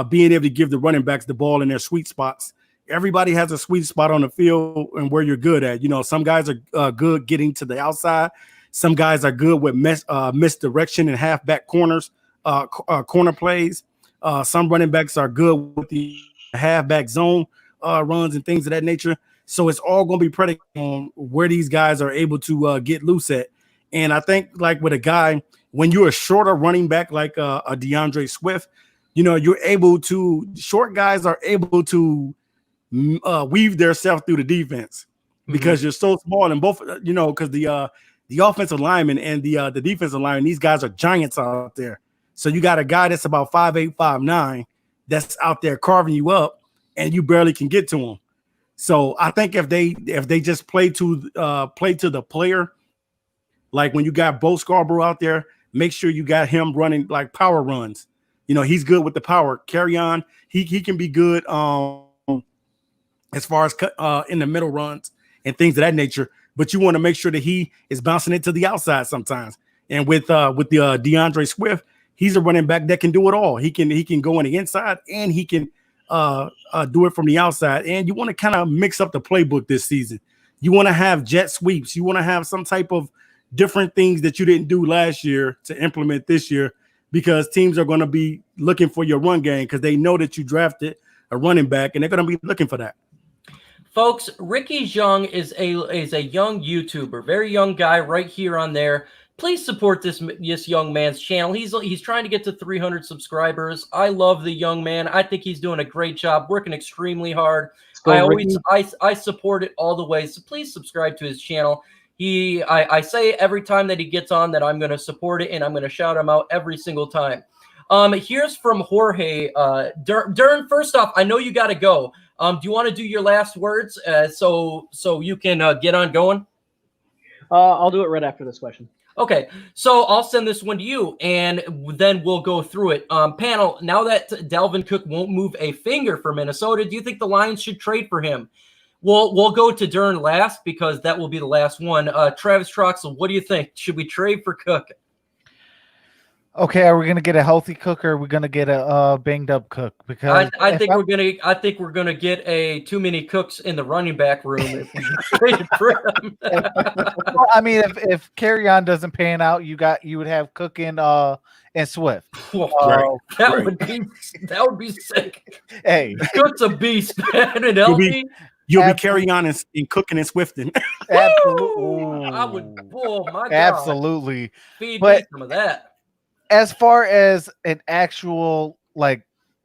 [SPEAKER 3] being able to give the running backs the ball in their sweet spots. Everybody has a sweet spot on the field and where you're good at. Some guys are good getting to the outside. Some guys are good with misdirection and halfback corners, corner plays. Some running backs are good with the halfback zone runs and things of that nature. So it's all going to be predicated on where these guys are able to get loose at. And I think, like with a guy, when you're a shorter running back like a DeAndre Swift, you're able to, short guys are able to weave themselves through the defense because you're so small, and both, because the offensive lineman and the defensive lineman, these guys are giants out there. So you got a guy that's about 5'8", 5'9", that's out there carving you up, and you barely can get to him. So I think if they just play to the player, like when you got Bo Scarborough out there, make sure you got him running like power runs. He's good with the power. Carry on. He can be good as far as in the middle runs and things of that nature. But you want to make sure that he is bouncing it to the outside sometimes. And with the DeAndre Swift, he's a running back that can do it all. He can go on the inside and he can do it from the outside. And you want to kind of mix up the playbook this season. You want to have jet sweeps. You want to have some type of different things that you didn't do last year to implement this year, because teams are going to be looking for your run game because they know that you drafted a running back and they're going to be looking for that.
[SPEAKER 1] Folks, Ricky Zhang is a young YouTuber, very young guy right here on there. Please support this young man's channel. He's trying to get to 300 subscribers. I love the young man. I think he's doing a great job, working extremely hard. I support it all the way. So please subscribe to his channel. I say every time that he gets on that I'm going to support it, and I'm going to shout him out every single time. Here's from Jorge. Derrn, first off, I know you got to go. Do you want to do your last words so you can get on going?
[SPEAKER 2] I'll do it right after this question.
[SPEAKER 1] Okay, so I'll send this one to you, and then we'll go through it. Panel, now that Dalvin Cook won't move a finger for Minnesota, do you think the Lions should trade for him? We'll go to Derrn last because that will be the last one. Travis Troxel, what do you think? Should we trade for Cook?
[SPEAKER 4] Okay, are we gonna get a healthy Cook or are we gonna get a banged up Cook? Because
[SPEAKER 1] I think we're gonna get a too many cooks in the running back room if we trade for him.
[SPEAKER 4] Well, I mean, if Carry-On doesn't pan out, you would have Cook and Swift.
[SPEAKER 1] That would be sick.
[SPEAKER 4] Hey,
[SPEAKER 1] Cook's a beast, man, and healthy.
[SPEAKER 3] You'll be Carrying on and cooking and swifting.
[SPEAKER 4] Absolutely.
[SPEAKER 1] I would. Oh my God.
[SPEAKER 4] Absolutely.
[SPEAKER 1] Feed me some of that.
[SPEAKER 4] As far as an actual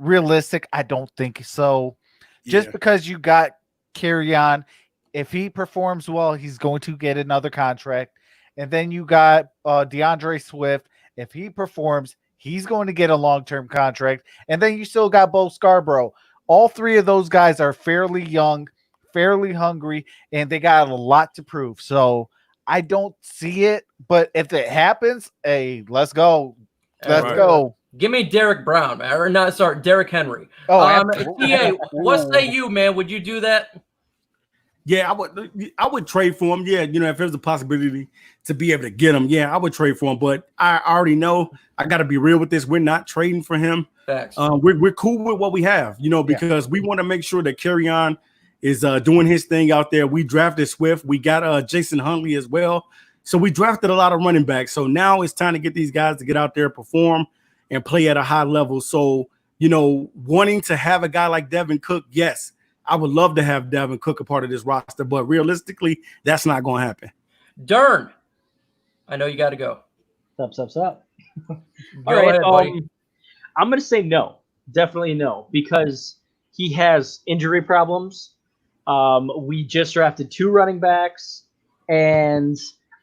[SPEAKER 4] realistic, I don't think so. Just because you got Carry-On, if he performs well, he's going to get another contract. And then you got DeAndre Swift. If he performs, he's going to get a long-term contract. And then you still got Bo Scarborough. All three of those guys are fairly young, fairly hungry, and they got a lot to prove. So I don't see it, but if it happens, hey, let's go. Let's go. Give
[SPEAKER 1] me Derek Brown, or not, sorry, Derrick Henry.
[SPEAKER 4] Oh,
[SPEAKER 1] TA, what say you, man? Would you do that?
[SPEAKER 3] Yeah, I would trade for him. Yeah, if there's a possibility to be able to get him, I would trade for him. But I already know I got to be real with this. We're not trading for him.
[SPEAKER 1] Facts.
[SPEAKER 3] We're cool with what we have, because we want to make sure that Carry-On is doing his thing out there. We drafted Swift. We got Jason Huntley as well. So we drafted a lot of running backs. So now it's time to get these guys to get out there, perform, and play at a high level. So, wanting to have a guy like Dalvin Cook, yes, I would love to have Dalvin Cook a part of this roster, but realistically, that's not going to happen.
[SPEAKER 1] Derrn, I know you got to go.
[SPEAKER 2] Sup.
[SPEAKER 1] All right, ahead, buddy.
[SPEAKER 2] I'm going to say no. Definitely no, because he has injury problems. We just drafted 2 running backs, and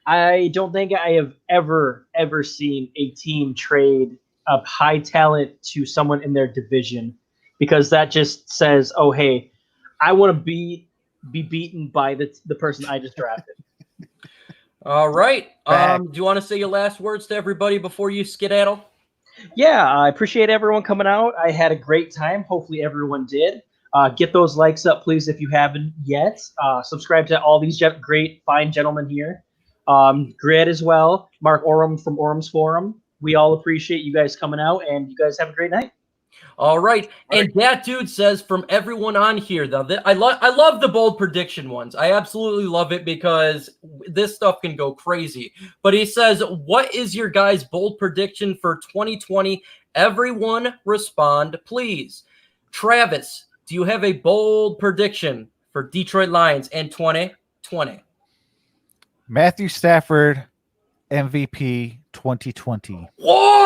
[SPEAKER 2] I don't think I have ever seen a team trade up high talent to someone in their division, because that just says, oh, hey, I want to be beaten by the person I just drafted.
[SPEAKER 1] All right. Do you want to say your last words to everybody before you skedaddle?
[SPEAKER 2] Yeah, I appreciate everyone coming out. I had a great time. Hopefully everyone did. Get those likes up, please, if you haven't yet. Subscribe to all these great, fine gentlemen here. Grid as well. Mark Orum from Orum's Forum. We all appreciate you guys coming out, and you guys have a great night.
[SPEAKER 1] All right. And that dude says from everyone on here, though, I love the bold prediction ones. I absolutely love it because this stuff can go crazy. But he says, what is your guys' bold prediction for 2020? Everyone respond, please. Travis, do you have a bold prediction for Detroit Lions in 2020?
[SPEAKER 4] Matthew Stafford, MVP 2020.
[SPEAKER 1] Whoa!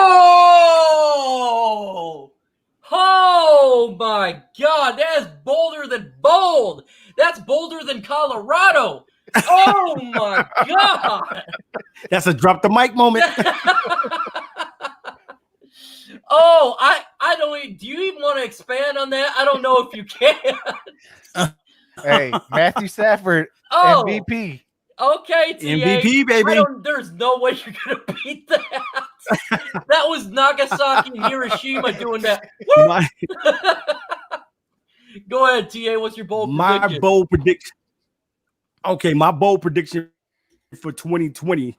[SPEAKER 1] Oh my God, that's bolder than bold. That's bolder than Colorado. Oh my God.
[SPEAKER 3] That's a drop the mic moment.
[SPEAKER 1] Oh, I don't. Do you even want to expand on that? I don't know if you can.
[SPEAKER 4] Hey, Matthew Stafford, MVP.
[SPEAKER 1] Okay, TA.
[SPEAKER 3] MVP, baby.
[SPEAKER 1] There's no way you're gonna beat that. That was Nagasaki and Hiroshima doing that.
[SPEAKER 3] My,
[SPEAKER 1] Go ahead, TA. What's your bold
[SPEAKER 3] my
[SPEAKER 1] prediction?
[SPEAKER 3] bold prediction. Okay, my bold prediction for 2020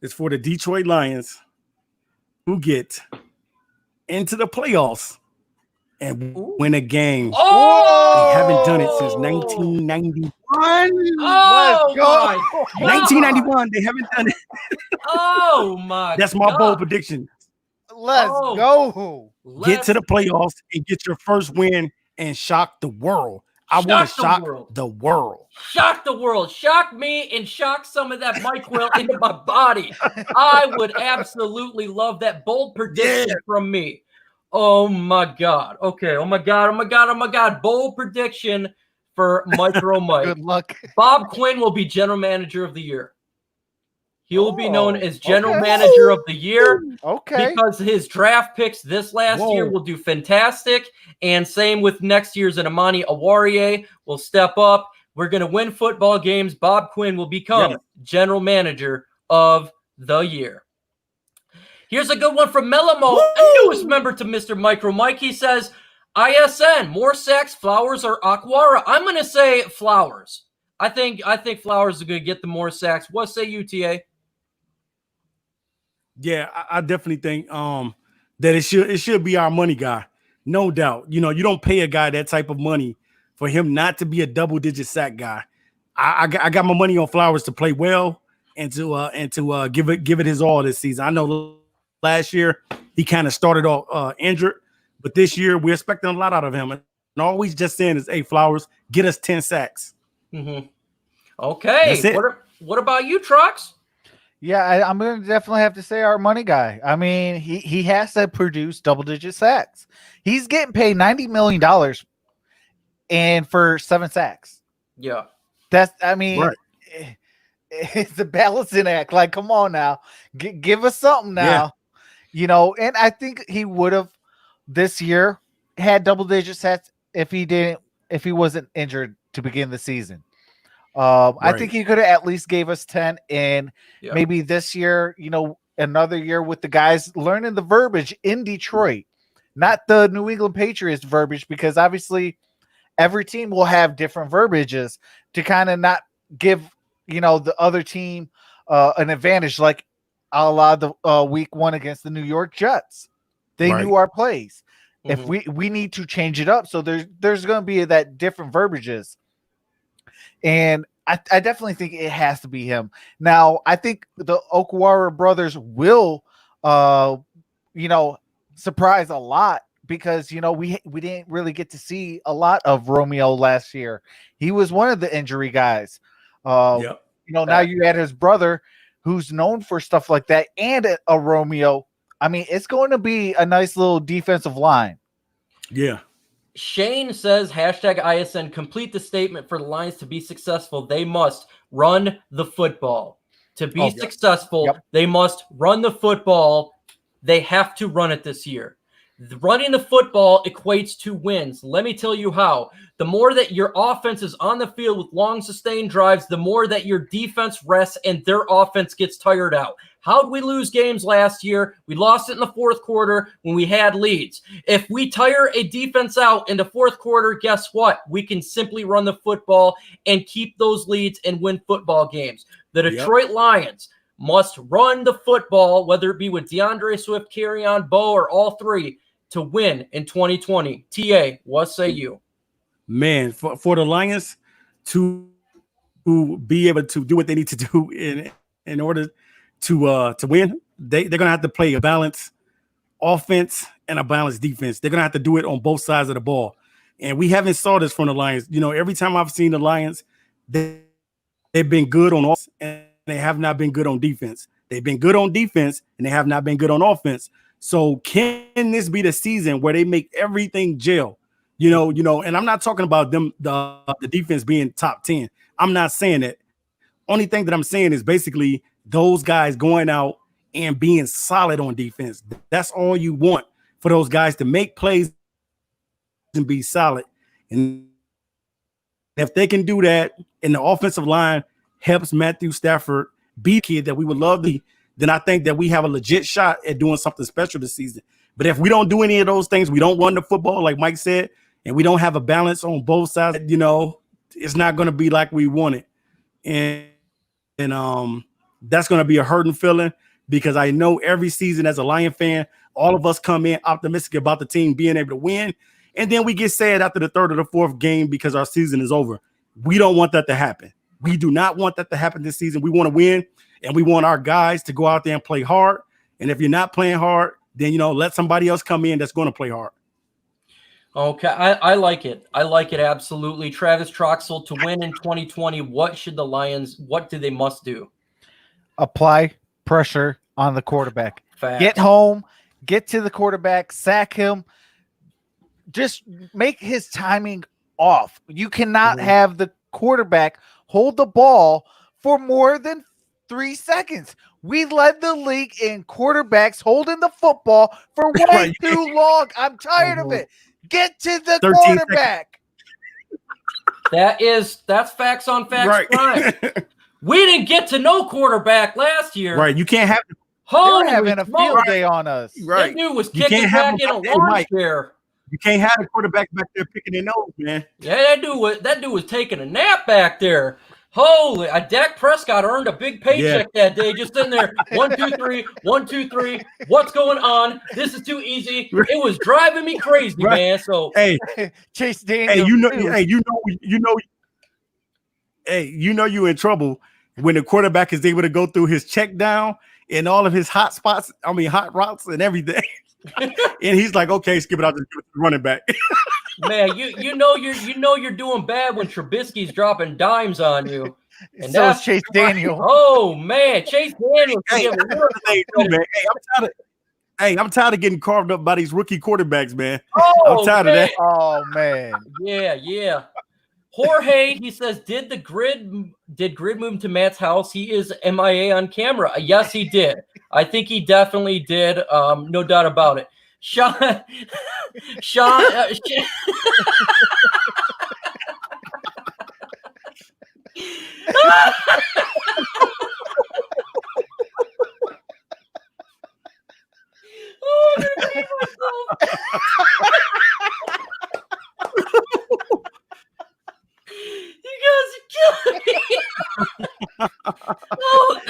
[SPEAKER 3] is for the Detroit Lions who get into the playoffs and win a game.
[SPEAKER 1] Oh!
[SPEAKER 3] They haven't done it since 1991.
[SPEAKER 1] Oh,
[SPEAKER 4] Let's go.
[SPEAKER 1] my God.
[SPEAKER 3] 1991, they haven't done it.
[SPEAKER 1] Oh, my
[SPEAKER 3] That's my
[SPEAKER 1] God.
[SPEAKER 3] bold prediction.
[SPEAKER 4] Let's
[SPEAKER 1] Oh.
[SPEAKER 4] go.
[SPEAKER 3] Get to the playoffs and get your first win and shock the world. I want to shock the world.
[SPEAKER 1] Shock the world. Shock me and shock some of that Mike Will into my body. I would absolutely love that bold prediction from me. Oh my God. Okay. Oh my God. Oh my God. Oh my God. Bold prediction for MicroMike.
[SPEAKER 4] Good luck.
[SPEAKER 1] Bob Quinn will be general manager of the year. He will be known as general
[SPEAKER 4] okay.
[SPEAKER 1] manager of the year.
[SPEAKER 4] Okay.
[SPEAKER 1] Because his draft picks this last year will do fantastic. And same with next year's, and Amani Awarie will step up. We're going to win football games. Bob Quinn will become general manager of the year. Here's a good one from Melamo, a newest member to Mr. MicroMike. He says, ISN, more sacks, Flowers, or Aquara? I'm going to say Flowers. I think Flowers is going to get the more sacks. What say you, TA?
[SPEAKER 3] Yeah, I definitely think that it should be our money guy. No doubt. You know, you don't pay a guy that type of money for him not to be a double-digit sack guy. I got my money on Flowers to play well and to give it his all this season. I know last year he kind of started off injured, but this year we're expecting a lot out of him. And all we just saying is, hey, Flowers, get us 10 sacks.
[SPEAKER 1] Mm-hmm. Okay. What about you, Trox?
[SPEAKER 4] Yeah, I'm going to definitely have to say our money guy. I mean, he has to produce double-digit sacks. He's getting paid $90 million and for 7 sacks.
[SPEAKER 1] Yeah.
[SPEAKER 4] That's, I mean, it's a balancing act. Like, come on now. Give us something now. Yeah. You know, and I think he would have this year had double-digit sacks if he wasn't injured to begin the season. I think he could have at least gave us 10, and maybe this year, you know, another year with the guys learning the verbiage in Detroit, not the New England Patriots verbiage, because obviously every team will have different verbiages to kind of not give, you know, the other team an advantage, like a la the week 1 against the New York Jets. They knew our plays. Mm-hmm. If we need to change it up, so there's going to be that different verbiages. And I definitely think it has to be him. Now, I think the Okwara brothers will, you know, surprise a lot because, you know, we didn't really get to see a lot of Romeo last year. He was one of the injury guys. You know, now you add his brother who's known for stuff like that and a Romeo. I mean, it's going to be a nice little defensive line.
[SPEAKER 3] Yeah.
[SPEAKER 1] Shane says, #ISN, complete the statement for the Lions to be successful. They must run the football. To be successful, they must run the football. They have to run it this year. Running the football equates to wins. Let me tell you how. The more that your offense is on the field with long sustained drives, the more that your defense rests and their offense gets tired out. How did we lose games last year? We lost it in the fourth quarter when we had leads. If we tire a defense out in the fourth quarter, guess what? We can simply run the football and keep those leads and win football games. The Detroit Lions must run the football, whether it be with DeAndre Swift, Kerryon, Bo, or all three, to win in 2020. TA, what say you?
[SPEAKER 3] Man, for the Lions to be able to do what they need to do in order to win, they're gonna have to play a balanced offense and a balanced defense. They're gonna have to do it on both sides of the ball, and we haven't saw this from the Lions. You know, every time I've seen the Lions, they've been good on offense and they have not been good on defense. They've been good on defense and they have not been good on offense. So can this be the season where they make everything gel? You know, and I'm not talking about them, the defense being top 10. I'm not saying that. Only thing that I'm saying is basically those guys going out and being solid on defense. That's all you want, for those guys to make plays and be solid. And if they can do that, and the offensive line helps Matthew Stafford be a kid that we would love to, then I think that we have a legit shot at doing something special this season. But if we don't do any of those things, we don't run the football like Mike said, and we don't have a balance on both sides, it's not going to be like we want it. And that's going to be a hurting feeling, because I know every season as a Lion fan, all of us come in optimistic about the team being able to win, and then we get sad after the third or the fourth game because our season is over. We don't want that to happen. We do not want that to happen this season. We want to win, and we want our guys to go out there and play hard. And if you're not playing hard, then, let somebody else come in that's going to play hard.
[SPEAKER 1] Okay, I like it. I like it, absolutely. Travis Troxel, to win in 2020, what do they must do?
[SPEAKER 4] Apply pressure on the quarterback.
[SPEAKER 1] Facts.
[SPEAKER 4] Get home, get to the quarterback, sack him. Just make his timing off. You cannot have the quarterback hold the ball for more than 3 seconds. We led the league in quarterbacks holding the football for way too long. I'm tired of it. Get to the quarterback.
[SPEAKER 1] That's facts on facts crime. We didn't get to no quarterback last year.
[SPEAKER 3] Right. You can't have
[SPEAKER 4] they're having a field day on us.
[SPEAKER 1] Right. That dude was kicking back in a lawn chair.
[SPEAKER 3] You can't have the quarterback back there picking their nose, man.
[SPEAKER 1] Yeah, that dude was taking a nap back there. Holy, Dak Prescott earned a big paycheck that day, just in there. 1, 2, 3, 1, 2, 3. What's going on? This is too easy. It was driving me crazy, man. So
[SPEAKER 4] Chase Daniel.
[SPEAKER 3] You're in trouble when the quarterback is able to go through his check down and all of his hot routes and everything. And he's like, okay, skip it out to the running back.
[SPEAKER 1] Man, you know you're doing bad when Trubisky's dropping dimes on you. And
[SPEAKER 4] so that's Chase Daniel.
[SPEAKER 1] Oh man, Chase Daniel.
[SPEAKER 3] I'm tired of getting carved up by these rookie quarterbacks, man.
[SPEAKER 1] Oh,
[SPEAKER 3] I'm tired of that.
[SPEAKER 4] Oh man.
[SPEAKER 1] Yeah. Jorge, he says, did Grid move to Matt's house? He is MIA on camera. Yes, he did. I think he definitely did. No doubt about it. Sean. Oh, I hate myself. You guys are killing me. Oh,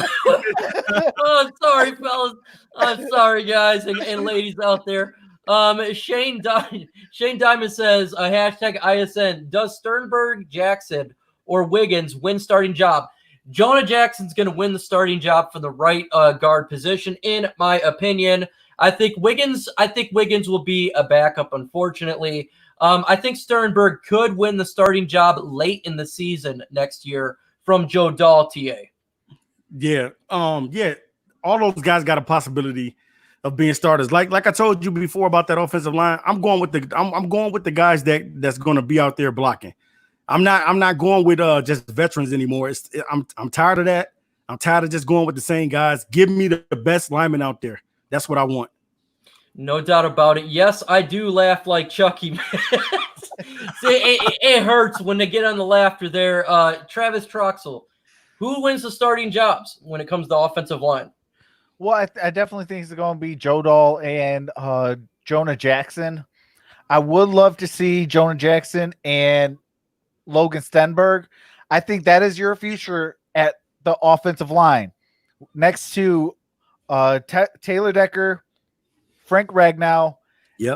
[SPEAKER 1] I'm sorry, fellas. I'm sorry, guys and ladies out there. Shane Diamond says, hashtag ISN, does Sternberg, Jackson, or Wiggins win starting job? Jonah Jackson's going to win the starting job for the right guard position, in my opinion. I think Wiggins will be a backup, unfortunately. I think Sternberg could win the starting job late in the season next year from Joe Dahl, TA. Yeah.
[SPEAKER 3] All those guys got a possibility of being starters. Like I told you before about that offensive line, I'm going with the guys that's going to be out there blocking. I'm not going with just veterans anymore. I'm tired of that. I'm tired of just going with the same guys. Give me the best linemen out there. That's what I want.
[SPEAKER 1] No doubt about it. Yes, I do laugh like Chucky. it hurts when they get on the laughter there. Travis Troxel, who wins the starting jobs when it comes to offensive line?
[SPEAKER 4] Well, I definitely think it's going to be Joe Dahl and Jonah Jackson. I would love to see Jonah Jackson and Logan Stenberg. I think that is your future at the offensive line. Next to Taylor Decker, Frank Ragnow,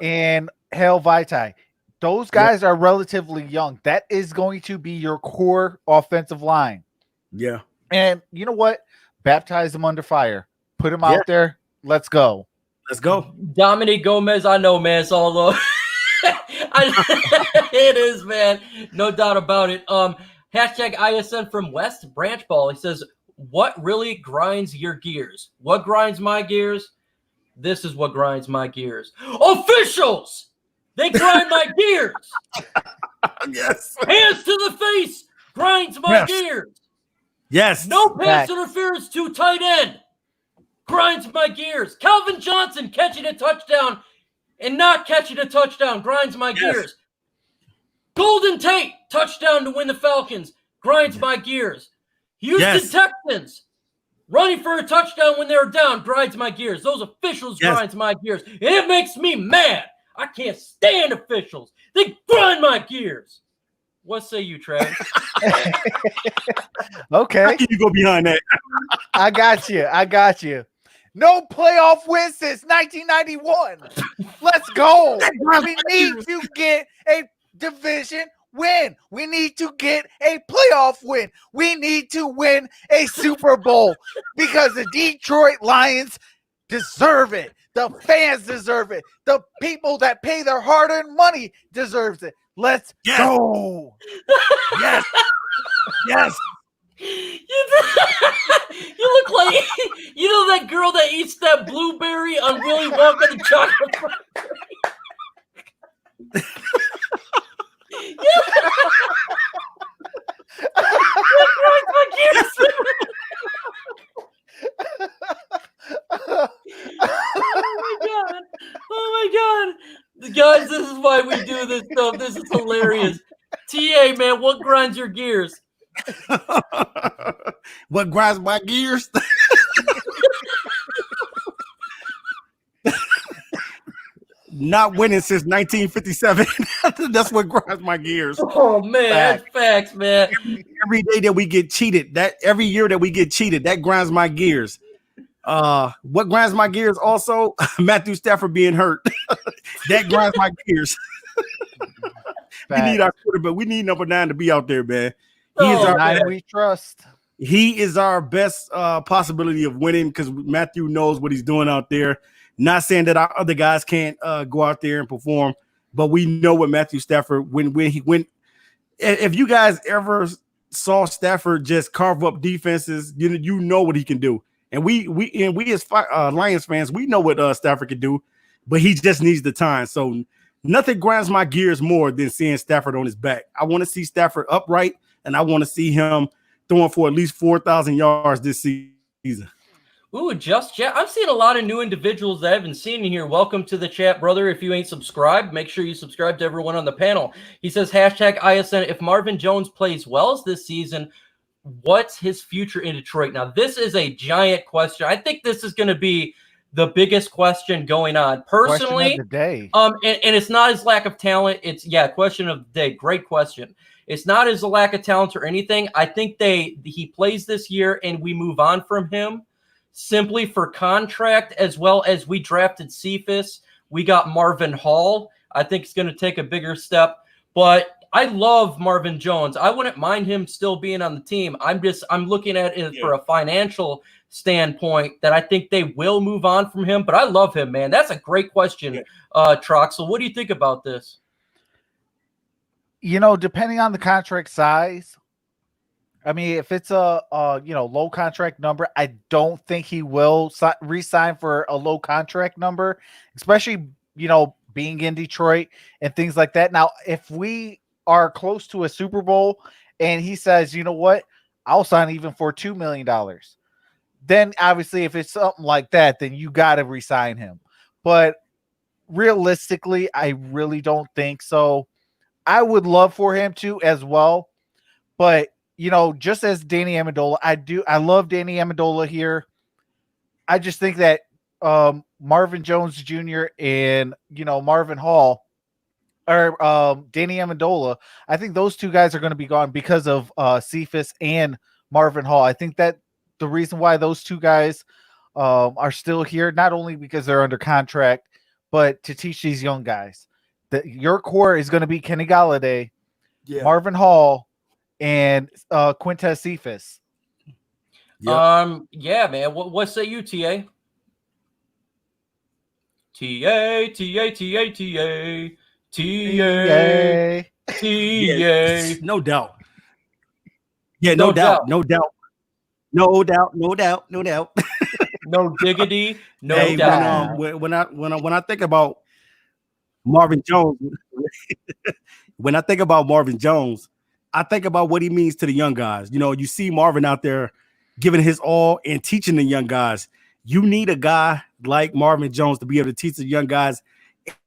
[SPEAKER 4] and Hale Vitae. Those guys are relatively young. That is going to be your core offensive line.
[SPEAKER 3] Yeah.
[SPEAKER 4] And you know what? Baptize them under fire. Put them out there. Let's go.
[SPEAKER 3] Let's go.
[SPEAKER 1] Dominic Gomez, I know, man. It's all over. It is, man. No doubt about it. Hashtag ISN from West Branch Ball. He says, what really grinds your gears? What grinds my gears? This is what grinds my gears. Officials! They grind my gears.
[SPEAKER 3] Yes.
[SPEAKER 1] Hands to the face grinds my gears.
[SPEAKER 3] Yes.
[SPEAKER 1] No pass interference to tight end grinds my gears. Calvin Johnson catching a touchdown and not catching a touchdown grinds my gears. Golden Tate touchdown to win the Falcons grinds my gears. Houston Texans Running for a touchdown when they're down grinds my gears. Those officials grinds my gears. And it makes me mad. I can't stand officials. They grind my gears. What say you, Travis?
[SPEAKER 4] Okay.
[SPEAKER 3] How can you go behind that?
[SPEAKER 4] I got you. No playoff win since 1991. Let's go. We need to get a division win. We need to get a playoff win. We need to win a Super Bowl because the Detroit Lions deserve it. The fans deserve it. The people that pay their hard-earned money deserves it. Let's go.
[SPEAKER 3] Yes. Yes.
[SPEAKER 1] You look like that girl that eats that blueberry on Willy Wonka the Chocolate Factory. Oh my god. Guys, this is why we do this stuff. This is hilarious. TA, man, what grinds your gears?
[SPEAKER 3] What grinds my gears? Not winning since 1957. That's what grinds my gears.
[SPEAKER 1] Oh man, that's facts, man.
[SPEAKER 3] Every day that we get cheated, every year that we get cheated, that grinds my gears. What grinds my gears also? Matthew Stafford being hurt. That grinds my gears. We need our quarterback. We need number 9 to be out there, man. He is our
[SPEAKER 4] 9 we trust.
[SPEAKER 3] He is our best possibility of winning because Matthew knows what he's doing out there. Not saying that our other guys can't go out there and perform, but we know what Matthew Stafford when he went. If you guys ever saw Stafford just carve up defenses, you know what he can do. And we as Lions fans, we know what Stafford can do, but he just needs the time. So nothing grinds my gears more than seeing Stafford on his back. I want to see Stafford upright, and I want to see him throwing for at least 4,000 yards this season.
[SPEAKER 1] Ooh, just chat. I'm seeing a lot of new individuals that I haven't seen in here. Welcome to the chat, brother. If you ain't subscribed, make sure you subscribe to everyone on the panel. He says, #ISN, if Marvin Jones plays well this season, what's his future in Detroit? Now, this is a giant question. I think this is going to be the biggest question going on. Personally,
[SPEAKER 4] question of the day.
[SPEAKER 1] And it's not his lack of talent. It's, question of the day. Great question. It's not his lack of talent or anything. I think he plays this year and we move on from him simply for contract, as well as we drafted Cephas. We got Marvin Hall. I think it's going to take a bigger step, but I love Marvin Jones. I wouldn't mind him still being on the team. I'm looking at it for a financial standpoint that I think they will move on from him, but I love him, man. That's a great question, Troxel. What do you think about this?
[SPEAKER 4] Depending on the contract size, I mean, if it's a low contract number, I don't think he will re-sign for a low contract number, especially, being in Detroit and things like that. Now, if we are close to a Super Bowl and he says, you know what, I'll sign even for $2 million. Then obviously if it's something like that, then you got to re-sign him. But realistically, I really don't think so. I would love for him to as well. But, just as Danny Amendola, I love Danny Amendola here. I just think that Marvin Jones Jr. and, Marvin Hall or Danny Amendola, I think those two guys are going to be gone because of Cephas and Marvin Hall. I think that the reason why those two guys are still here, not only because they're under contract, but to teach these young guys that your core is going to be Kenny Galladay, Marvin Hall, and Quintez Cephas.
[SPEAKER 1] Yep. Man. What say you, TA? TA.
[SPEAKER 3] No doubt. Yeah, no doubt. No
[SPEAKER 1] diggity, no doubt.
[SPEAKER 3] When I think about Marvin Jones, I think about what he means to the young guys. You see Marvin out there giving his all and teaching the young guys. You need a guy like Marvin Jones to be able to teach the young guys,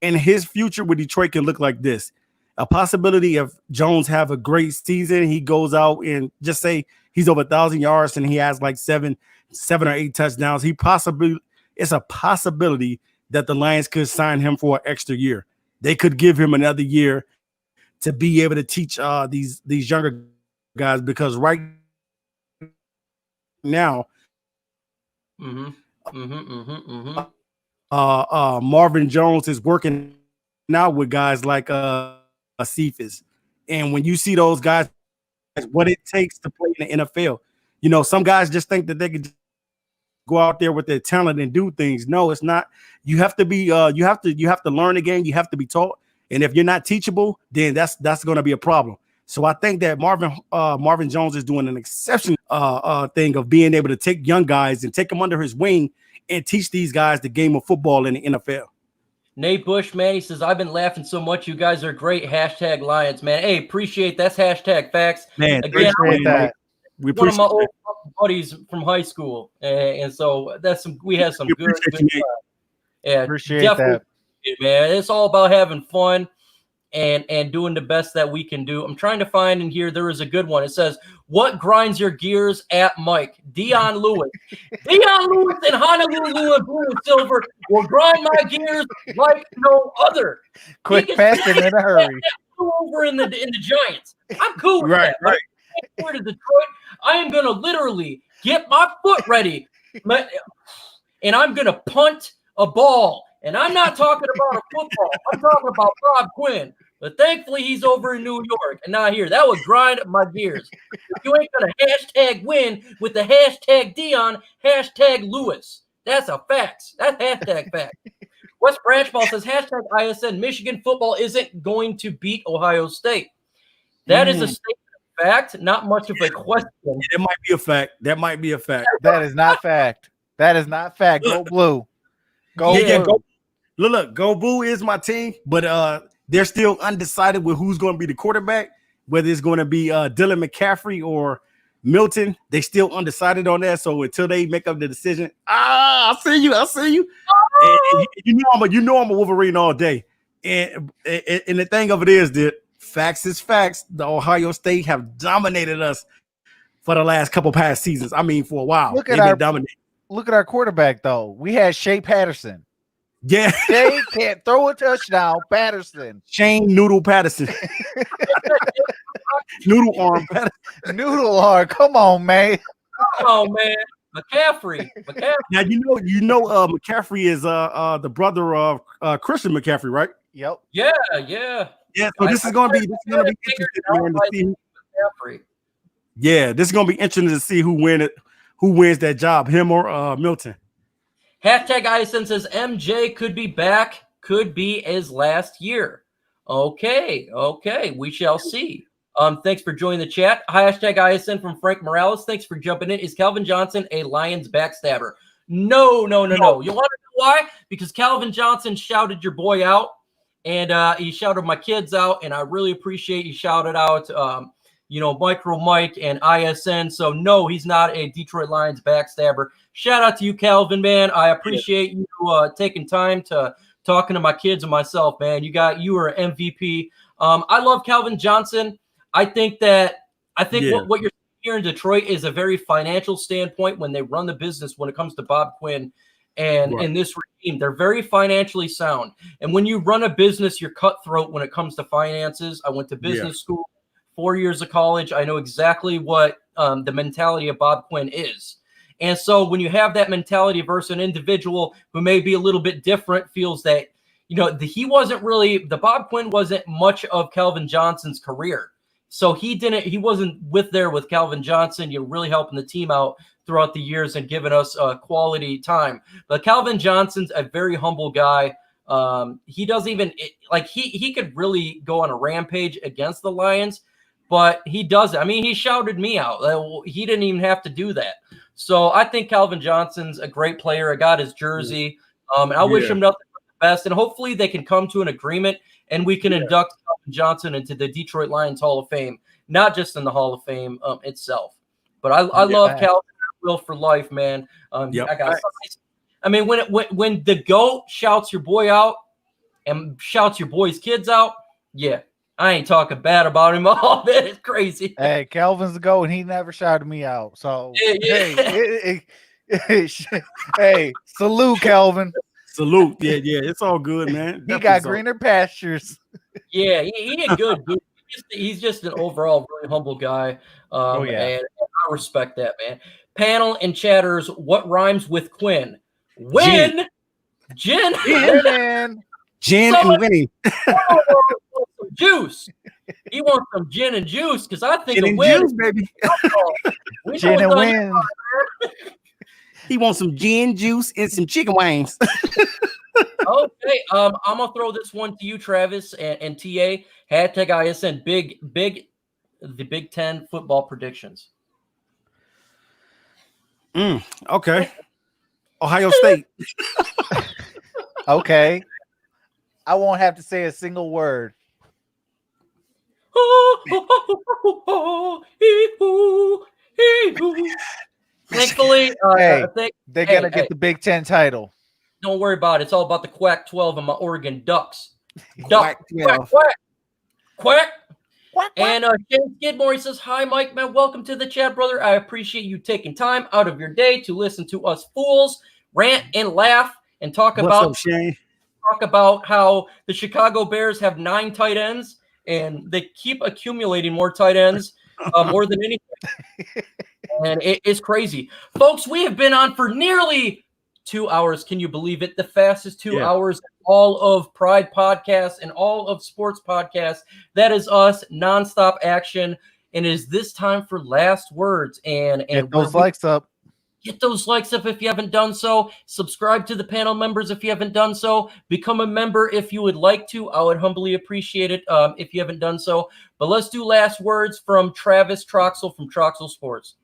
[SPEAKER 3] and his future with Detroit can look like this. A possibility of Jones have a great season. He goes out and just say he's over 1,000 yards and he has like 7 7 or 8 touchdowns. It's a possibility that the Lions could sign him for an extra year. They could give him another year to be able to teach these younger guys, because right now Marvin Jones is working now with guys like Cephas. And when you see those guys, what it takes to play in the NFL, you know, some guys just think that they can go out there with their talent and do things. No, it's not. You have to be you have to learn the game. You have to be taught. And if you're not teachable, then that's going to be a problem. So I think that Marvin Jones is doing an exceptional thing of being able to take young guys and take them under his wing and teach these guys the game of football in the NFL.
[SPEAKER 1] Nate Bush, man, he says, I've been laughing so much. You guys are great. Hashtag Lions, man. Hey, appreciate that's hashtag facts.
[SPEAKER 3] Man,
[SPEAKER 1] again,
[SPEAKER 4] appreciate that.
[SPEAKER 3] We
[SPEAKER 1] one of my
[SPEAKER 3] appreciate
[SPEAKER 1] old buddies from high school, and so we had some good yeah,
[SPEAKER 4] Appreciate
[SPEAKER 1] definitely,
[SPEAKER 4] that.
[SPEAKER 1] man. It's all about having fun and doing the best that we can do. I'm trying to find in here. There is a good one. It says, "What grinds your gears at Mike?" Dion Lewis. Dion Lewis and Honolulu and Blue and Silver will grind my gears like no other.
[SPEAKER 4] Quick, fast, and in a hurry.
[SPEAKER 1] Over in the Giants. I'm cool with
[SPEAKER 3] Right,
[SPEAKER 1] that.
[SPEAKER 3] right.
[SPEAKER 1] Over to Detroit, I am gonna literally get my foot ready, and I'm gonna punt a ball. And I'm not talking about a football. I'm talking about Bob Quinn. But thankfully, he's over in New York and not here. That would grind up my gears. If you ain't gonna hashtag win with the hashtag Dion, hashtag Lewis. That's a fact. That's hashtag fact. West Branchball says hashtag ISN. Michigan football isn't going to beat Ohio State. That is a statement of fact, not much of a question.
[SPEAKER 3] It might be a fact. That might be a fact.
[SPEAKER 4] That is not fact. That is not fact. Go Blue. Go
[SPEAKER 3] Yeah,
[SPEAKER 4] Blue.
[SPEAKER 3] Look, Go Blue is my team, but they're still undecided with who's going to be the quarterback, whether it's going to be Dylan McCaffrey or Milton. They still undecided on that. So until they make up the decision, I see you. And you know I'm a Wolverine all day. And the thing of it is that facts is facts. The Ohio State have dominated us for the last couple past seasons. I mean, for a while.
[SPEAKER 4] Look at our quarterback, though. We had Shea Patterson.
[SPEAKER 3] Yeah.
[SPEAKER 4] Shea can't throw a touchdown. Patterson.
[SPEAKER 3] Shane Noodle Patterson. Noodle arm Patterson.
[SPEAKER 4] Noodle arm. Come on, man.
[SPEAKER 1] Come on, man. McCaffrey.
[SPEAKER 3] Now McCaffrey is the brother of Christian McCaffrey, right?
[SPEAKER 4] Yep.
[SPEAKER 1] Yeah.
[SPEAKER 3] So this is gonna be interesting, man, to see.
[SPEAKER 1] McCaffrey.
[SPEAKER 3] Yeah, this is gonna be interesting to see who wins that job, him or Milton.
[SPEAKER 1] Hashtag ISN says MJ could be back, could be his last year. Okay, we shall see. Thanks for joining the chat. Hashtag ISN from Frank Morales. Thanks for jumping in. Is Calvin Johnson a Lions backstabber? No. You want to know why? Because Calvin Johnson shouted your boy out, and he shouted my kids out, and I really appreciate you shouted out MicroMike and ISN. So no, he's not a Detroit Lions backstabber. Shout out to you, Calvin, man. I appreciate you taking time to talking to my kids and myself, man. You were an MVP. I love Calvin Johnson. I think what you're here in Detroit is a very financial standpoint when they run the business when it comes to Bob Quinn and in this regime. They're very financially sound. And when you run a business, you're cutthroat when it comes to finances. I went to business school, 4 years of college. I know exactly what the mentality of Bob Quinn is. And so when you have that mentality versus an individual who may be a little bit different, feels that, the Bob Quinn wasn't much of Calvin Johnson's career. So he wasn't with Calvin Johnson, really helping the team out throughout the years and giving us quality time. But Calvin Johnson's a very humble guy. He doesn't even he could really go on a rampage against the Lions, but he doesn't. I mean, he shouted me out. He didn't even have to do that. So I think Calvin Johnson's a great player. I got his jersey. And I wish him nothing but the best. And hopefully they can come to an agreement and we can induct Calvin Johnson into the Detroit Lions Hall of Fame, not just in the Hall of Fame itself. But I love Calvin. Will for life, man. I mean, when the GOAT shouts your boy out and shouts your boy's kids out, I ain't talking bad about him. Oh, man, it's crazy.
[SPEAKER 4] Hey, Calvin's the GOAT, and he never shouted me out. So, Hey, salute, Kelvin.
[SPEAKER 3] Salute. Yeah, it's all good, man.
[SPEAKER 4] He
[SPEAKER 3] Definitely
[SPEAKER 4] got
[SPEAKER 3] so.
[SPEAKER 4] greener pastures.
[SPEAKER 1] Yeah, he a good dude. He's just an overall really humble guy.
[SPEAKER 4] Oh, yeah.
[SPEAKER 1] And I respect that, man. Panel and chatters, what rhymes with Quinn? Win, gin,
[SPEAKER 4] Winning.
[SPEAKER 3] Gin and winning.
[SPEAKER 1] some juice. He wants some gin and juice because I think
[SPEAKER 3] Gin
[SPEAKER 1] a
[SPEAKER 3] and
[SPEAKER 1] win.
[SPEAKER 3] juice, baby.
[SPEAKER 1] We
[SPEAKER 4] Gin
[SPEAKER 1] know
[SPEAKER 4] and
[SPEAKER 1] what's on
[SPEAKER 4] win.
[SPEAKER 3] He wants some gin juice and some chicken wings.
[SPEAKER 1] Okay, I'm gonna throw this one to you, Travis and TA. Hashtag ISN. The Big Ten football predictions.
[SPEAKER 3] Okay. Ohio State.
[SPEAKER 4] Okay. I won't have to say a single word.
[SPEAKER 1] Thankfully,
[SPEAKER 4] Hey,
[SPEAKER 1] I think
[SPEAKER 4] they're gonna get the Big Ten title.
[SPEAKER 1] don't worry about it. It's all about the Quack 12 and my Oregon Ducks.
[SPEAKER 3] Quack
[SPEAKER 1] Quack,
[SPEAKER 3] 12.
[SPEAKER 1] quack, quack.
[SPEAKER 4] Quack, quack.
[SPEAKER 1] And Shane Skidmore, he says, hi, Mike, man. Welcome to the chat, brother. I appreciate you taking time out of your day to listen to us fools rant and laugh and talk
[SPEAKER 3] What's
[SPEAKER 1] about
[SPEAKER 3] up, Shane?
[SPEAKER 1] how the Chicago Bears have 9 tight ends and they keep accumulating more tight ends more than anything. And it's crazy. Folks, we have been on for nearly 2 hours. Can you believe it? The fastest 2 hours in all of Pride podcasts and all of sports podcasts. That is us, nonstop action. And it is this time for last words. And
[SPEAKER 4] Get those likes up.
[SPEAKER 1] Get those likes up if you haven't done so. Subscribe to the panel members if you haven't done so. Become a member if you would like to. I would humbly appreciate it if you haven't done so. But let's do last words from Travis Troxel from Troxel Sports.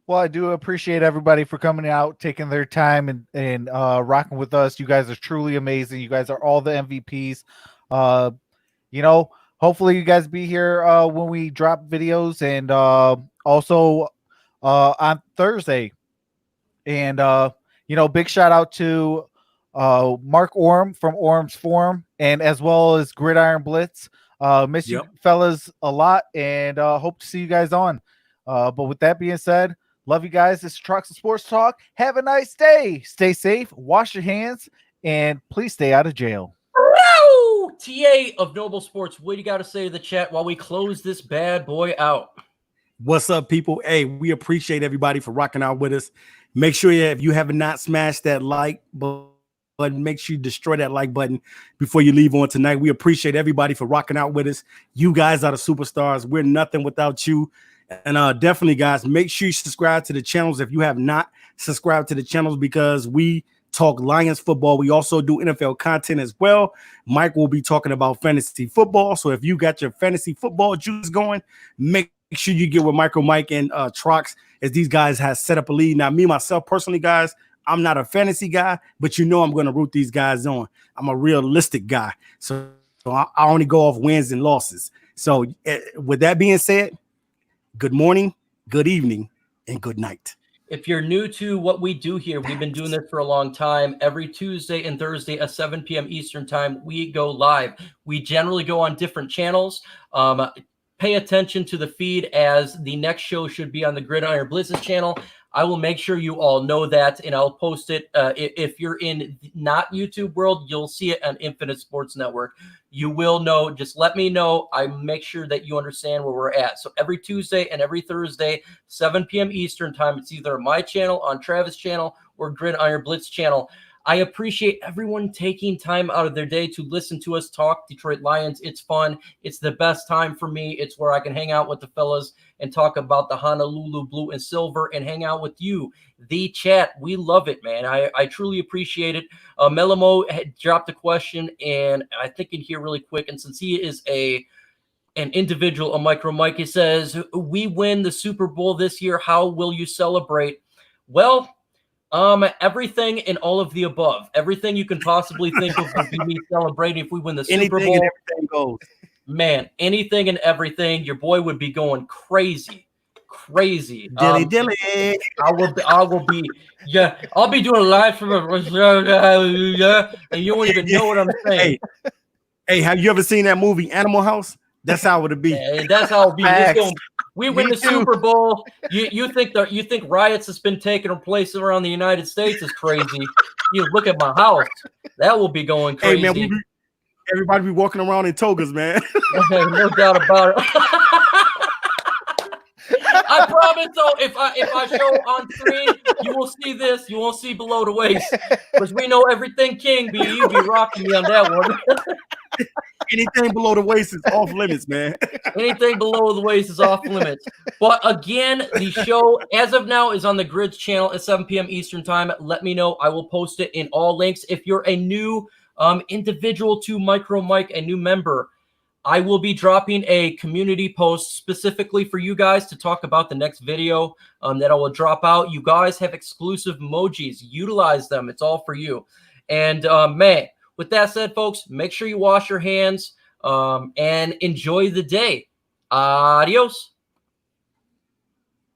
[SPEAKER 4] Well, I do appreciate everybody for coming out, taking their time and rocking with us. You guys are truly amazing. You guys are all the MVPs. Hopefully you guys be here when we drop videos and also on Thursday. And, big shout out to Mark Orum from Orum's Forum and as well as Gridiron Blitz. Miss you fellas a lot and hope to see you guys on. But with that being said, love you guys. This is Trucks and Sports Talk. Have a nice day. Stay safe. Wash your hands. And please stay out of jail.
[SPEAKER 1] Woo! TA of Noble Sports, what do you got to say to the chat while we close this bad boy out?
[SPEAKER 3] What's up, people? Hey, we appreciate everybody for rocking out with us. Make sure if you have not smashed that like button, make sure you destroy that like button before you leave on tonight. We appreciate everybody for rocking out with us. You guys are the superstars. We're nothing without you. And definitely, guys, make sure you subscribe to the channels if you have not subscribed to the channels because we talk Lions football. We also do NFL content as well. Mike will be talking about fantasy football. So if you got your fantasy football juice going, make sure you get with MicroMike and Trox as these guys have set up a league. Now, me, myself, personally, guys, I'm not a fantasy guy, but I'm going to root these guys on. I'm a realistic guy. So I only go off wins and losses. So with that being said, good morning, good evening, and good night.
[SPEAKER 1] If you're new to what we do here, we've been doing this for a long time. Every Tuesday and Thursday at 7 p.m. Eastern time, we go live. We generally go on different channels. Pay attention to the feed as the next show should be on the Gridiron Blizz's channel. I will make sure you all know that, and I'll post it. If you're in not YouTube world, you'll see it on Infinite Sports Network. You will know. Just let me know. I make sure that you understand where we're at. So every Tuesday and every Thursday, 7 p.m. Eastern time, it's either my channel, on Travis' channel, or Gridiron Blitz channel. I appreciate everyone taking time out of their day to listen to us talk Detroit Lions. It's fun. It's the best time for me. It's where I can hang out with the fellas and talk about the Honolulu blue and silver and hang out with you, the chat. We love it, man. I truly appreciate it. Melamo had dropped a question, and I think in here really quick, and since he is an individual, a MicroMike, he says, we win the Super Bowl this year. How will you celebrate? Well, everything and all of the above. Everything you can possibly think of would be me celebrating if we win the Super Bowl.
[SPEAKER 3] And everything goes.
[SPEAKER 1] Man, anything and everything. Your boy would be going crazy.
[SPEAKER 3] Dilly.
[SPEAKER 1] I will be. Yeah, I'll be doing a live from and you won't even know what I'm saying.
[SPEAKER 3] Hey, have you ever seen that movie Animal House? That's how it'll be.
[SPEAKER 1] And that's how it'll be.
[SPEAKER 4] Facts.
[SPEAKER 1] We win
[SPEAKER 4] Me
[SPEAKER 1] the
[SPEAKER 4] too.
[SPEAKER 1] Super Bowl. You think riots has been taking place around the United States is crazy. You look at my house. That will be going crazy.
[SPEAKER 3] Hey man, everybody be walking around in togas, man.
[SPEAKER 1] No doubt about it. I promise though, if I show on screen, you will see this. You won't see below the waist. Because we know everything King be. You be rocking me on that one.
[SPEAKER 3] Anything below the waist is off limits, man.
[SPEAKER 1] Anything below the waist is off limits. But again, the show as of now is on the Grids channel at 7 p.m. Eastern time. Let me know. I will post it in all links. If you're a new individual to MicroMike, a new member, I will be dropping a community post specifically for you guys to talk about the next video that I will drop out. You guys have exclusive emojis. Utilize them. It's all for you. And man, with that said, folks, make sure you wash your hands and enjoy the day. Adios.